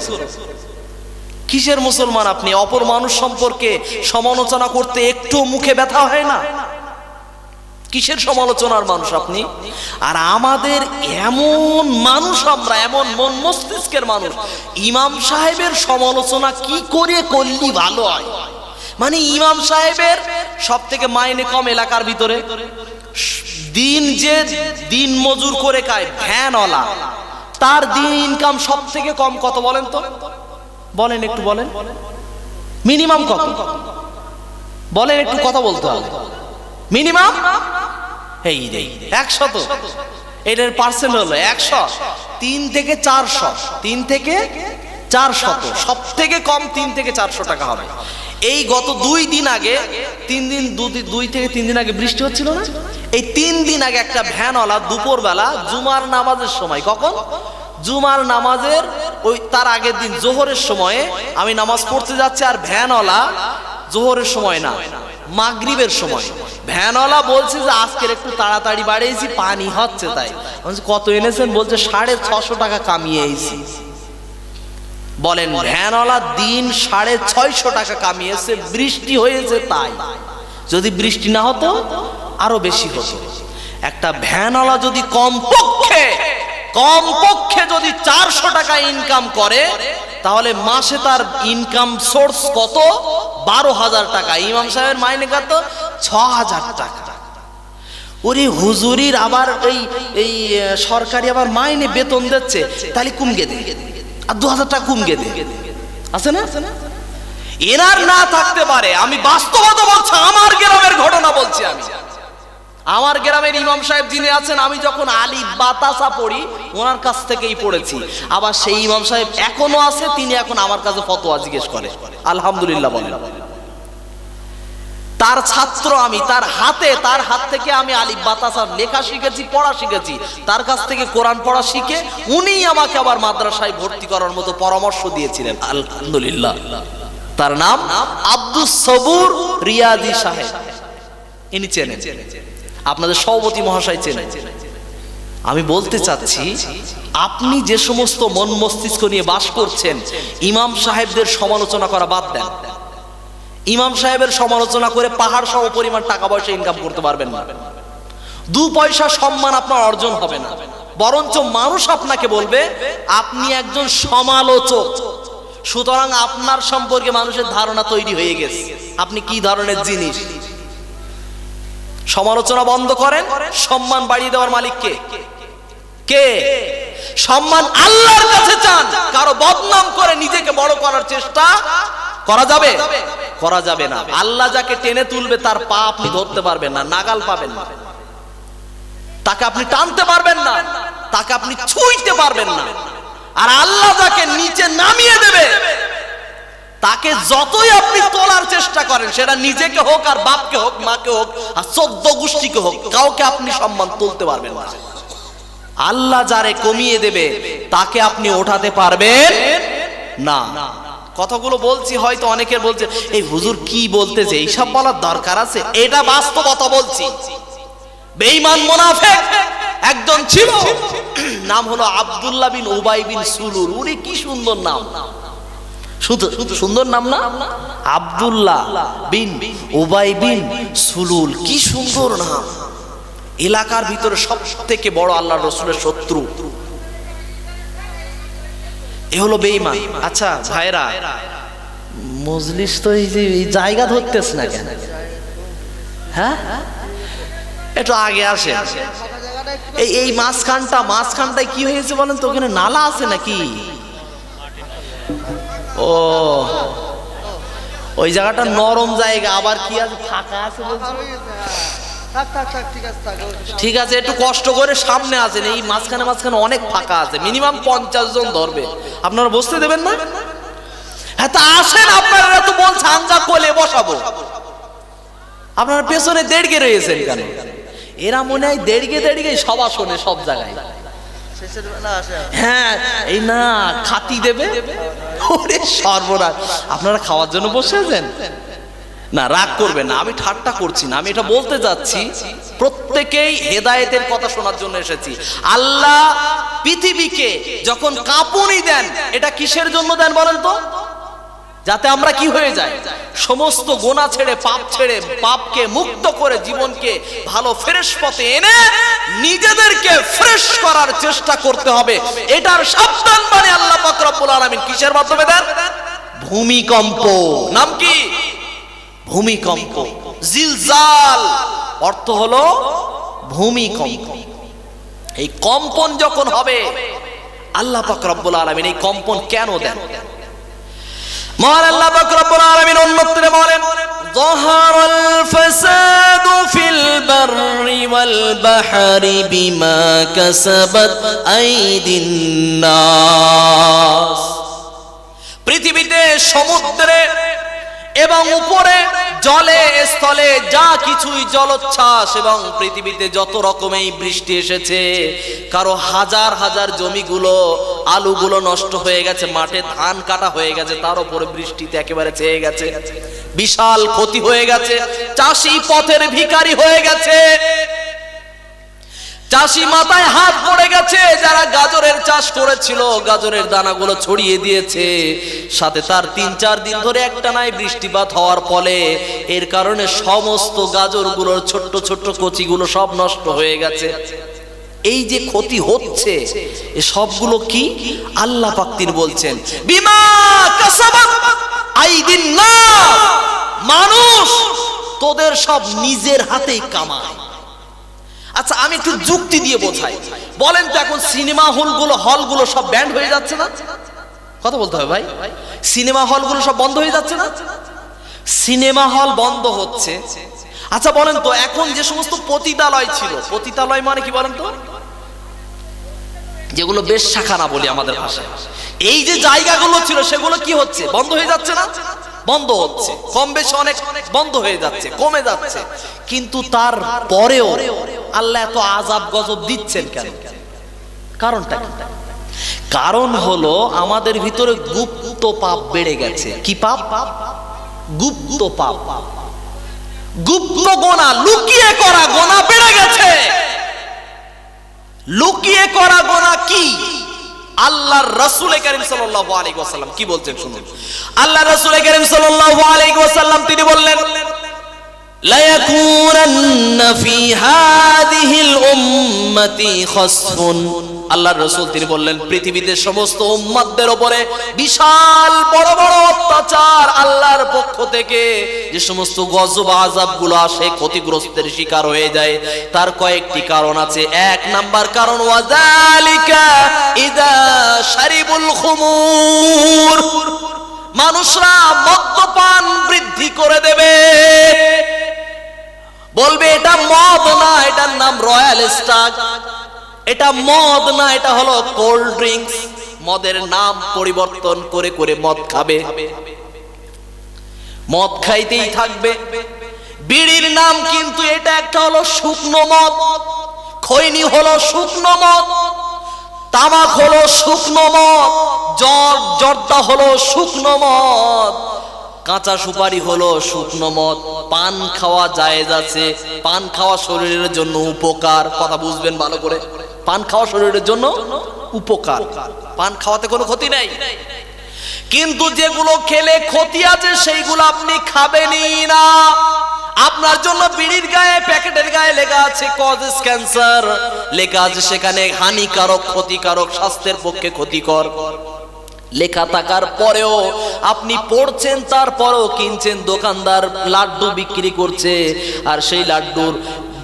কিসের মুসলমান আপনি? অপর মানুষ সম্পর্কে সমালোচনা করতে একটু মুখে ব্যথা হয় না? কিসের সমালোচনার মানুষ আপনি? আর আমাদের এমন মানুষ, আমরা এমন মন মস্তিষ্কের মানুষ, ইমাম সাহেবের সমালোচনা কি করে করলি ভালো হয়? মানে ইমাম সাহেবের সব থেকে মাইনে কম এলাকার ভিতরে, দিন মজুর করে খায় ভ্যানওয়ালা, তার দিন ইনকাম সব থেকে কম কত বলেন তো? বলেন একটু, বলেন মিনিমাম কত বলেন একটু, কথা বলতে হবে। মিনিমাম এই 100, এটার পার্সেন্ট হলো 100, 3 থেকে 400, 3 থেকে 400, সব থেকে কম 3 থেকে 400 টাকা হবে। এই গত 2 দিন আগে, 2 থেকে 3 দিন আগে বৃষ্টি হচ্ছিল না? এই 3 দিন আগে একটা ভ্যানওয়ালা দুপুরবেলা জুমার নামাজের সময়, কখন? জুমার নামাজের ওই তার আগের দিন জোহরের সময়ে আমি নামাজ পড়তে যাচ্ছি, আর ভ্যানওয়ালা জোহরের সময় না, মাগরিবের সময় ভ্যানওয়ালা বলছে যে আজকের একটু তাড়াতাড়ি বাড়িয়েছি, পানি হচ্ছে তাই। কত এনেছেন? বলছে 650 টাকা কামিয়ে এসেছি। বলেন ভ্যানওয়ালা দিন 650 টাকা কামিয়েছে, বৃষ্টি হয়েছে তাই। যদি বৃষ্টি না হতো আরো বেশি হতো। একটা ভ্যানওয়ালা যদি কমপক্ষে যদি 400 টাকা ইনকাম করে, তাহলে মাসে তার ইনকাম সোর্স কত? 12,000 টাকা। ইমাম সাহেবের মাইনে কত? 6,000 টাকা। ওরে হুজুরির আবার এই সরকারি আবার মাইনে বেতন দিচ্ছে, তাহলে কমগে দে, আর 2,000 টাকা কমগে দে, আছে না? এনার না থাকতে পারে। আমি বাস্তবতা বলছি, আমার গ্রামের ঘটনা বলছি। আমি আমার গ্রামের ইমাম সাহেব যিনি আছেন, আমি যখন আলিফ বাতাসা পড়ি ওনার কাছ থেকেই পড়েছি। আবার সেই ইমাম সাহেব এখনো আছে, তিনি এখন আমার কাছে ফতোয়া জিজ্ঞেস করে। আলহামদুলিল্লাহ বলেন। তার ছাত্র আমি, তার হাত থেকে আমি আলিফ বাতাসার লেখা শিখেছি, পড়া শিখেছি। তার কাছ থেকে কোরআন পড়া শিখে উনি আমাকে আবার মাদ্রাসায় ভর্তি করার মতো পরামর্শ দিয়েছিলেন। আলহামদুলিল্লাহ। তার নাম আব্দুস সবুর রিয়াজি সাহেব। ইনি চেনেন, আপনাদের সভাপতি মহাশয় চেনেন। আমি বলতে চাচ্ছি, আপনি যে সমস্ত মন মস্তিষ্ক নিয়ে বাস করছেন, ইমাম সাহেবদের সমালোচনা করা বাদ দেন। ইমাম সাহেবের সমালোচনা করে পাহাড় সম পরিমাণ টাকা পয়সা ইনকাম করতে পারবেন না, 2 পয়সা সম্মান আপনার অর্জন হবে না, বরঞ্চ মানুষ আপনাকে বলবে আপনি একজন সমালোচক। সুতরাং আপনার সম্পর্কে মানুষের ধারণা তৈরি হয়ে গেছে আপনি কি ধরনের জিনিস। সমালোচনা বন্ধ করেন, সম্মান বাড়িয়ে দেওয়ার মালিক কে? কে? সম্মান আল্লাহর কাছে চান। কারো বদনাম করে নিজেকে বড় করার চেষ্টা করা যাবে? করা যাবে না। আল্লাহ যাকে টেনে তুলবে তার পা আপনি ধরতে পারবেন না, নাগাল পাবেন না, তাকে আপনি টানতে পারবেন না, তাকে আপনি ছুঁইতে পারবেন না। আর আল্লাহ যাকে নিচে নামিয়ে দেবে তাকে যতই আপনি তোলার চেষ্টা করেন, সেটা নিজেকে হোক আর বাপকে হোক, মাকে হোক আর 14 গোষ্ঠীকে হোক, কাউকে আপনি সম্মান তুলতে পারবেন না। আল্লাহ যারে কমিয়ে দেবে তাকে আপনি ওঠাতে পারবেন না। কথাগুলো বলছি, হয়তো অনেকের বলছে এই হুজুর কি বলতেছে, এইসব বলার দরকার আছে? এটা বাস্তবতা বলছি। বেঈমান মুনাফিক একজন ছিল, নাম হলো আব্দুল্লাহ বিন উবাই বিন সুলুল। উনি কি সুন্দর নাম, শুধু সুন্দর নাম না? আব্দুল্লাহ বিন উবাই বিন সুলুল, কি সুন্দর নাম। এলাকার ভিতরে সব থেকে বড় আল্লাহর রাসূলের শত্রু, এ হলো বেঈমান। আচ্ছা ভাইরা, মজলিস তো এই যে জায়গা ধরতেছ না কেন? হ্যাঁ, একটু আগে আসে। এই মাঝখানটায় কি হয়েছে বলেন তো? ওখানে নালা আছে নাকি? ও, ওই জায়গাটা নরম জায়গা, আবার কি আছে, ফাঁকা আছে বলছে। ঠিক আছে, একটু কষ্ট করে সামনে আসেন। এই মাঝখানে অনেক ফাঁকা আছে, মিনিমাম 50 জন ধরবে। আপনারা বসতে দেবেন না? হ্যাঁ, তা আসেন। আপনারা তো বলছে আঙ্গা কোলে বসাবো, আপনারা পেছনে দেড়গে রয়েছেন কেন? এরা মনে হয় দেড়গে সভা শোনে সব জায়গায়। হ্যাঁ, এই না খাতি দেবে। ওরে সর্বনাশ, আপনারা খাওয়ার জন্য বসে আছেন? না, রাগ করবেন না, আমি ঠাট্টা করছি না। আমি এটা বলতে যাচ্ছি, প্রত্যেকেই হেদায়েতের কথা শোনার জন্য এসেছি। আল্লাহ পৃথিবীকে যখন কাঁপুনি দেন, এটা কিসের জন্য দেন বলেন তো? যাতে আমরা কি হয়ে যাই, সমস্ত গোনা ছেড়ে, পাপ ছেড়ে, পাপকে মুক্ত করে জীবনকে ভালো ফ্রেশ পথে এনে নিজেদেরকে ফ্রেশ করার চেষ্টা করতে হবে। এটার সাবধান মানে আল্লাহ পাক রব্বুল আলামিন কিসের মাধ্যমে দেন? ভূমিকম্প। নাম কি? ভূমিকম্প। জিলজাল অর্থ হলো ভূমিকম্প। এই কম্পন যখন হবে, আল্লাহ পাক রব্বুল আলামিন এই কম্পন কেন দেন? মহান আল্লাহ পাক রব্বুল আলামিন অন্যত্রে বলেন, যাহারাল ফাসাদু ফিল বাররি ওয়াল বাহরি বিমা কাসাবাত আইদিন নাস। পৃথিবীতে, সমুদ্রে এবং উপরে, জলে স্থলে যা কিছুই জলোচ্ছ্বাস এবং পৃথিবীতে যত রকমের বৃষ্টি এসেছে, কারো হাজার হাজার জমিগুলো, আলুগুলো নষ্ট হয়ে গেছে, মাঠে ধান কাটা হয়ে গেছে, তার উপরে বৃষ্টিতে একেবারে ছেয়ে গেছে, বিশাল ক্ষতি হয়ে গেছে। চাষি পথের ভিখারি হয়ে গেছে, চাষি মাথায় হাত পড়ে গেছে। যারা গাজরের চাষ করেছিল, গাজরের দানাগুলো ছড়িয়ে দিয়েছে, সাথে তার 3-4 দিন ধরে একটানাই বৃষ্টিপাত হওয়ার ফলে এর কারণে সমস্ত গাজরগুলোর ছোট্ট ছোট্ট কচিগুলো সব নষ্ট হয়ে গেছে। এই যে ক্ষতি হচ্ছে, এ সবগুলো কি? আল্লাহ পাক তিনি বলছেন, বিমা কাসাবাত আইদিন নাস, মানুষ তোদের সব নিজের হাতেই কামায়। আচ্ছা, আমি একটু যুক্তি দিয়ে বোঝাই। বলেন তো, এখন সিনেমা হলগুলো সব ব্যান্ড হয়ে যাচ্ছে না? কথা বলতে হবে ভাই। সিনেমা হলগুলো সব বন্ধ হয়ে যাচ্ছে না? সিনেমা হল বন্ধ হচ্ছে। আচ্ছা বলেন তো, এখন যে সমস্ত পতিতালয় ছিল, পতিতালয় মানে কি বলেন তো? যেগুলো বেশ্যাখানা বলি আমাদের ভাষায়, এই যে জায়গাগুলো ছিল সেগুলো কি হচ্ছে? বন্ধ হয়ে যাচ্ছে না? বন্ধ হচ্ছে, কম বেশি অনেক বন্ধ হয়ে যাচ্ছে, কমে যাচ্ছে। কিন্তু তার পরেও আল্লাহ এত আযাব গজব দিচ্ছেন কেন? কারণটা কি? কারণ হলো আমাদের ভিতরে গুপ্ত পাপ বেড়ে গেছে। কি পাপ? গুপ্ত পাপ, গুপ্ত গোনা, লুকিয়ে করা গোনা বেড়ে গেছে। লুকিয়ে করা গুনাহ কি? আল্লাহর রাসূল কারীম সাল্লাল্লাহু আলাইহি ওয়াসাল্লাম কি বলছেন শুনুন। আল্লাহর রাসূল কারীম সাল্লাল্লাহু আলাইহি ওয়াসাল্লাম তিনি বললেন, লা ইয়াকুনান্না ফি হাযিহিল উম্মতি খাসফুন। আল্লাহর রাসূল তিনি বললেন, পৃথিবীতে সমস্ত উম্মতদের উপরে বিশাল বড় বড় অত্যাচার আল্লাহর পক্ষ থেকে যে সমস্ত গজব আযাবগুলো আসে, ক্ষতিগ্রস্তের শিকার হয়ে যায়, তার কয়েকটি কারণ আছে। এক নাম্বার কারণ, ওয়াযালিকা ইযা শারিবুল খুমুর, মানুষরা মদ্যপান বৃদ্ধি করে দেবে, বলবে এটা মদ না, এটার নাম রয়্যাল স্টাগ, এটা মদ না, এটা হলো কোল্ড ড্রিঙ্কস। মদের নাম পরিবর্তন করে করে মদ খাবে, মদ খাইতেই থাকবে। বিড়ির নাম কিন্তু এটা একটা হলো শুকনো মদ, খৈনি হলো শুকনো মদ, তামাক হলো শুকনো মদ, জর্দা হলো শুকনো মদ, কাঁচা সুপারি হলো শুকনো মদ। পান খাওয়া জায়েজ আছে, পান খাওয়া শরীরের জন্য উপকার, কথা বুঝবেন ভালো করে। পান খাওয়া শরীরের জন্য উপকার, পান খাওয়াতে কোনো ক্ষতি নাই। কিন্তু যেগুলো খেলে ক্ষতি আছে সেইগুলো আপনি খাবেনই না। আপনার জন্য বিড়ির গায়ে, প্যাকেটের গায়ে লেখা আছে কজেস ক্যান্সার, লেখা আছে সেখানে হানিকারক, ক্ষতিকারক, স্বাস্থ্যের পক্ষে ক্ষতিকর লেখা থাকার পরেও আপনি পড়ছেন, তারপরেও কিনছেন। দোকানদার লাড্ডু বিক্রি করছে, আর সেই লাড্ডুর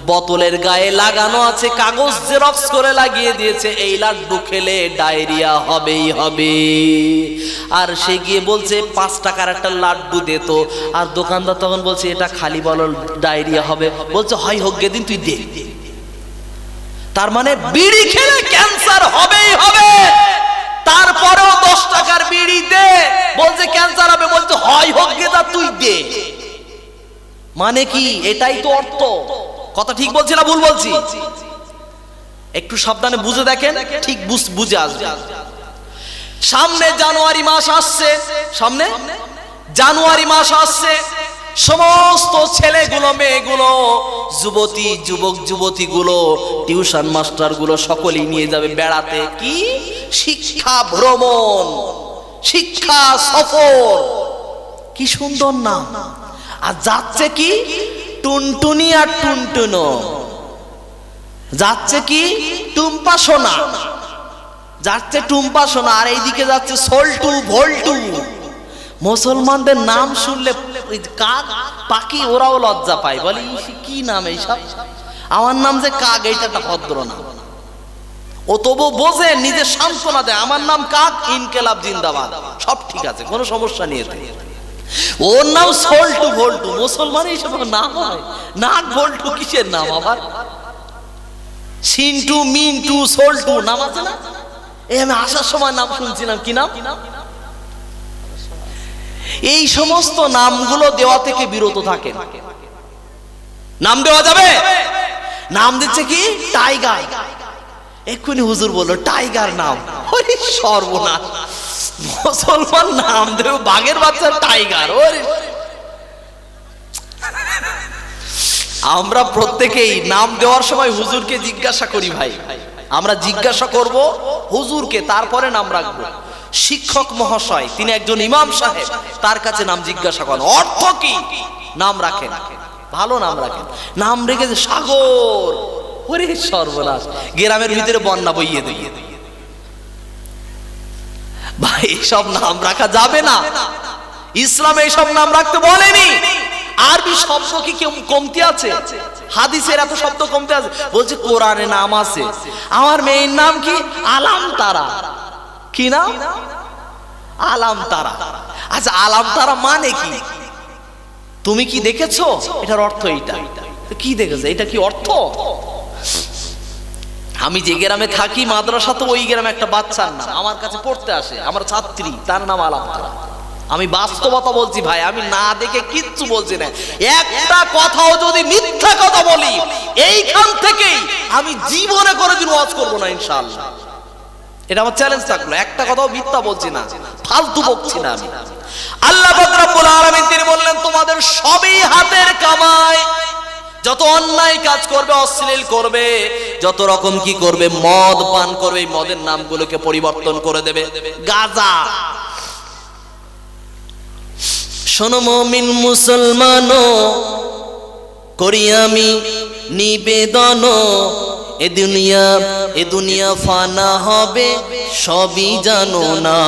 বোতলের গায়ে লাগানো আছে কাগজ, জেরক্স করে লাগিয়ে দিয়েছে, এই লাড্ডু খেলে ডায়রিয়া হবেই হবে। আর সে গিয়ে বলছে 5 টাকার একটা লাড্ডু দে তো, আর দোকানদার তখন বলছে এটা খালি বলো ডায়রিয়া হবে, বলছে হয় হোক গে দিন, তুই দে। তার মানে বিড়ি খেলে ক্যান্সার হবেই হবে, তারপরেও 10 টাকার বিড়ি দে, বলছে ক্যান্সার হবে, বলছে হয় হোক গে তা তুই দে। মানে কি? এটাই তো অর্থ। কথা ঠিক বলছি না ভুল বলছি? একটু সাবধানে বুঝে দেখেন, ঠিক বুঝে আসবে। সামনে জানুয়ারি মাস আসছে, সামনে জানুয়ারি মাস আসছে, সমস্ত ছেলেগুলো, মেয়েগুলো, যুবতী, যুবক যুবতীগুলো, টিউশন মাস্টার গুলো সকলেই নিয়ে যাবে বেড়াতে। কি? শিক্ষা ভ্রমণ, শিক্ষা সফর। কি সুন্দর নাম। আর যাচ্ছে কি? টুনটুনি আর টুনটুনো। যাচ্ছে কি? টুম্পা সোনা, যাচ্ছে টুম্পা সোনা, আর এইদিকে যাচ্ছে সল্টু, ভল্টু। মুসলমানদের নাম শুনলে কাক, পাখি ওরাও লজ্জা পায়, বলে কি নাম এইসব, আমার নাম যে কাক, এইটা একটা ভদ্র নাম। ও তবু বোঝে, নিজে সান্ত্বনা দেয়, আমার নাম কাক, ইনকেলাব জিন্দাবাদ, সব ঠিক আছে, কোনো সমস্যা নেই। ওর নাম সল্টু, ভল্টু। মুসলমান এইসব নাম হয়? নাক ভল্টু কিসের নাম আবার? সিন্টু, মিন্টু, সল্টু নাম আছে না? এই আমি আসার সময় নাম শুনছিলাম, কি নাম? এই সমস্ত নামগুলো দেওয়া থেকে বিরত থাকেন। নাম দেওয়া যাবে? নাম দিচ্ছে কি? টাইগার। এক্ষুনি হুজুর বললো টাইগার নাম, ওরে সর্বনাশ, মুসলমান নাম দেব বাঘের বাচ্চা টাইগার। ওরে, আমরা প্রত্যেকেই নাম দেওয়ার সময় হুজুরকে জিজ্ঞাসা করি ভাই, আমরা জিজ্ঞাসা করব হুজুরকে, তারপরে নাম রাখবো। শিক্ষক মহাশয়, তিনি একজন ইমাম সাহেব, তার কাছে নাম জিজ্ঞাসা করেন অর্থ কি, নাম রাখেন, ভালো নাম রাখেন। নাম রেখেছে সাগর, ওরে সর্বনাশ, গ্রামের ভিতরে বন্যা বইয়ে দিয়ে। ভাই এইসব নাম রাখা যাবে না, ইসলামে এইসব নাম রাখতে বলেনি। আরবি শব্দ কি কমতি আছে? হাদিসের এত শব্দ কমতি আছে? বলছে কোরআনে নাম আছে। আমার মেয়ের নাম কি? আলাম তারা। কি নাম? আলাম তারা। আচ্ছা, আলাম তারা মানে কি? তুমি কি দেখেছো? এটার অর্থ এইটা। কি দেখেছো? এটা কি অর্থ? আমি যে গ্রামে থাকি, মাদ্রাসা তো ওই গ্রামে একটা বাচ্চার নাম আমার কাছে পড়তে আসে, আমার ছাত্রী, তার নাম আলাম তারা। আমি বাস্তবতা বলছি ভাই, আমি না দেখে কিচ্ছু বলছি না। একটা কথাও যদি মিথ্যা কথা বলি, এইখান থেকেই আমি জীবনে কোনোদিন ওয়াজ করবো না ইনশাআল্লাহ। এটা আমার চ্যালেঞ্জ থাকলো, একটা কথাও মিথ্যা বলছি না, ফালতু বকছি না আমি। আল্লাহ পাক রব্বুল আলামিন তিনি বললেন তোমাদের সবই হাতের কামাই, যত অন্যায় কাজ করবে, অশ্লীল করবে, যত রকম কি করবে, মদ পান করবে, এই মদের নামগুলোকে পরিবর্তন করে দেবে গাঁজা। শোনো মুমিন মুসলমানো, করি আমি নিবেদন, এ দুনিয়া ফানা হবে সবই জানো না।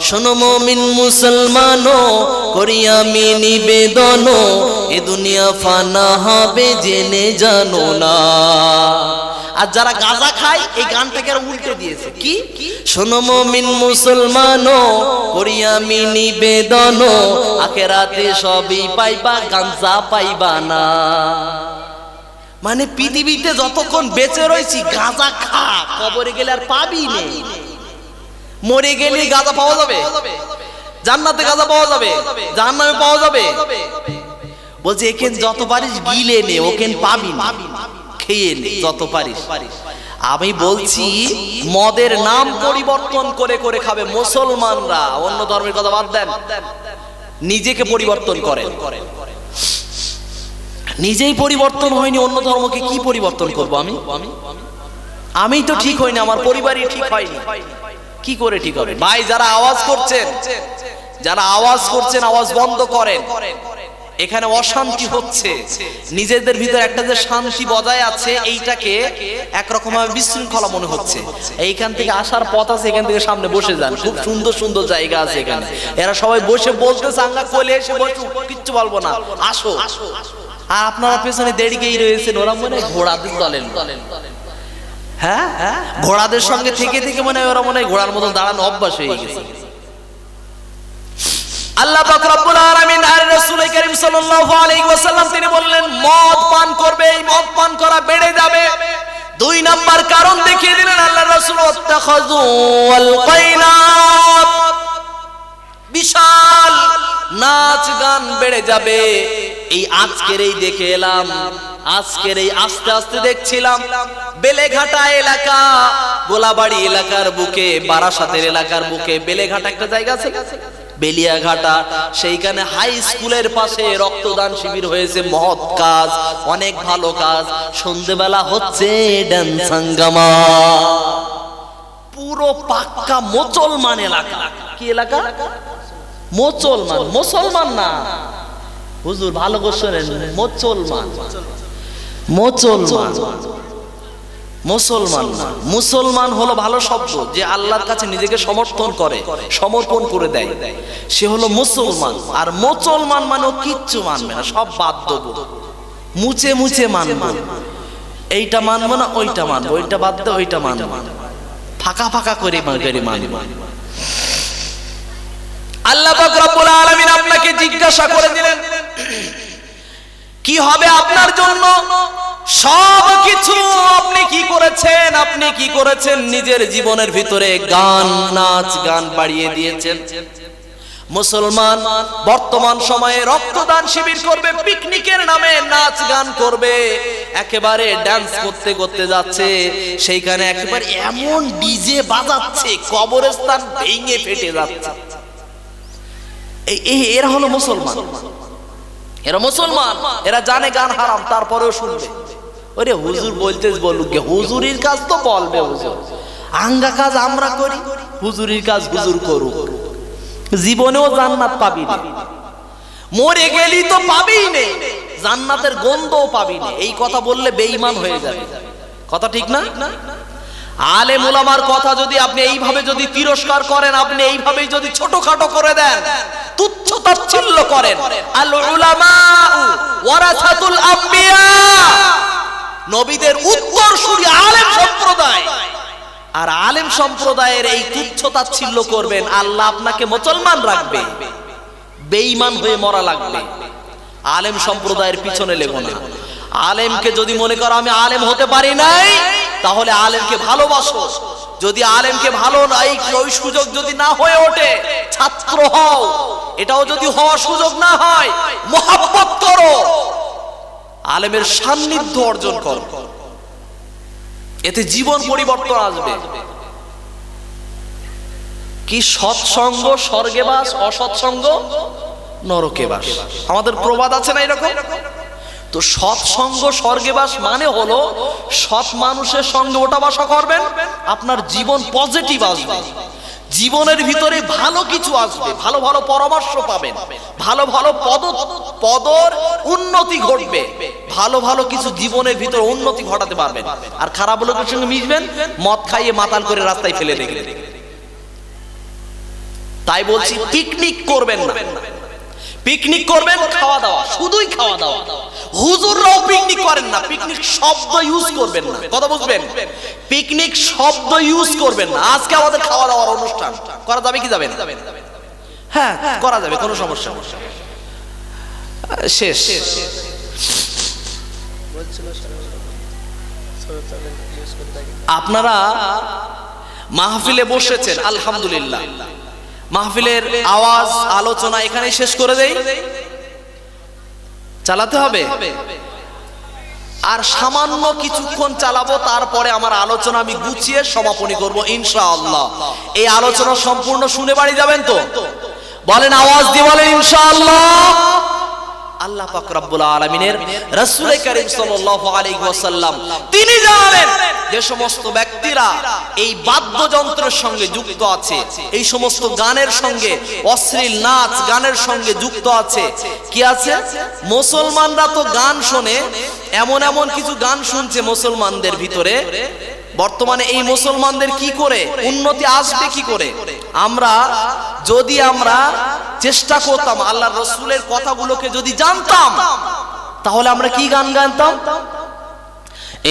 শোনো মুমিন মুসলমানো, করি আমি নিবেদন, এ দুনিয়া ফানা হবে জেনে জানো না। আর যারা গাঁজা খায় এই গানটাকে আর উল্টে দিয়েছে, কি শোনো মুমিন মুসলমানো, করি আমি নিবেদন, আখিরাতে সবই পাইবা গাঁজা পাইবা না। মানে পৃথিবীতে যতক্ষণ বেঁচে রয়েছি গাঁজা খা, কবরে গেলে আর পাবি না। মরে গেলে গাঁজা পাওয়া যাবে, জান্নাতে গাঁজা পাওয়া যাবে, জাহান্নামে পাওয়া যাবে। বলছে এখানে যত পারিস গিলে নে, ওখানে পাবি না, খেয়ে নে যত পারিস। আমি বলছি মদের নাম পরিবর্তন করে করে খাবে মুসলমানরা। অন্য ধর্মের কথা বাদ দেন, নিজেকে পরিবর্তন করেন। নিজেই পরিবর্তন হয়নি, অন্য ধর্মকে কি পরিবর্তন করব? আমি তো ঠিক হইনি, আমার পরিবারই ঠিক হয়নি, কি করে ঠিক হবে? ভাই যারা আওয়াজ করছেন, আওয়াজ বন্ধ করেন। এখানে অশান্তি হচ্ছে, নিজেদের ভিতরে একটা যে শান্তি বজায় আছে এইটাকে একরকম ভাবে বিশৃঙ্খলা মনে হচ্ছে। এইখান থেকে আসার পথ আছে, এখান থেকে সামনে বসে যান, খুব সুন্দর সুন্দর জায়গা আছে এখানে। এরা সবাই বসে বলতে চাঙ্গা, কোলে এসে বসু, কিচ্ছু বলবো না, আসো। আর আপনারা পেছনে দেড়িকেই রয়েছেন, ওরা মনে হয় ঘোড়াদের দলের, হ্যাঁ ঘোড়াদের সঙ্গে থেকে থেকে মনে হয় ওরা মনে হয় ঘোড়ার মতো দাঁড়ানো অভ্যাস হয়ে গেছে। আল্লাহ পাক রব্বুল আলামিন আর রাসূল কারীম সাল্লাল্লাহু আলাইহি ওয়াসাল্লাম তিনি বললেন মদ পান করবে, এই মদ পান করা বেড়ে যাবে। দুই নাম্বার কারণ দেখিয়ে দিলেন আল্লাহর রাসূল, ওয়াত্তাখাযু ওয়াল কাইনাত, বিশাল নাচ গান বেড়ে যাবে। এই আজকের এই দেখে এলাম, আজকের এই আস্তে আস্তে দেখছিলাম বেলেঘাটা এলাকা, গোলাবাড়ি এলাকার বুকে, বারাসাতের এলাকার বুকে বেলেঘাটা একটা জায়গা আছে, বেলিয়াঘাটা, সেইখানে হাই স্কুলের পাশে রক্তদান শিবির হয়েছে। মহৎ কাজ, অনেক ভালো কাজ। সন্ধ্যেবেলা হচ্ছে ড্যান্স হাঙ্গামা, পুরো পাক্কা মুসলমান এলাকা। কি এলাকা? মুসলমান না হুজুর, ভালো করে শোনেন, মুসলমান না। মুসলমান হলো ভালো শব্দ, যে আল্লাহর কাছে নিজেকে সমর্পণ করে দেয়, সে হলো মুসলমান। আর মুসলমান মানে কিচ্ছু মানবে না, সব বাদ দেবো, মুছে মানবো, এইটা মানবো না, ওইটা মানবো, ওইটা বাদ দেবো, ওইটা মানবো, ফাঁকা করে মানবো। আল্লাহ পাক রব্বুল আলামিন আপনাকে জিজ্ঞাসা করে দিলেন কি হবে আপনার জন্য? সব কিছু আপনি কি করেছেন? নিজের জীবনের ভিতরে গান, নাচ গান বাড়িয়ে দিয়েছেন। মুসলমান বর্তমান সময়ে রক্তদান শিবির করবে, পিকনিকের নামে নাচ গান করবে, একেবারে ডান্স করতে করতে যাচ্ছে, সেইখানে একেবারে এমন ডিজে বাজাচ্ছে কবরস্থান ভেঙে ফেটে যাচ্ছে। এরা হলো মুসলমান, এরা জানে গান হারাম, তারপরেও শুনবে। ওরে হুজুর বলতে বলুক, হুজুরির কাজ তো বলবে, হুজুর আঙ্গা কাজ আমরা করি, হুজুরির কাজ হুজুর করুক, জীবনেও জান্নাত পাবি না, মরে গেলি তো পাবি না, জান্নাতের গন্ধও পাবি না। এই কথা বললে বেঈমান হয়ে যাবে, কথা ঠিক না? আলেম উলামার কথা যদি আপনি এইভাবে যদি তিরস্কার করেন, আপনি এইভাবেই যদি ছোটখাটো করে দেন, তুচ্ছ তাচ্ছিল্য করেন, আল উলামা ওয়ারাসাতুল আম্বিয়া, নবীদের উত্তরসূরি আলেম সম্প্রদায়, আর আলেম সম্প্রদায়ের এই তুচ্ছ তাচ্ছিল্য করবেন, আল্লাহ আপনাকে মুসলমান রাখবে, বেঈমান হয়ে মরা লাগবে। আলেম সম্প্রদায়ের পিছনে লেগো না। আলেমকে যদি মনে করো আমি আলেম হতে পারি নাই, তাহলে আলেমকে ভালোবাসো। যদি আলেমকে ভালো নাই, ওই সুযোগ যদি না হয়ে ওঠে, ছাত্র হও, এটাও যদি হওয়ার সুযোগ না হয়, মহব্বত করো, আলেমের সান্নিধ্য অর্জন করো, এতে জীবন পরিবর্তন আসবে। কি সৎসঙ্গ স্বর্গে বাস, অসৎসঙ্গ নরকে বাস। আমাদের প্রবাদ আছে না এরকম? তো সৎসঙ্গ স্বর্গবাস মানে হলো সৎ মানুষের সঙ্গে ওঠা বসা করবেন, আপনার জীবন পজিটিভ আসবে, জীবনের ভিতরে ভালো কিছু আসবে, ভালো ভালো পরামর্শ পাবেন, ভালো ভালো পদর উন্নতি ঘটবে, ভালো ভালো কিছু জীবনের ভিতরে উন্নতি ঘটাতে পারবেন। আর খারাপ লোকের সঙ্গে মিশবেন, মদ খাইয়ে মাতাল করে রাস্তায় ফেলে রেখে। তাই বলছি পিকনিক করবেন না, পিকনিক করবেন খাওয়া দাওয়া, শুধুই খাওয়া দাওয়া। হুজুররাও পিকনিক করেন না, পিকনিক শব্দ ইউজ করবেন না, কথা বুঝবেন? পিকনিক শব্দ ইউজ করবেন না। আজকে আমাদের খাওয়া দাওয়ার অনুষ্ঠান করা যাবে কি যাবে না? হ্যাঁ করা যাবে, কোনো সমস্যা নেই। শেষ আপনারা মাহফিলে বসেছেন, আলহামদুলিল্লাহ। মাহফিলের আওয়াজ আলোচনা এখানে শেষ করে দেই, চালাতে হবে আর সামান্য কিছুক্ষণ চালাবো, তারপরে আমার আলোচনা আমি গুছিয়ে সমাপনী করব ইনশাআল্লাহ। এই আলোচনা সম্পূর্ণ শুনে বাড়ি যাবেন তো? বলেন, আওয়াজ দিয়ে বলেন ইনশাআল্লাহ। আল্লাহ পাক রব্বুল আলামিনের রাসূল কারীম সাল্লাল্লাহু আলাইহি ওয়াসাল্লাম তিনি জানালেন যে সমস্ত ব্যক্তিরা এই বাদ্যযন্ত্রের সঙ্গে যুক্ত আছে, এই সমস্ত গানের সঙ্গে, অশ্লীল নাচ গানের সঙ্গে যুক্ত আছে, কি আছে? মুসলমানরা তো গান শোনে, এমন এমন কিছু গান শুনছে মুসলমানদের ভিতরে। বর্তমানে এই মুসলমানদের কি করে উন্নতি আসবে, কি করে? আমরা যদি চেষ্টা করতাম, আল্লাহর রাসূলের কথাগুলোকে যদি জানতাম, তাহলে আমরা কি গান গাইতাম?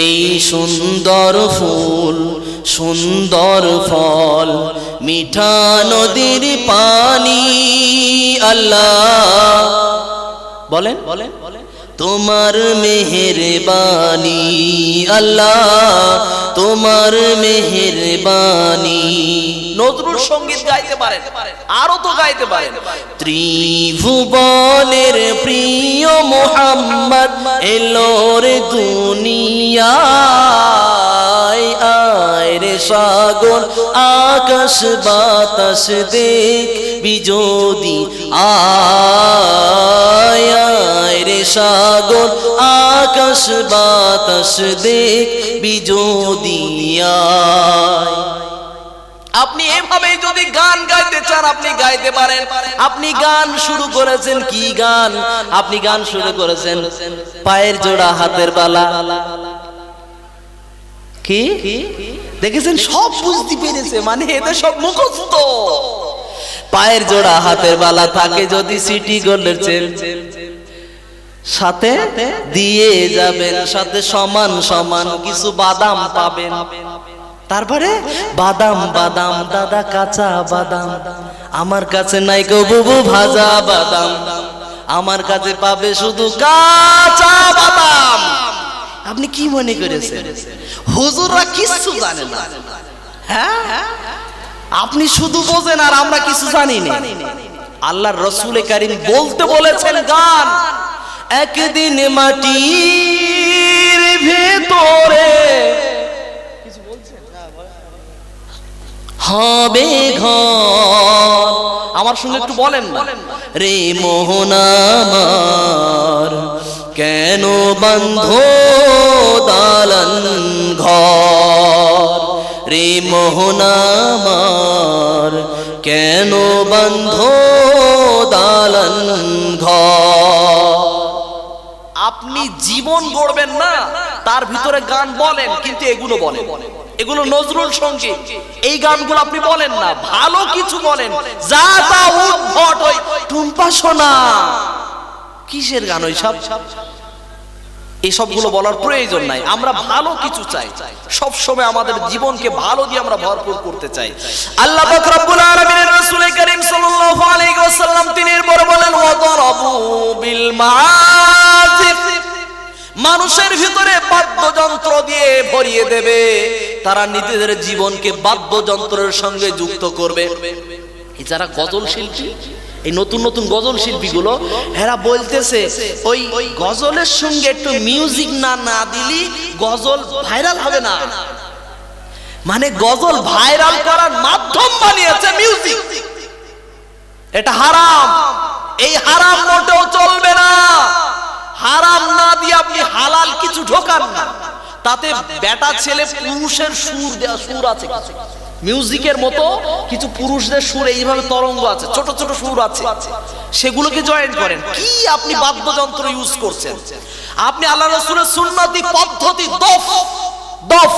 এই সুন্দর ফুল, সুন্দর ফল, মিঠা নদীর পানি, আল্লাহ বলেন তোমার মেহেরবানি, আল্লাহ তোমার মেহেরবানি। নজরুল সঙ্গীত গাইতে পারেন, আরো তো গাইতে পারেন। ত্রিভুবনের প্রিয় মুহাম্মদ এলো রে দুনিয়ায়, আয় রে সাগর আকাশ বাতাস দেখবি যদি, আয় রে সাগর আকাশ বাতাস দেখবি যদি। আপনি এভাবে যদি গান গাইতে চান, আপনি গাইতে পারেন। আপনি গান শুরু করেছেন, কি গান? আপনি গান শুরু করেছেন পায়ের জোড়া হাতের বালা, কি দেখেছেন? সব বুঝতে পেরেছে, মানে এদের সব মুখস্থ। পায়ের জোড়া হাতের বালা থাকে যদি সিটি গোল্ডের চেন, সাথে দিয়ে যাবেন, সাথে সমান সমান কিছু বাদাম পাবেন। তারপরে বাদাম বাদাম দাদা কাঁচা বাদাম, আমার কাছে নাই গো বুবু ভাজা বাদাম, আমার কাছে পাবে শুধু কাঁচা বাদাম। আপনি কি মনে করেছেন হুজুররা কিছু জানে না? হ্যাঁ, আপনি শুধু বোঝেন আর আমরা কিছু জানি না। আল্লাহর রাসূল কারীম বলতে বলেছেন গান একদিন মাটির ভেতরে হবে ঘর। আমার সঙ্গে একটু বলেন না, রে মোহন আমার কেন বাঁধো দালান ঘর, রে মোহন আমার কেন বাঁধো দালান ঘর। আপনি জীবন গড়বেন না, তার ভিতরে গান বলেন, কিন্তু এগুলো বলেন, এগুলো নজরুল সঙ্গীত। এই গানগুলো আপনি বলেন না, ভালো কিছু বলেন। যা তা উদ্ভট ওই টুম্পা সোনা, কিসের গান ওই সব? এসবগুলো বলার প্রয়োজন নাই। আমরা ভালো কিছু চাই, সব সময় আমাদের জীবনকে ভালো দিয়ে আমরা ভরপুর করতে চাই। আল্লাহ পাক রব্বুল আলামিনের রাসূল কারীম সাল্লাল্লাহু আলাইহি ওয়াসাল্লাম তিনি এরপর বলেন ওয়াদারাবু বিল মাআজিফ, মানুষের ভিতরে বাদ্যযন্ত্র দিয়ে ভরিয়ে দেবে, তারা নিজেদের জীবনকে বাদ্যযন্ত্রের সঙ্গে যুক্ত করবে। এই যারা গজল শিল্পী, এই নতুন নতুন গজল শিল্পীগুলো, এরা বলতেছে ওই গজলের সঙ্গে একটু মিউজিক না দিলি গজল ভাইরাল হবে না। মানে গজল ভাইরাল করার মাধ্যম বানিয়েছে মিউজিক। এটা হারাম, এই হারাম মোটেও চলবে না। হারাম না দিয়ে আপনি হালাল কিছু ঢোকান না, তাতে বেটা ছেলে পুরুষের সুর দেয়া সুর আছে, মিউজিকের মতো কিছু পুরুষদের সুর এইভাবে তরঙ্গ আছে, ছোট ছোট সুর আছে, সেগুলোকে জয়েন করেন। কি আপনি বাদ্যযন্ত্র ইউজ করছেন? আপনি আল্লাহ রাসূলের সুন্নতি পদ্ধতি দফ দফ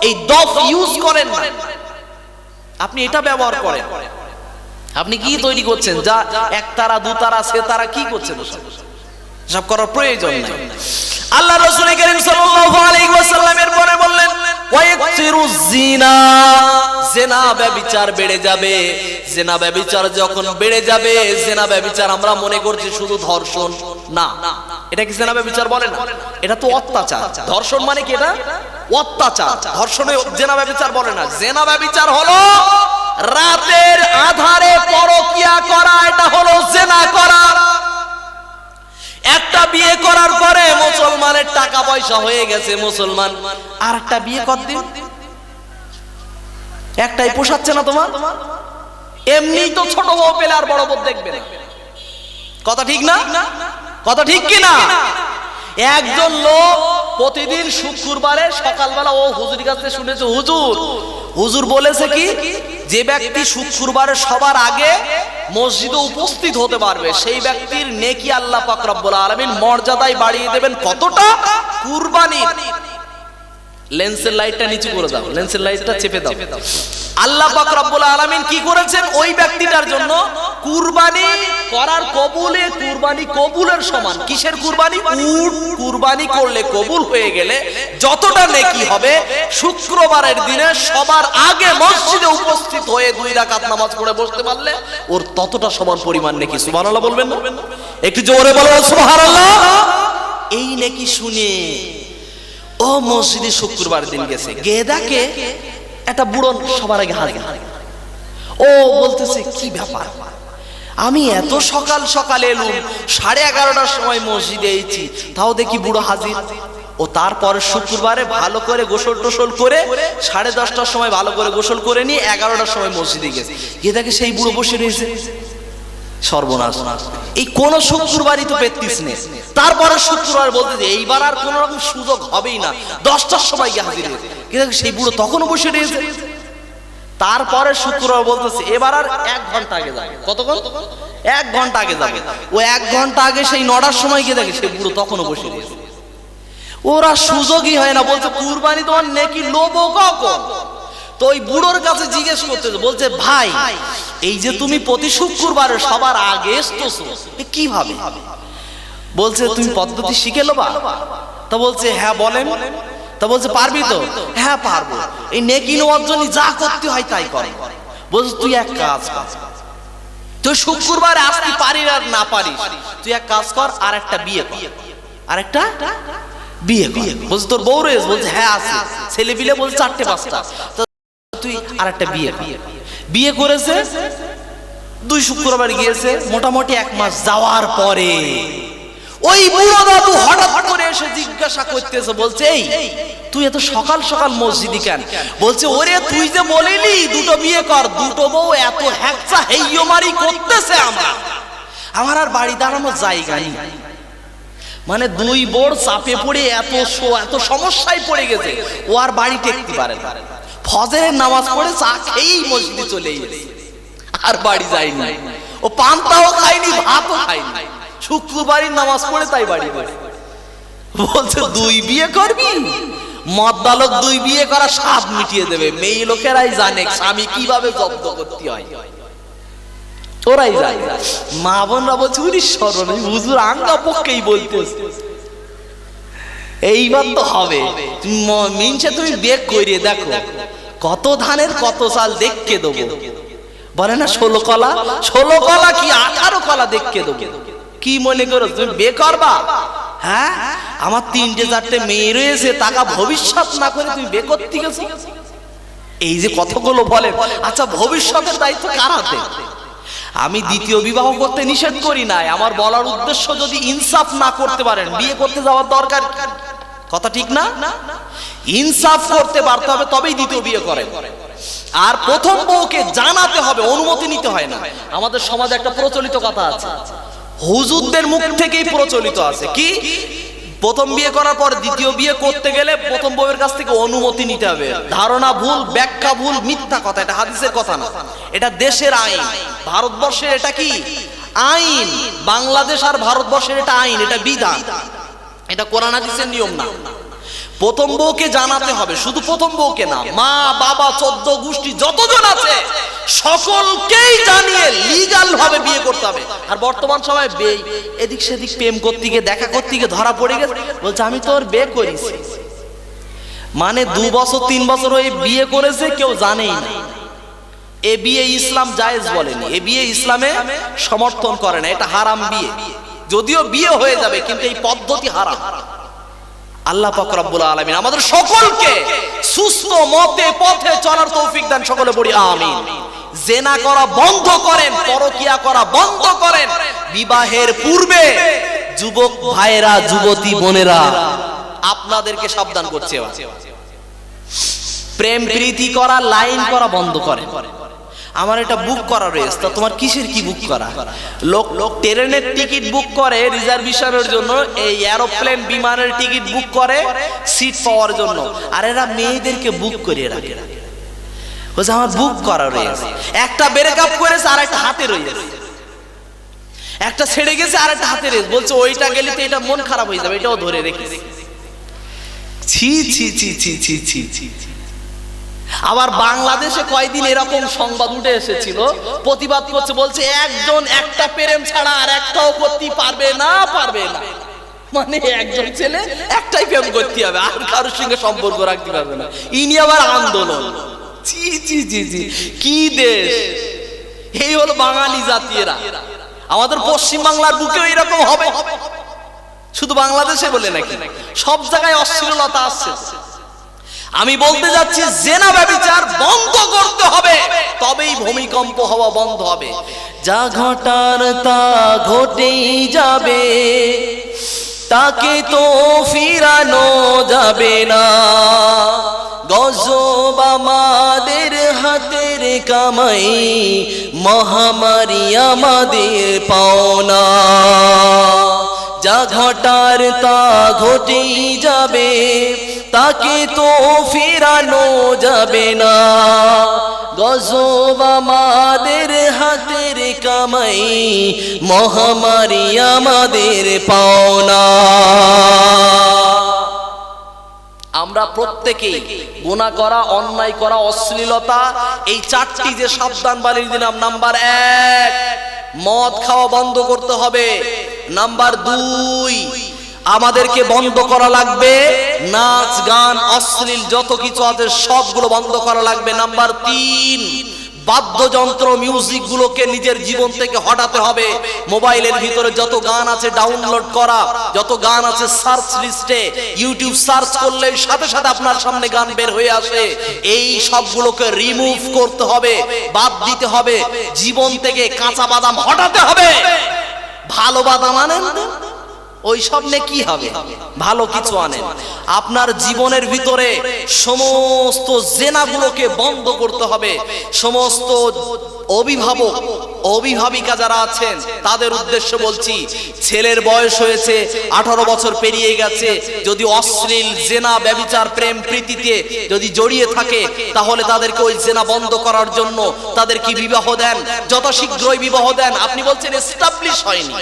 এই দফ ইউজ করেন না, আপনি এটা ব্যবহার করেন। আপনি কি তৈরি করছেন? যা একতারা দুতারা সেতারা কি করছেন? সব করার প্রয়োজন নাই। আল্লাহ রাসূল কারীম সাল্লাল্লাহু আলাইহি ওয়াসাল্লামের পরে বললেন ওয়ায়াকসিরুজ জিনা, জিনা ব্যভিচার বেড়ে যাবে। জিনা ব্যভিচার যখন বেড়ে যাবে, জিনা ব্যভিচার আমরা মনে করছি শুধু ধর্ষণ, না, এটা কি জিনা ব্যভিচার বলে না, এটা তো অত্যাচার। ধর্ষণ মানে কি? এটা অত্যাচার। ধর্ষণে জিনা ব্যভিচার বলে না। জিনা ব্যভিচার হলো রাতের আধারে পরকিয়া করা, এটা হলো জিনা করা। একটা বিয়ে করার পরে মুসলমানের টাকা পয়সা হয়ে গেছে, মুসলমান আর একটা বিয়ে কর দিন, একটাই পোষাচ্ছে না তোমার, এমনি তো ছোট বউ পেলে আর বড় বউ দেখবে না। কথা ঠিক না? কথা ঠিক কি না? একজন লোক প্রতিদিন শুক্রবারে সকালবেলা ও হুজুরের কাছে শুনেছে, হুজুর বলেছে কি, যে ব্যক্তি শুক্রবারে সবার আগে মসজিদে উপস্থিত হতে পারবে সেই ব্যক্তির নেকি আল্লাহ পাক রব্বুল আলামিন মর্যাদায় বাড়িয়ে দেবেন। কতটা? কুরবানি। লেন্সের লাইটটা নিচু করে দাও, লেন্সের লাইটটা চেপে দাও। আল্লাহ পাক রব্বুল আলামিন কি করেছেন? ওই ব্যক্তিটার জন্য কুরবানি করার কবুলে, কুরবানি কবুলের সমান। কিসের কুরবানি? উট কুরবানি করলে কবুল হয়ে গেলে যতটা নেকি হবে, শুক্রবারের দিনে সবার আগে মসজিদে উপস্থিত হয়ে 2 রাকাত নামাজ পড়ে বসতে পারলে ওর ততটা সমান পরিমাণ নেকি। সুবহানাল্লাহ বলবেন না? একটু জোরে বলো সুবহানাল্লাহ। এই নেকি শুনে ও মসজিদে শুক্রবার দিন গেছে, গিয়ে দেখে একটা বুড়ো সবার আগে হাজির। ও বলতেছে কি ব্যাপার, আমি এত সকাল সকাল এলুম, 11:30টার সময় মসজিদে এসেছি, তাও দেখি বুড়ো হাজির। ও তারপরে শুক্রবারে ভালো করে গোসল টোসল করে 10:30টার সময় ভালো করে গোসল করে নিয়ে 11টার সময় মসজিদে গেছে, গিয়ে দেখে সেই বুড়ো বসে রয়েছে। সর্বনাশ, এই কোন শুক্রবারই তো পেতিস নে। তারপরে শুক্রবার বলতে যে এইবার আর কোন রকম সুযোগ হবেই না, 10টার সময় গিয়ে হাজির হয়েছে, কিন্তু সেই বুড়ো তখনও বসে রয়েছে। তারপরে শুক্রবার বলতেছে এবার আর 1 ঘন্টা আগে যাবে। কতক্ষণ? 1 ঘন্টা আগে যাবে। ও 1 ঘন্টা আগে সেই 9টার সময় গিয়ে দেখে সেই বুড়ো তখনও বসে রয়েছে। ওরা সুযোগই হয় না, বলছে কুরবানি তোমার নেকি লোবো কখন? তো ওই বুড়োর কাছে জিজ্ঞেস করতেছে, বলছে ভাই এই যে তুমি প্রতি শুক্রবারে সবার আগে এসতেছো কিভাবে? বলছে তুমি পদ্ধতি শিখে লোবা। তা বলছে হ্যাঁ বলেন। তা বলছে পারবি তো? হ্যাঁ পারবো। এই নেকি নেওয়ার জন্য যা করতে হয় তাই কর। বলছে তুই এক কাজ কর, তুই শুক্রবারে আসতে পারিস আর না পারিস, তুই এক কাজ কর, আর একটা বিয়ে কর, আর একটা বিয়ে কর। বলছে তোর বউ রয়েছে? বলছে হ্যাঁ আছে, ছেলে পিলে বলছে 4-5টা। তুই আর একটা বিয়ে কর। বিয়ে করেছে, 2 শুক্রবার গিয়েছে, মোটামুটি 1 মাস যাওয়ার পরে ওই বুড়ো দাদু হঠাৎ করে এসে জিজ্ঞাসা করতেছে, বলছে এই তুই এত সকাল সকাল মসজিদে কেন? বলছে ওরে তুই যে বলিনি 2টো বিয়ে কর, 2টো বউ এত হ্যাকচা হেইয়মারি করতেছে, আমার আর বাড়ি দাঁড়ানোর জায়গা নেই। মানে 2 বোর চাপে পড়ে এত সমস্যায় পড়ে গেছে, ও আর বাড়ি টেকতে পারে না। ফজরের নামাজ পড়ে চা খেয়েই মসজিদে চলে গেছে, আর বাড়ি যায়নি। ও পান্তাও খায়নি, ভাতও খায়নি, শুক্রবারই নামাজ পড়ে তাই বাড়ি বাড়ি। বলছে 2 বিয়ে করবি? মদ্দালক 2 বিয়ে করা স্বাদ মিটিয়ে দেবে। মেয়ে লোকেরাই জানে স্বামী কিভাবে জব্দ করতে হয়, ওরাই জানে। মা বোনরা বলছে উনি সরল, হুজুর আঙ্গা পক্ষেই বলতেছে, এইবার তো হবে। মিনছে তুমি বিয়ে করিয়ে দেখো, কত ধানের কত চাল দেখকে দেবো। বলে না 16 কলা, 16 কলা কি 18 কলা দেখকে দেবো। কি মনে করো তুমি বিয়ে করবা? হ্যাঁ, আমার 3-4টে মেয়ে রয়েছে, টাকা ভবিষ্যৎ না করে তুমি বিয়ে করতে গেছো। এই যে কথাগুলো বলে, আচ্ছা ভবিষ্যতের দায়িত্ব কার হাতে? আমি দ্বিতীয় বিবাহ করতে নিষেধ করি নাই, আমার বলার উদ্দেশ্য যদি ইনসাফ না করতে পারেন বিয়ে করতে যাওয়ার দরকার। কথা ঠিক না? ইনসাফ করতে পারতে হবে, তবেই দ্বিতীয় বিয়ে করেন। আর প্রথম বউকে জানাতে হবে, অনুমতি নিতে হয় না। আমাদের সমাজে একটা প্রচলিত কথা আছে, হুজুরদের মুখ থেকেই প্রচলিত আছে কি, প্রথম বিয়ে করার পর দ্বিতীয় বিয়ে করতে গেলে প্রথম বউয়ের কাছ থেকে অনুমতি নিতে হবে। ধারণা ভুল, ব্যাখ্যা ভুল, মিথ্যা কথা, এটা হাদিসের কথা না, এটা দেশের আইন। ভারতবর্ষের এটা কি আইন, বাংলাদেশ আর ভারতবর্ষের এটা আইন, এটা বিধান, এটা কোরআন হাদিসের নিয়ম না। প্রথম বউকে জানাতে হবে, শুধু প্রথম বউকে না, মা বাবা 14 গোষ্ঠী যতজন আছে সকলকেই জানিয়ে লিগ্যাল ভাবে বিয়ে করতে হবে। আর বর্তমান সময় এদিক সেদিক প্রেম করতে গিয়ে, দেখা করতে গিয়ে ধরা পড়ে গেছে, বলছে আমি তো ওর বিয়ে করেছি, মানে 2 বছর 3 বছর হয়ে বিয়ে করেছে, কেউ জানেই না। এ বিয়ে ইসলাম জায়েজ বলেনি, এ বিয়ে ইসলামে সমর্থন করে না, এটা হারাম বিয়ে। যদিও বিয়ে হয়ে যাবে কিন্তু এই পদ্ধতি হারাম। আল্লাহ পাক রব্বুল আলামিন আমাদের সকলকে সুস্থ মতে পথে চলার তৌফিক দান, সকলে বলি আমিন। জেনা করা বন্ধ করেন, পরকিয়া করা বন্ধ করেন। বিবাহের পূর্বে যুবক ভাইরা, যুবতী বোনেরা, আপনাদেরকে সাবধান করছে, প্রেম প্রীতি করা, লাইন করা বন্ধ করেন। আমার এটা বুক করা রয়েছে, তা তোমার কিসের কি বুক করা? লোক ট্রেনের টিকিট বুক করে রিজার্ভেশনের জন্য, এই এরোপ্লেন বিমানের টিকিট বুক করে সিট পাওয়ার জন্য, আর এরা মেয়েদেরকে বুক করিয়ে রাখে। বলছে আমার বুক করা রয়েছে, একটা ব্রেকআপ করেছে আর একটা হাতে রয়েছে, একটা ছেড়ে গেছে আর একটা হাতে রয়েছে, বলছে ওইটা গেলে তো এটা মন খারাপ হয়ে যাবে, এটাও ধরে রেখেছে। ছি ছি ছি ছি ছি ছি ছি। আবার বাংলাদেশে কয়দিন এরকম সংবাদ উঠে এসেছিল, প্রতিবাদ করছে, বলছে একজন একটা প্রেম ছাড়া আর একটাও করতে পারবে না, পারবে না, মানে একজন ছেলে একটাই প্রেম করতে হবে, আর কারোর সঙ্গে সম্পর্ক রাখতে পারবে না। ইনি আবার আন্দোলন। জি জি জি জি, কি দেশ! এই হলো বাঙালি জাতিরা। আমাদের পশ্চিম বাংলার বুকেও এরকম হবে, শুধু বাংলাদেশে বলে নাকি, সব জায়গায় অশ্লীলতা আসছে। আমি বলতে যাচ্ছি জেনা ব্যভিচার বন্ধ করতে হবে, তবেই ভূমিকম্প হওয়া বন্ধ হবে। যা ঘটার তা ঘটেই যাবে, তাকে তো ফিরানো যাবে না। গজব আমাদের হাতের কামাই, মহামারী আমাদের পাওনা। যা ঘটার তা ঘটেই যাবে, তাকে তো ফিরানো যাবে না। গজব আমাদের হাতের কামাই, মহামারী আমাদের পাওনা। আমরা প্রত্যেকেই গুনাহ করা, অন্যায় করা, অশ্লীলতা, এই 4টি যে সাবধান বাণী দিলাম, নাম্বার 1 মদ খাওয়া বন্ধ করতে হবে। নাম্বার 2 আমাদেরকে বন্ধ করা লাগবে নাচ গান, অশ্লীল যত কিছু আছে সবগুলো বন্ধ করা লাগবে। নাম্বার 3 বাদ্যযন্ত্র, মিউজিক গুলোকে নিজের জীবন থেকে হটাতে হবে। মোবাইলের ভিতরে যত গান আছে ডাউনলোড করা, যত গান আছে সার্চ লিস্টে, ইউটিউব সার্চ করলে সাথে সাথে আপনার সামনে গান বের হয়ে আসে, এই সবগুলোকে রিমুভ করতে হবে, বাদ দিতে হবে। জীবন থেকে কাঁচা বাদাম হটাতে হবে। ভালো বাদাম আনেন, ওই সব নে কি হবে, ভালো কিছু আনেন। আপনার জীবনের ভিতরে সমস্ত জেনাগুলোকে বন্ধ করতে হবে। সমস্ত অভিভাবক, অভিভাবিকা যারা আছেন তাদের উদ্দেশ্য বলছি, ছেলের বয়স হয়েছে 18 বছর পেরিয়ে গেছে, যদি অশ্লীল জেনা, ব্যভিচার, প্রেম প্রীতিতে যদি জড়িয়ে থাকে, তাহলে তাদেরকে ওই জেনা বন্ধ করার জন্য তাদেরকে বিবাহ দেন, যত শীঘ্রই বিবাহ দেন। আপনি বলছেন এস্টাবলিশ হয়নি,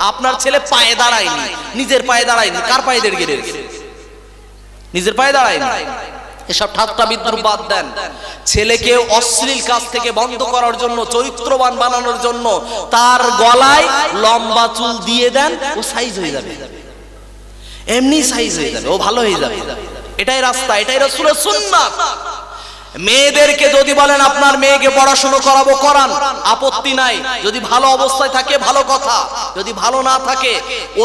আপনার ছেলে পায়ে দাঁড়ায়নি, নিজের পায়ে দাঁড়ায়নি, কার পায়ে দাঁড়িয়ে গেছে? নিজের পায়ে দাঁড়ায়নি। এসব ঠাট্টা বিদ্রুপ বাদ দেন। ছেলেকে অশ্লীল কাজ থেকে বন্ধ করার জন্য, চরিত্রবান বানানোর জন্য তার গলায় লম্বা চুল দিয়ে দেন, ও সাইজ হয়ে যাবে, এমনি সাইজ হয়ে যাবে, ও ভালো হয়ে যাবে। এটাই রাস্তা, এটাই রাসূলের সুন্নাত। মেয়েদেরকে যদি বলেন আপনার মেয়েকে পড়াশোনা করাবো, করান, আপত্তি নাই। যদি ভালো অবস্থায় থাকে ভালো কথা, যদি ভালো না থাকে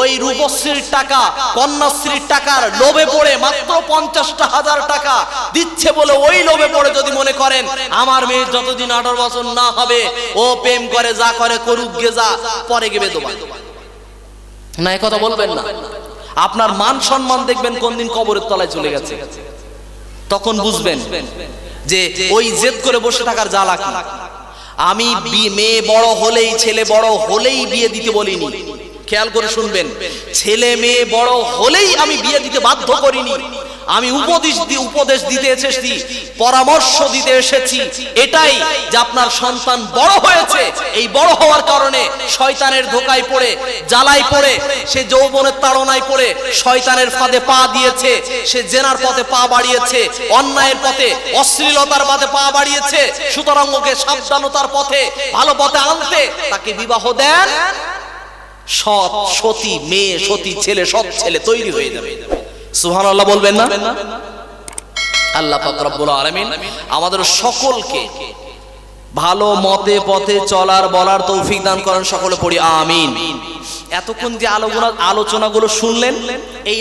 ওই রূপশ্রীর টাকা, কন্যাশ্রীর টাকার লোভে পড়ে মাত্র 50,000 টাকা দিচ্ছে বলে ওই লোভে পড়ে যদি মনে করেন আমার মেয়ে যতদিন 18 বছর না হবে ও প্রেম করে, যা করে করুক গে, যা পরে গেবে দোবা না, এই কথা বলবেন না। আপনার মান সম্মান দেখবেন কোন দিন কবরের তলায় চলে গেছে, তখন বুঝবেন যে ওই জেদ করে বসে থাকার জ্বালা কি। আমি মেয়ে বড় হলেই, ছেলে বড় হলেই বিয়ে দিতে বলিনি, খেয়াল করে শুনবেন, ছেলে মেয়ে বড় হলেই আমি বিয়ে দিতে বাধ্য করিনি, আমি উপদেশ দিতে এসেছি, পরামর্শ দিতে এসেছি এটাই যে আপনার সন্তান বড় হয়েছে, এই বড় হওয়ার কারণে শয়তানের ধোকায় পড়ে, জ্বালায় পড়ে, সে যৌবনের তাড়নায় পড়ে শয়তানের ফাঁদে পা দিয়েছে, সে জেনার পথে পা বাড়িয়েছে, অন্যায়ের পথে অশ্লীলতার পথে পা বাড়িয়েছে। সুতরাং ওকে সাবধানতার পথে, ভালো পথে আনতে তাকে বিবাহ দেন, সৎ সতী মেয়ে, সতী ছেলে, সৎ ছেলে তৈরি হয়ে যাবে। সুবহানাল্লাহ বলবেন না? আল্লাহ পাক রব্বুল আলামিন আমাদের সকলকে ভালো মতে পথে চলার বলার তৌফিক দান করেন, সকলে পড়ি আমিন। এতক্ষণ যে আলোচনাগুলো শুনলেন, এই